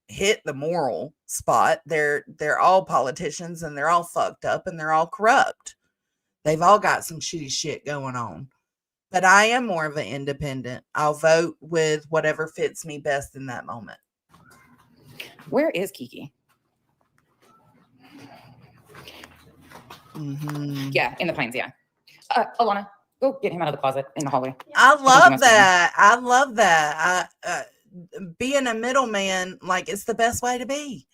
hit the moral spot. They're all politicians and they're all fucked up and they're all corrupt. They've all got some shitty shit going on. But I am more of an independent. I'll vote with whatever fits me best in that moment. Where is Kiki? Mm-hmm. Yeah, in the Pines, yeah. Alana, go get him out of the closet in the hallway. I love that. I love that. Being a middleman, like, it's the best way to be.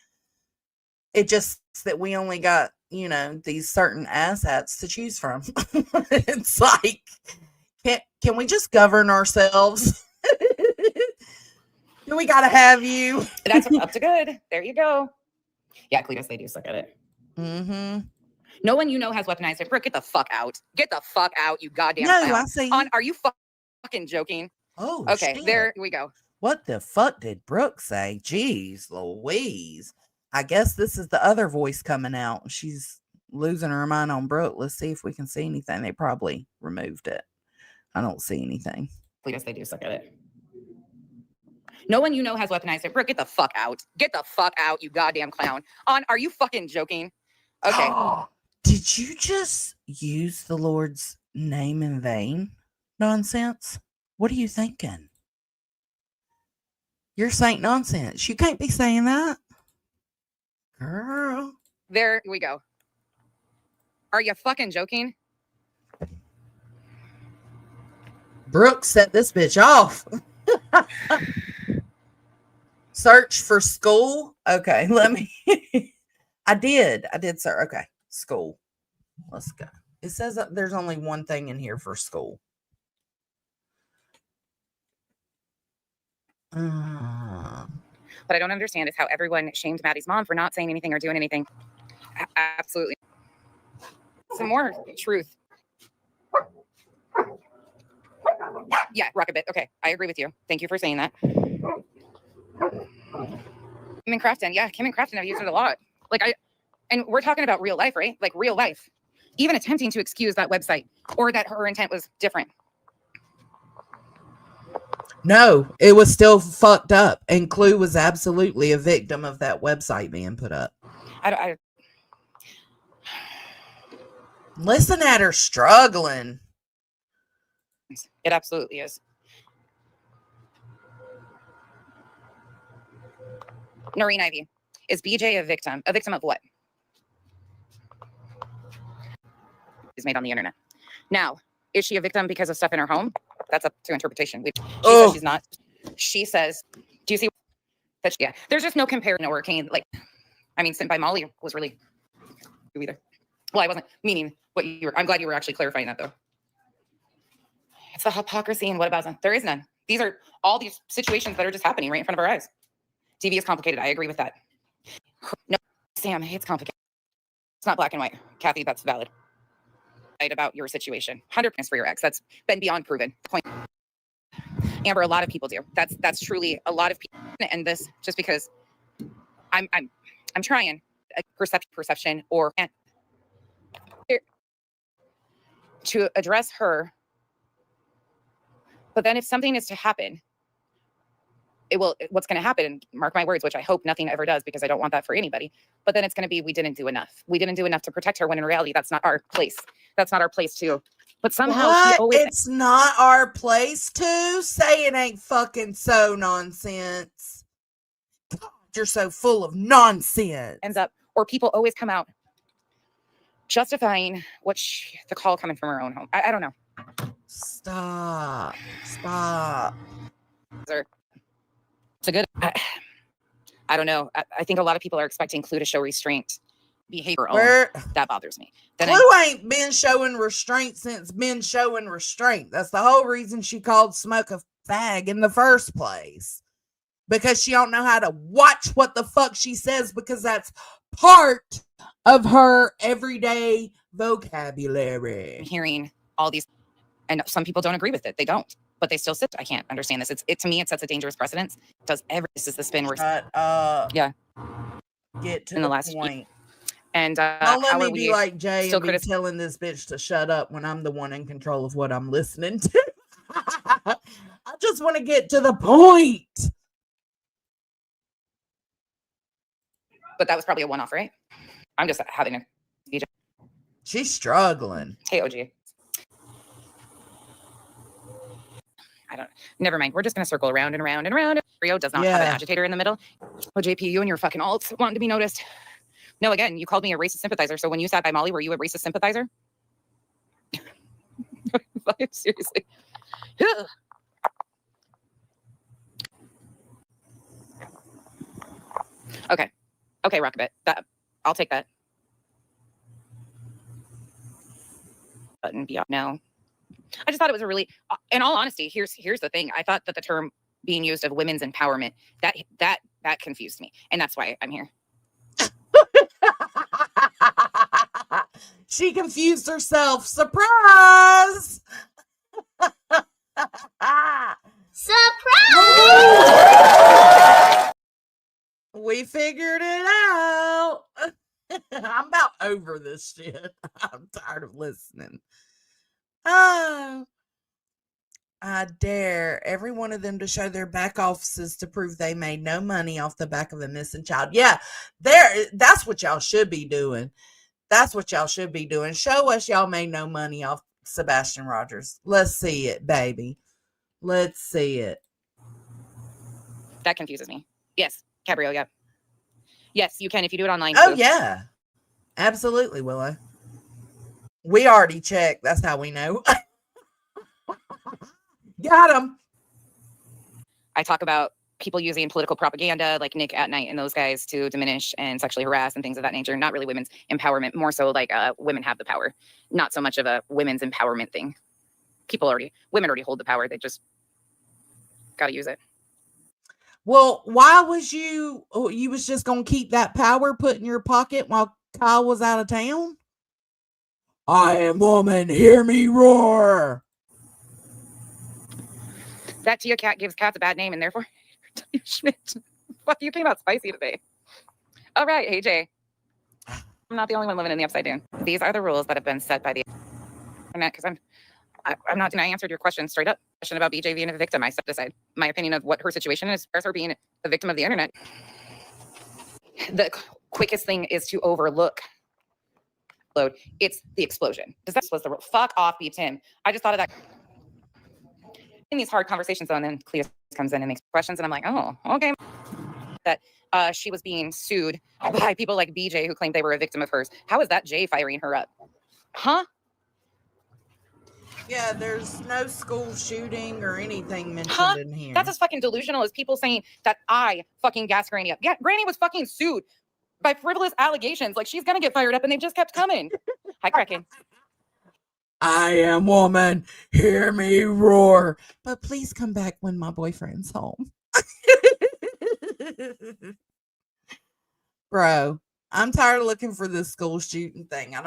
It just that we only got, you know, these certain assets to choose from. It's like, can we just govern ourselves? We got to have you. That's up to good. There you go. Yeah, Cletus, they do suck at it. Mm-hmm. No one you know has weaponized it. Brooke, get the fuck out. Get the fuck out, you goddamn No, clown. I see. Are you fucking joking? Oh, okay, shit. there we go. What the fuck did Brooke say? Jeez Louise. I guess this is the other voice coming out. She's losing her mind on Brooke. Let's see if we can see anything. They probably removed it. I don't see anything. Cletus, they do suck at it. No one you know has weaponized it. Brooke, get the fuck out. Get the fuck out, you goddamn clown. Are you fucking joking? Okay. Did you just use the Lord's name in vain? Nonsense. What are you thinking? You're saying nonsense. You can't be saying that. Girl. There we go. Are you fucking joking? Brooke set this bitch off. Search for school. Okay, let me. I did, sir. Okay, school. Let's go. It says that there's only one thing in here for school. What I don't understand is how everyone shamed Maddie's mom for not saying anything or doing anything. Absolutely. Some more truth. Yeah, rock a bit. Okay, I agree with you. Thank you for saying that. Kim and Crafton. Yeah, Kim and Crafton have used it a lot. And we're talking about real life, right? Like real life. Even attempting to excuse that website or that her intent was different. No, it was still fucked up. And Clue was absolutely a victim of that website being put up. Listen at her struggling. It absolutely is. Noreen Ivy. Is BJ a victim? A victim of what? Is made on the internet. Now, is she a victim because of stuff in her home? That's up to interpretation. She says she's not. She says, do you see that? Yeah, there's just no comparison or Kane. Like, I mean, Sent by Molly was really you either. Well, I wasn't meaning what you were. I'm glad you were actually clarifying that, though. It's the hypocrisy and what about them? There is none. These are all these situations that are just happening right in front of our eyes. TV is complicated. I agree with that. No, Sam, it's complicated. It's not black and white. Kathy, that's valid. Right about your situation. 100% for your ex. That's been beyond proven. Point. Amber, a lot of people do. That's truly a lot of people. And this just because I'm trying a perception or to address her. But then if something is to happen, what's going to happen, and mark my words, which I hope nothing ever does because I don't want that for anybody, but then it's going to be, we didn't do enough. We didn't do enough to protect her when in reality, that's not our place. That's not our place to, but somehow she always. It's not our place to say it ain't fucking so nonsense. God, you're so full of nonsense. Ends up, or people always come out justifying the call coming from her own home. I don't know. Stop. It's a good, I don't know. I think a lot of people are expecting Clue to show restraint behavior. That bothers me. Clue ain't been showing restraint since been showing restraint. That's the whole reason she called Smoke a fag in the first place. Because she don't know how to watch what the fuck she says because that's part of her everyday vocabulary. Hearing all these, and some people don't agree with it. They don't, but they still sit. I can't understand this. To me, it sets a dangerous precedence. It does this is the spin where yeah, get to in the the last point. And Don't let how me are be we like Jay still and be telling this bitch to shut up when I'm the one in control of what I'm listening to. I just want to get to the point. But that was probably a one-off, right? I'm just having a DJ. She's struggling. Hey, OG. I don't. Never mind. We're just gonna circle around and around and around. Rio does not have an agitator in the middle. Oh, JP, you and your fucking alts wanting to be noticed. No, again, you called me a racist sympathizer. So when you sat by Molly, were you a racist sympathizer? Seriously. Okay. Okay, Rockabit. That I'll take that. Button be up now. I just thought it was a really, in all honesty, here's the thing. I thought that the term being used of women's empowerment, that confused me. And that's why I'm here. She confused herself. Surprise! Surprise! We figured it out. I'm about over this shit. I'm tired of listening. Oh, I dare every one of them to show their back offices to prove they made no money off the back of a missing child. Yeah, that's what y'all should be doing. That's what y'all should be doing. Show us y'all made no money off Sebastian Rogers. Let's see it, baby. Let's see it. That confuses me. Yes, Cabrio, yeah. Yes, you can if you do it online. Oh, yeah. Absolutely, Willow. We already checked. That's how we know. Got him. I talk about people using political propaganda like Nick at Night and those guys to diminish and sexually harass and things of that nature. Not really women's empowerment, more so like women have the power. Not so much of a women's empowerment thing. Women already hold the power. They just got to use it. Well, why was you was just going to keep that power put in your pocket while Kyle was out of town? I am woman, hear me roar. That Tia cat gives cats a bad name and therefore Schmidt. Fuck, you came out spicy today. All right, hey Jay. I'm not the only one living in the upside down. These are the rules that have been set by the internet because I'm not denying. I answered your question straight up. Question about BJ being a victim. I set aside my opinion of what her situation is as her being a victim of the internet. The quickest thing is to overlook. It's the explosion. Because that was the rule. Fuck off, be Tim. I just thought of that in these hard conversations though, and then Clea comes in and makes questions, and I'm like, oh, okay. That she was being sued by people like BJ who claimed they were a victim of hers. How is that Jay firing her up? Huh? Yeah, there's no school shooting or anything mentioned in here. That's as fucking delusional as people saying that I fucking gassed Granny up. Yeah, Granny was fucking sued by frivolous allegations. Like, she's gonna get fired up, and they just kept coming. Hi, Kraken. I am woman, hear me roar. But please come back when my boyfriend's home. Bro, I'm tired of looking for this school shooting thing.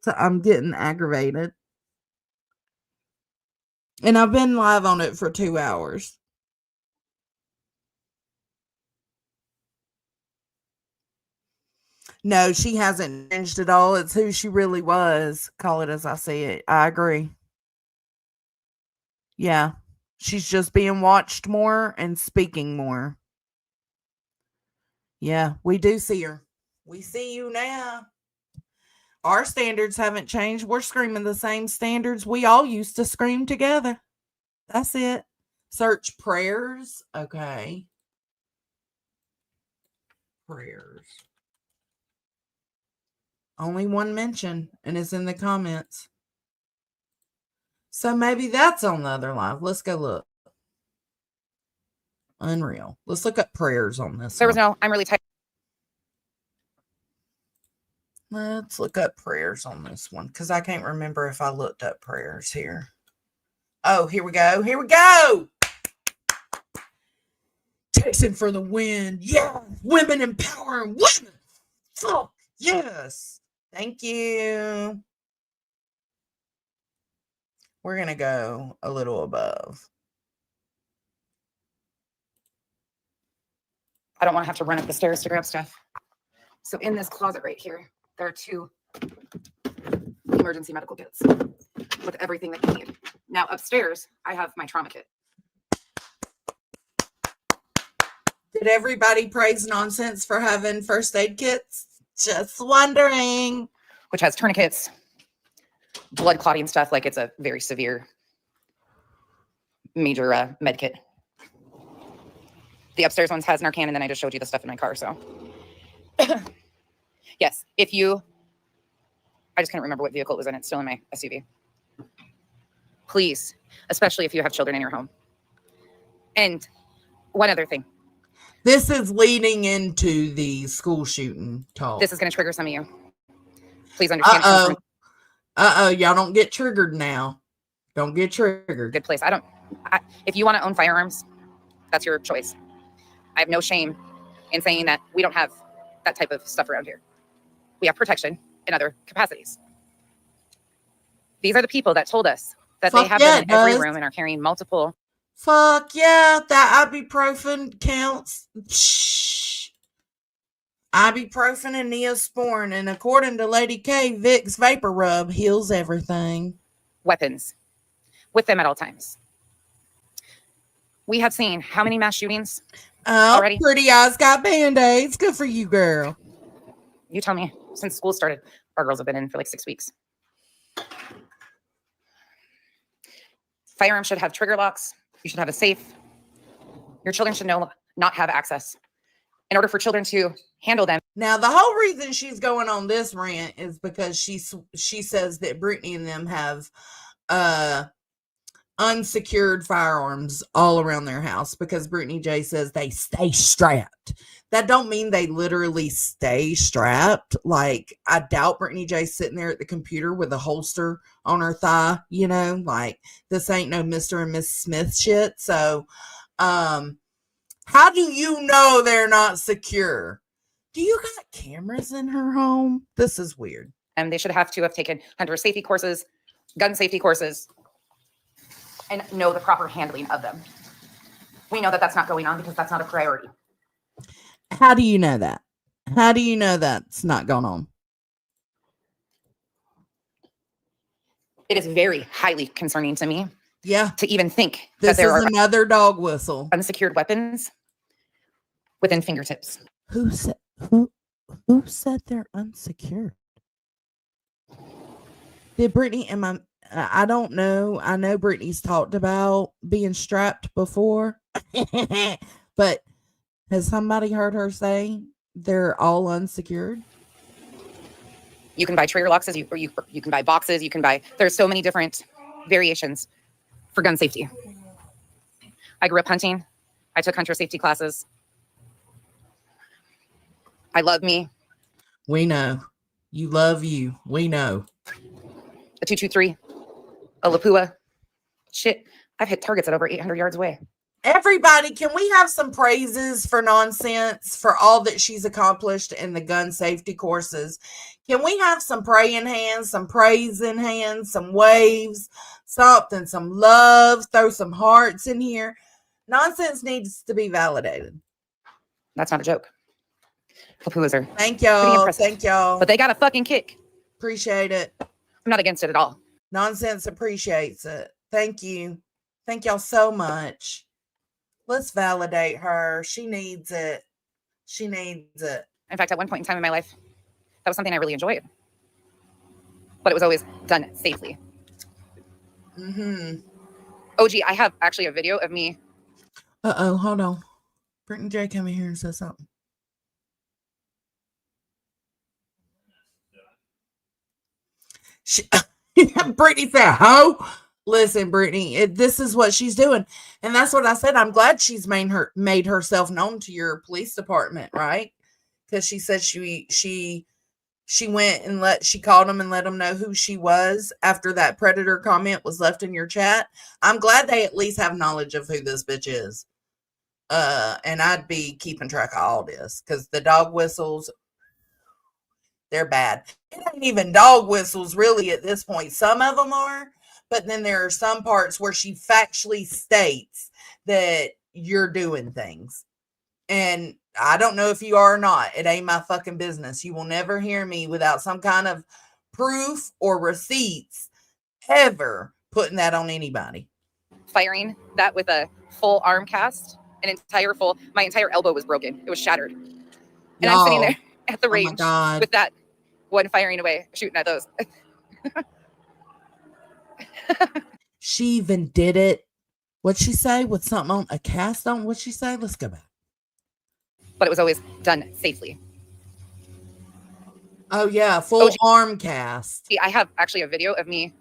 I'm getting aggravated. And I've been live on it for 2 hours. No, she hasn't changed at all. It's who she really was. Call it as I see it. I agree. Yeah. She's just being watched more and speaking more. Yeah, we do see her. We see you now. Our standards haven't changed. We're screaming the same standards we all used to scream together. That's it. Search prayers. Okay. Prayers. Only one mention, and it's in the comments. So maybe that's on the other live. Let's go look. Unreal. Let's look up prayers on this. There was no, I'm really tired. Let's look up prayers on this one because I can't remember if I looked up prayers here. Oh, here we go. Here we go. Chasing for the win. Yeah. Women empowering women. Fuck. Yes. Thank you. We're going to go a little above. I don't want to have to run up the stairs to grab stuff. So in this closet right here, there are 2 emergency medical kits with everything that you need. Now upstairs, I have my trauma kit. Did everybody praise Nonsense for having first aid kits? Just wondering. Which has tourniquets, blood clotting stuff, like it's a very severe major med kit. The upstairs ones has Narcan, and then I just showed you the stuff in my car. So yes, I just couldn't remember what vehicle it was in. It's still in my SUV. Please, especially if you have children in your home. And one other thing. This is leading into the school shooting talk. This is going to trigger some of you. Please understand. Y'all don't get triggered now. Don't get triggered. Good place. If you want to own firearms, that's your choice. I have no shame in saying that we don't have that type of stuff around here. We have protection in other capacities. These are the people that told us that they have them in every room and are carrying multiple. Fuck yeah, that ibuprofen counts. Shh. Ibuprofen and Neosporin, and according to Lady K, Vicks Vapor Rub heals everything. Weapons with them at all times. We have seen how many mass shootings already? Pretty eyes got Band-Aids. Good for you, girl. You tell me. Since school started, our girls have been in for like 6 weeks. Firearms should have trigger locks. You should have a safe. Your children should not have access. In order for children to handle them. Now, the whole reason she's going on this rant is because she says that Brittany and them have unsecured firearms all around their house because Brittany J says they stay strapped. That don't mean they literally stay strapped. Like, I doubt Brittany J's sitting there at the computer with a holster on her thigh, like this ain't no Mr. and Miss Smith shit. So, how do you know they're not secure? Do you got cameras in her home? This is weird. And they should have taken hunter safety courses, gun safety courses, and know the proper handling of them. We know that that's not going on because that's not a priority. How do you know that? How do you know that's not going on? It is very highly concerning to me. Yeah. To even think this that there is are another dog whistle. Unsecured weapons within fingertips. Who said they're unsecured? Did Brittany, I don't know. I know Brittany's talked about being strapped before, but has somebody heard her say they're all unsecured? You can buy trigger locks, you can buy boxes, there's so many different variations for gun safety. I grew up hunting. I took hunter safety classes. I love me. We know. You love you. We know. A 223, a Lapua. Shit, I've hit targets at over 800 yards away. Everybody, can we have some praises for Nonsense for all that she's accomplished in the gun safety courses? Can we have some praying hands, some praising hands, some waves, something, some love, throw some hearts in here? Nonsense needs to be validated. That's not a joke. Lapuas are Thank y'all. Thank y'all. But they got a fucking kick. Appreciate it. I'm not against it at all. Nonsense appreciates it. Thank you. Thank y'all so much. Let's validate her. She needs it. She needs it. In fact, at one point in time in my life, that was something I really enjoyed. But it was always done safely. Mm-hmm. OG, I have actually a video of me. Uh-oh, hold on. Brittany J, come in here and say something. Brittany said, ho. Listen, Brittany, this is what she's doing. And that's what I said. I'm glad she's made herself known to your police department, right? Because she said she went and she called them and let them know who she was after that predator comment was left in your chat. I'm glad they at least have knowledge of who this bitch is. And I'd be keeping track of all this because the dog whistles, they're bad. It ain't even dog whistles really at this point. Some of them are, but then there are some parts where she factually states that you're doing things. And I don't know if you are or not. It ain't my fucking business. You will never hear me without some kind of proof or receipts ever putting that on anybody. Firing that with a full arm cast, my entire elbow was broken. It was shattered. And I'm sitting there at the range with that one firing away, shooting at those. She even did it. What'd she say? With something on a cast on? What'd she say? Let's go back. But it was always done safely. Oh, yeah. Full arm cast. I have actually a video of me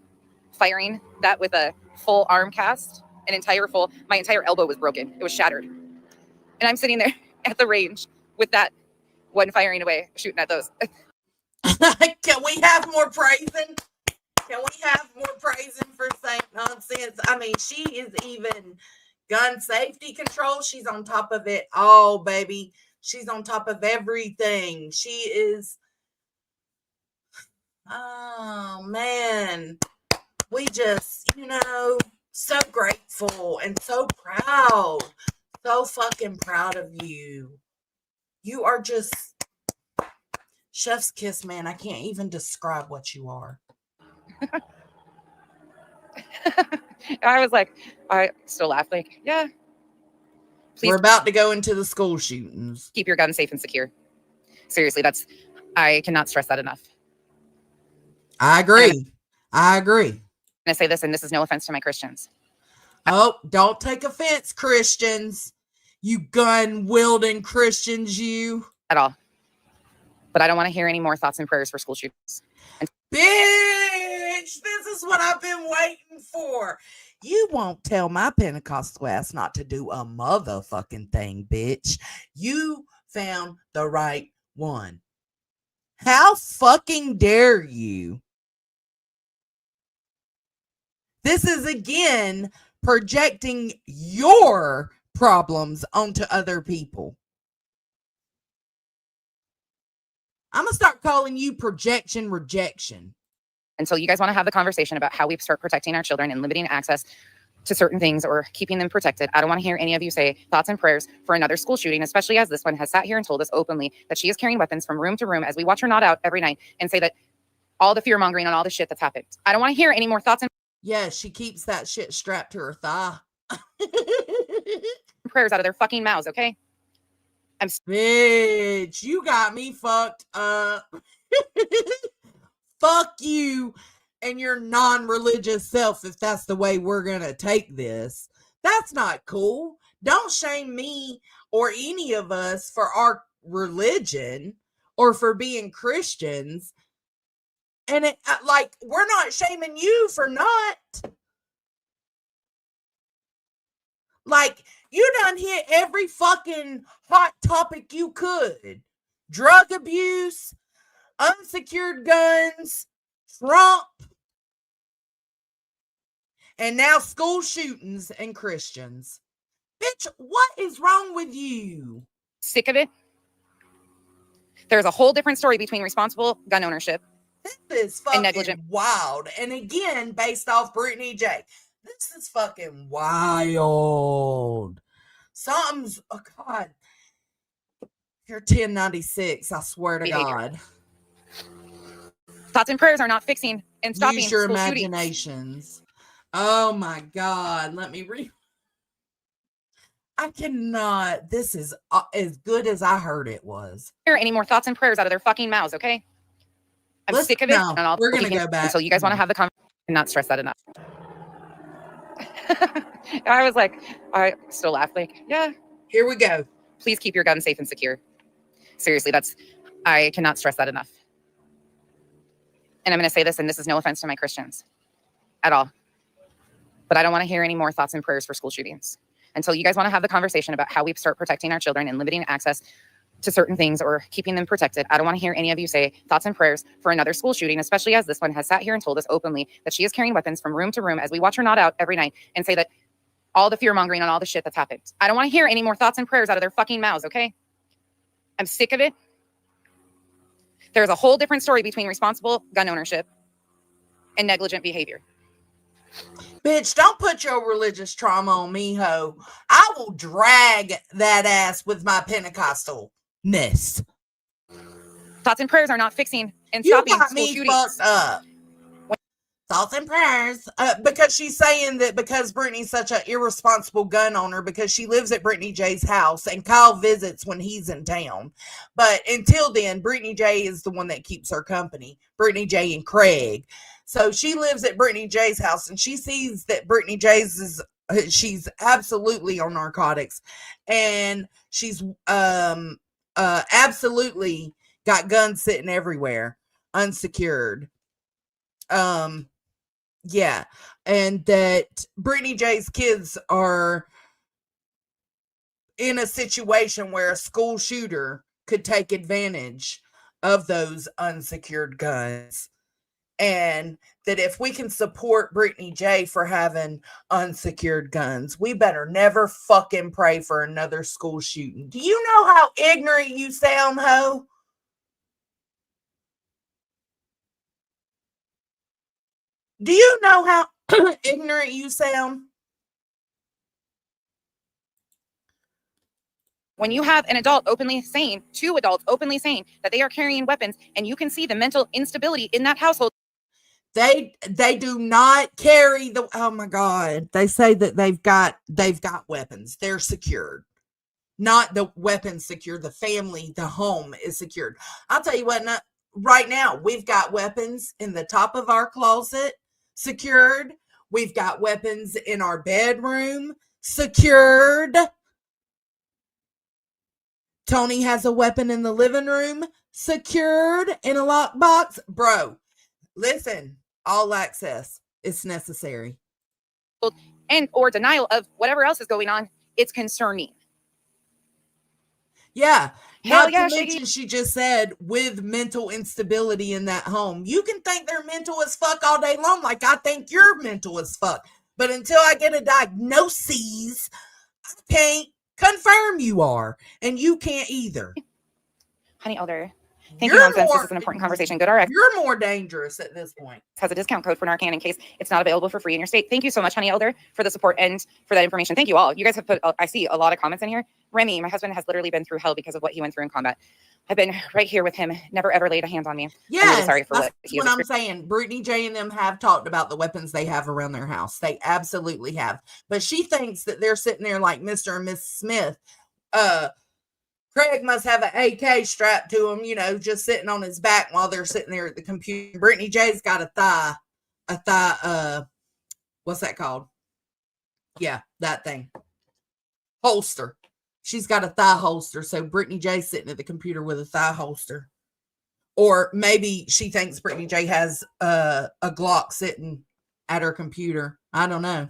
firing that with a full arm cast, my entire elbow was broken. It was shattered. And I'm sitting there at the range with that one firing away, shooting at those. Can we have more praising? Can we have more praising for saying nonsense? I mean, she is even gun safety control. She's on top of it all, baby. She's on top of everything. She is. Oh, man. We just, so grateful and so proud. So fucking proud of you. You are just chef's kiss, man. I can't even describe what you are. I was like, I still laugh like, yeah. Please. We're about to go into the school shootings. Keep your gun safe and secure. Seriously, I cannot stress that enough. I agree. And I say this, and this is no offense to my Christians. Oh, don't take offense, Christians. You gun-wielding Christians, you. At all. But I don't want to hear any more thoughts and prayers for school shootings. Bitch, this is what I've been waiting for. You won't tell my Pentecostal ass not to do a motherfucking thing, bitch. You found the right one. How fucking dare you? This is again projecting your problems onto other people. I'm going to start calling you projection rejection. Until you guys want to have the conversation about how we start protecting our children and limiting access to certain things or keeping them protected, I don't want to hear any of you say thoughts and prayers for another school shooting, especially as this one has sat here and told us openly that she is carrying weapons from room to room as we watch her nod out every night and say that all the fear mongering and all the shit that's happened. I don't want to hear any more thoughts and yeah, she keeps that shit strapped to her thigh. prayers out of their fucking mouths, okay? Bitch, you got me fucked up. Fuck you and your non-religious self if that's the way we're gonna take this. That's not cool. Don't shame me or any of us for our religion or for being Christians. And we're not shaming you for not. Like, you done hit every fucking hot topic you could. Drug abuse, unsecured guns, Trump, and now school shootings and Christians. Bitch, what is wrong with you? Sick of it. There's a whole different story between responsible gun ownership. This is fucking wild. And again, based off Brittany J. This is fucking wild. Something's, oh God. You're 1096, I swear to God. Thoughts and prayers are not fixing and stopping. Use your imaginations. Oh my God. Let me read. I cannot. This is as good as I heard it was. Hear any more thoughts and prayers out of their fucking mouths, okay? I'm sick of it. No, we're going to go back. Until you guys want to have the conversation and not stress that enough. I was like, I still laugh like, yeah. Here we go. Please keep your gun safe and secure. Seriously, I cannot stress that enough. And I'm going to say this, and this is no offense to my Christians at all. But I don't want to hear any more thoughts and prayers for school shootings. Until you guys want to have the conversation about how we start protecting our children and limiting access to certain things or keeping them protected, I don't want to hear any of you say thoughts and prayers for another school shooting, especially as this one has sat here and told us openly that she is carrying weapons from room to room as we watch her nod out every night and say that all the fear mongering and all the shit that's happened. I don't want to hear any more thoughts and prayers out of their fucking mouths, okay? I'm sick of it. There's a whole different story between responsible gun ownership and negligent behavior. Bitch, don't put your religious trauma on me, ho. I will drag that ass with my Pentecostalness. Thoughts and prayers are not fixing and You stopping got school me shootings. fucked up. Thoughts and prayers. Because she's saying that because Brittany's such an irresponsible gun owner, because she lives at Brittany J's house and Kyle visits when he's in town. But until then, Brittany J is the one that keeps her company. Brittany J and Craig. So she lives at Brittany J's house and she sees that Brittany J's she's absolutely on narcotics. And she's absolutely got guns sitting everywhere, unsecured. Yeah, and that Brittany J's kids are in a situation where a school shooter could take advantage of those unsecured guns. And that if we can support Brittany J for having unsecured guns, we better never fucking pray for another school shooting. Do you know how ignorant you sound, ho? Do you know how ignorant you sound? When you have an adult openly saying, two adults openly saying that they are carrying weapons, and you can see the mental instability in that household. They do not carry the, oh my God. They say that they've got weapons. They're secured. Not the weapons secure. The family, the home is secured. I'll tell you what, right now, we've got weapons in the top of our closet secured. We've got weapons in our bedroom secured. Tony has a weapon in the living room secured in a lockbox. Bro, listen, all access is necessary. And or denial of whatever else is going on. It's concerning. Yeah. Hell Not yeah, to mention, she just said with mental instability in that home. You can think they're mental as fuck all day long, like I think you're mental as fuck. But until I get a diagnosis, I can't confirm you are. And you can't either. Honey Elder, thank you, nonsense. This is an important conversation. Good RX. You're more dangerous at this point. Has a discount code for Narcan in case it's not available for free in your state. Thank you so much, Honey Elder, for the support and for that information. Thank you all. You guys have put, I see a lot of comments in here. Remy, my husband, has literally been through hell because of what he went through in combat. I've been right here with him. Never ever laid a hand on me. Yes, I'm really sorry for that's what I'm saying. Brittany J and them have talked about the weapons they have around their house. They absolutely have. But she thinks that they're sitting there like Mr. and Miss Smith. Craig must have an AK strapped to him, you know, just sitting on his back while they're sitting there at the computer. Brittany J's got a thigh, what's that called? Yeah, that thing. Holster. She's got a thigh holster. So Brittany J's sitting at the computer with a thigh holster. Or maybe she thinks Brittany J has a Glock sitting at her computer. I don't know.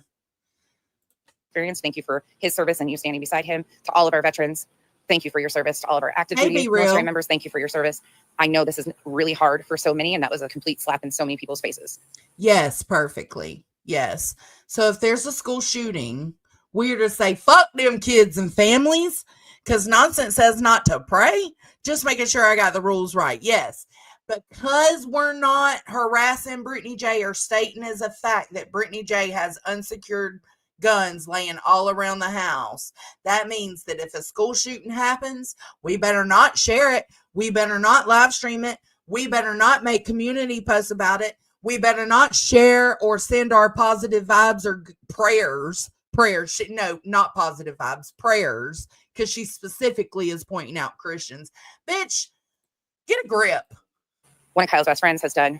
Thank you for his service and you standing beside him. To all of our veterans, thank you for your service. To all of our active duty military members, thank you for your service. I know this is really hard for so many, and that was a complete slap in so many people's faces. Yes, perfectly. Yes. So if there's a school shooting, we're to say, fuck them kids and families, because nonsense says not to pray. Just making sure I got the rules right. Yes. Because we're not harassing Brittany J or stating as a fact that Brittany J has unsecured guns laying all around the house, that means that if a school shooting happens, we better not share it. We better not live stream it. We better not make community posts about it. We better not share or send our positive vibes or prayers. No, not positive vibes, prayers, because she specifically is pointing out Christians. Bitch, get a grip. One of Kyle's best friends has done,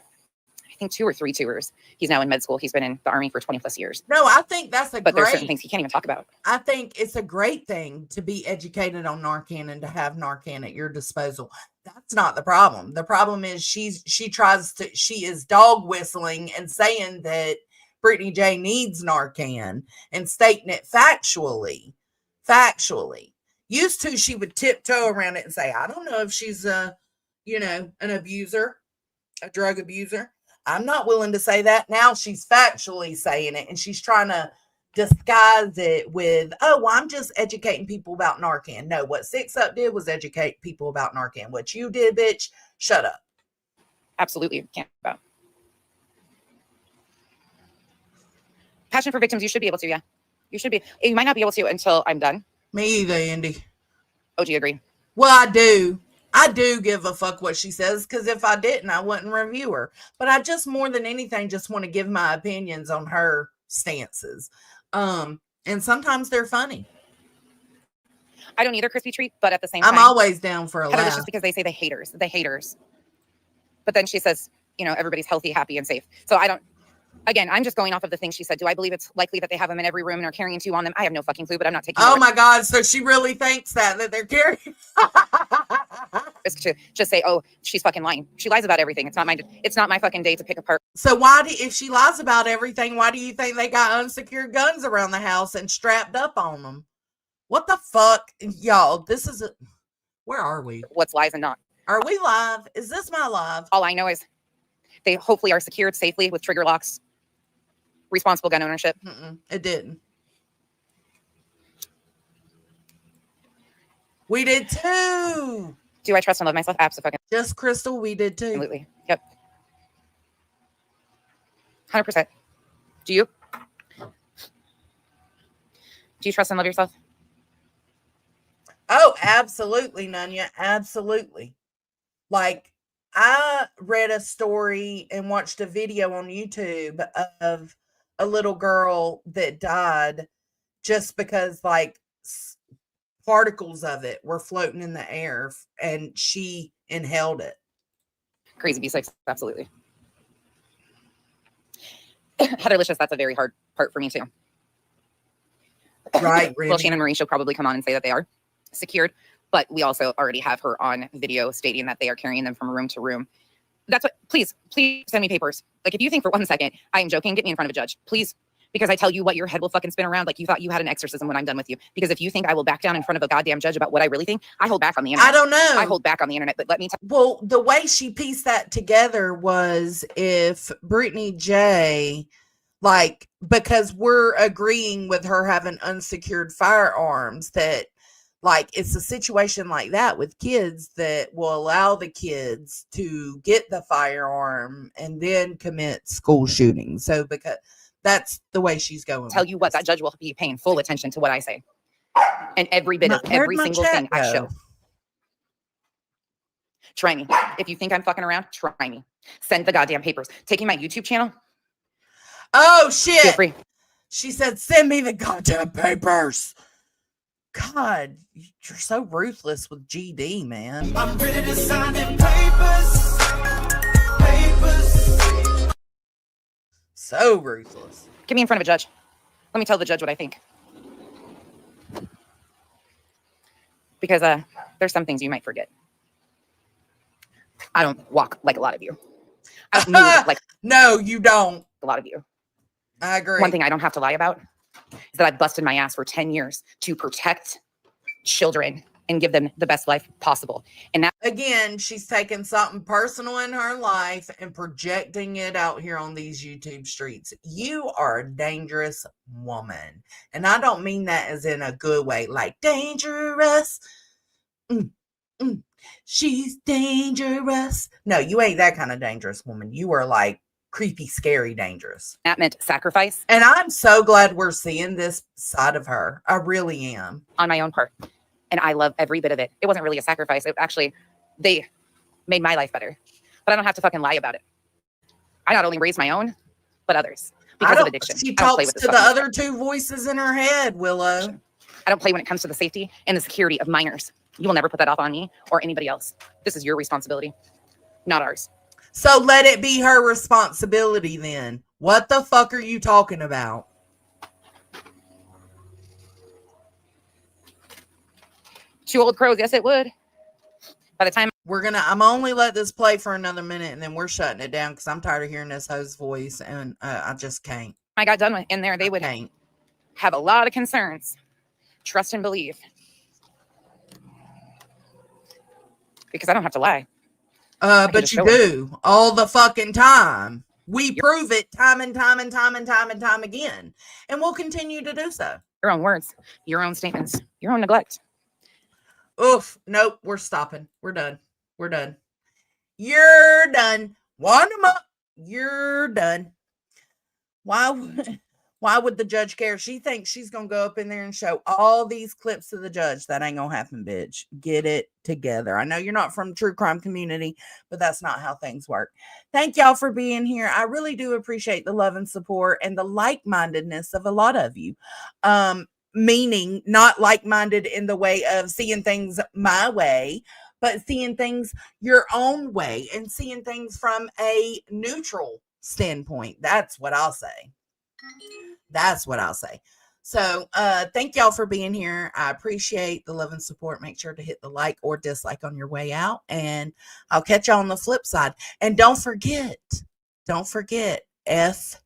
I think, 2 or 3 tours. He's now in med school. He's been in the Army for 20 plus years. No, I think that's but there's certain things he can't even talk about. I think it's a great thing to be educated on Narcan and to have Narcan at your disposal. That's not the problem. The problem is she is dog whistling and saying that Brittany J needs Narcan and stating it factually. Used to, she would tiptoe around it and say, I don't know if she's an abuser, a drug abuser. I'm not willing to say that. Now she's factually saying it, and she's trying to disguise it with, oh, well, I'm just educating people about Narcan. No, what Six Up did was educate people about Narcan. What you did, bitch, shut up. Absolutely can't about. Passion for victims, you should be able to, yeah. You should be. You might not be able to until I'm done. Me either, Andy. OG agree. Well, I do. I do give a fuck what she says, because if I didn't, I wouldn't review her. But I just, more than anything, just want to give my opinions on her stances. And sometimes they're funny. I don't either, crispy treat, but at the same time, I'm always down for a Heather, laugh. it's just because they say the haters. But then she says, you know, everybody's healthy, happy, and safe. So I don't, again, I'm just going off of the things she said. Do I believe it's likely that they have them in every room and are carrying 2 on them? I have no fucking clue, but I'm not taking Oh my God. So she really thinks that they're carrying. risk to just say, oh, she's fucking lying. She lies about everything. It's not my fucking day to pick apart. So if she lies about everything, why do you think they got unsecured guns around the house and strapped up on them? What the fuck? Y'all, where are we? What's lies and not? Are we live? Is this my live? All I know is they hopefully are secured safely with trigger locks, responsible gun ownership. It didn't. We did too. Do I trust and love myself? Absolutely. Just Crystal, we did too. Absolutely. Yep. 100%. Do you? Do you trust and love yourself? Oh, absolutely, Nunya. Absolutely. Like, I read a story and watched a video on YouTube of a little girl that died just because, like, particles of it were floating in the air and she inhaled it. Crazy B6, absolutely. Heatherlicious, that's a very hard part for me too. Right. Well, Shannon Marie, she'll probably come on and say that they are secured, but we also already have her on video stating that they are carrying them from room to room. That's what, please send me papers. Like, if you think for 1 second I am joking, get me in front of a judge, please. Because I tell you what, your head will fucking spin around like you thought you had an exorcism when I'm done with you. Because if you think I will back down in front of a goddamn judge about what I really think, I hold back on the internet. I don't know. I hold back on the internet, but let me tell you. Well, the way she pieced that together was if Brittany J, like, because we're agreeing with her having unsecured firearms, that, like, it's a situation like that with kids that will allow the kids to get the firearm and then commit school shootings. So, because that's the way she's going. Tell you what, that judge will be paying full attention to what I say. And every bit of every single thing I show. Try me. If you think I'm fucking around, try me. Send the goddamn papers. Taking my YouTube channel. Oh, shit. Feel free. She said, send me the goddamn papers. God, you're so ruthless with GD, man. I'm ready to sign them papers. So ruthless. Get me in front of a judge. Let me tell the judge what I think. Because there's some things you might forget. I don't walk like a lot of you. I don't move like no, you don't. A lot of you. I agree. One thing I don't have to lie about is that I busted my ass for 10 years to protect children and give them the best life possible. And that, again, she's taking something personal in her life and projecting it out here on these YouTube streets. You are a dangerous woman. And I don't mean that as in a good way, like dangerous. She's dangerous. No, you ain't that kind of dangerous woman. You are like creepy, scary, dangerous. that meant sacrifice. And I'm so glad we're seeing this side of her. I really am. On my own part. And I love every bit of it. It wasn't really a sacrifice. It actually, they made my life better. But I don't have to fucking lie about it. I not only raised my own, but others. Because of addiction. She talks to the other two voices in her head, Willow. I don't play when it comes to the safety and the security of minors. You will never put that off on me or anybody else. This is your responsibility, not ours. So let it be her responsibility then. What the fuck are you talking about? Two old crows, yes it would. By the time I'm only let this play for another minute and then we're shutting it down because I'm tired of hearing this host voice and I just can't. I got done with in there, they would have a lot of concerns. Trust and believe. Because I don't have to lie. But you do all the fucking time. We prove it time and time and time and time and time again. And we'll continue to do so. Your own words, your own statements, your own neglect. Oof. Nope. We're stopping. We're done. We're done. You're done. Wind them up. You're done. Why Why would the judge care? She thinks she's going to go up in there and show all these clips to the judge. That ain't going to happen, bitch. Get it together. I know you're not from the true crime community, but that's not how things work. Thank y'all for being here. I really do appreciate the love and support and the like-mindedness of a lot of you. Meaning not like-minded in the way of seeing things my way, but seeing things your own way and seeing things from a neutral standpoint. That's what I'll say. That's what I'll say. So thank y'all for being here. I appreciate the love and support. Make sure to hit the like or dislike on your way out. And I'll catch y'all on the flip side. And don't forget, F-U-E.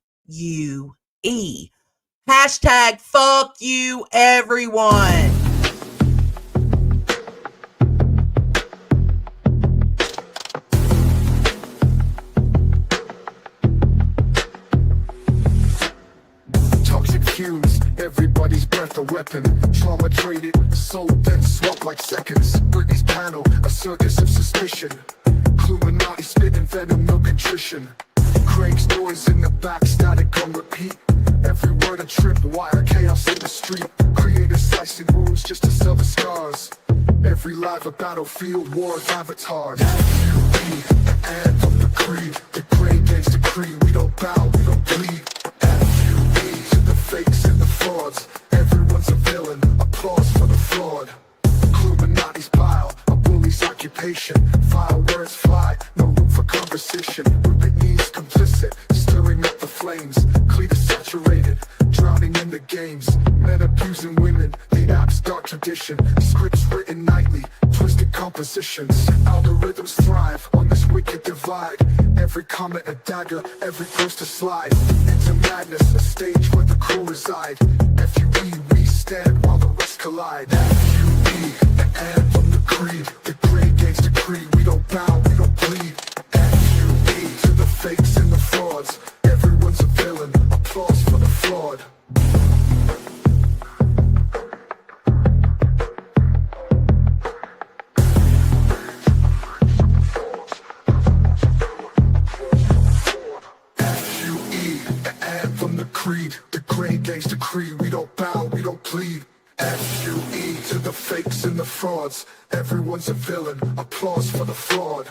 Hashtag fuck you, everyone. Everybody's breath a weapon. Trauma traded, sold, then swapped like seconds. Britney's panel, a circus of suspicion. Illuminati spitting venom, no contrition. Craig's noise in the back, static on repeat. Every word a trip, wire chaos in the street. Creators slicing wounds just to sell the scars. Every live a battlefield, war of avatars. F-U-E, the anthem, the creed. The great game's decree, we don't bow, we don't bleed. F-U-E, to the fakes and the frauds. Everyone's a villain, applause for the fraud. Illuminati's pile, a bully's occupation. Vile words fly, no room for conversation. Whitney's complicit, stirring up the flames. Cletus saturated, drowning in the games. Men abusing women, the app's dark tradition. Scripts written nightly, twisted compositions. Algorithms thrive on this wicked divide. Every comment a dagger, every post a slide. Into madness, a stage where the crew reside. F-U-E, we stand while the rest collide. F-U-E, the anthem, the creed. The great game's decree, we don't bow, we don't bleed. F-U-E, to the fakes and the frauds. Everyone's a villain, applause for the fraud. The great game's decree, we don't bow, we don't plead. F-U-E, to the fakes and the frauds. Everyone's a villain, applause for the fraud.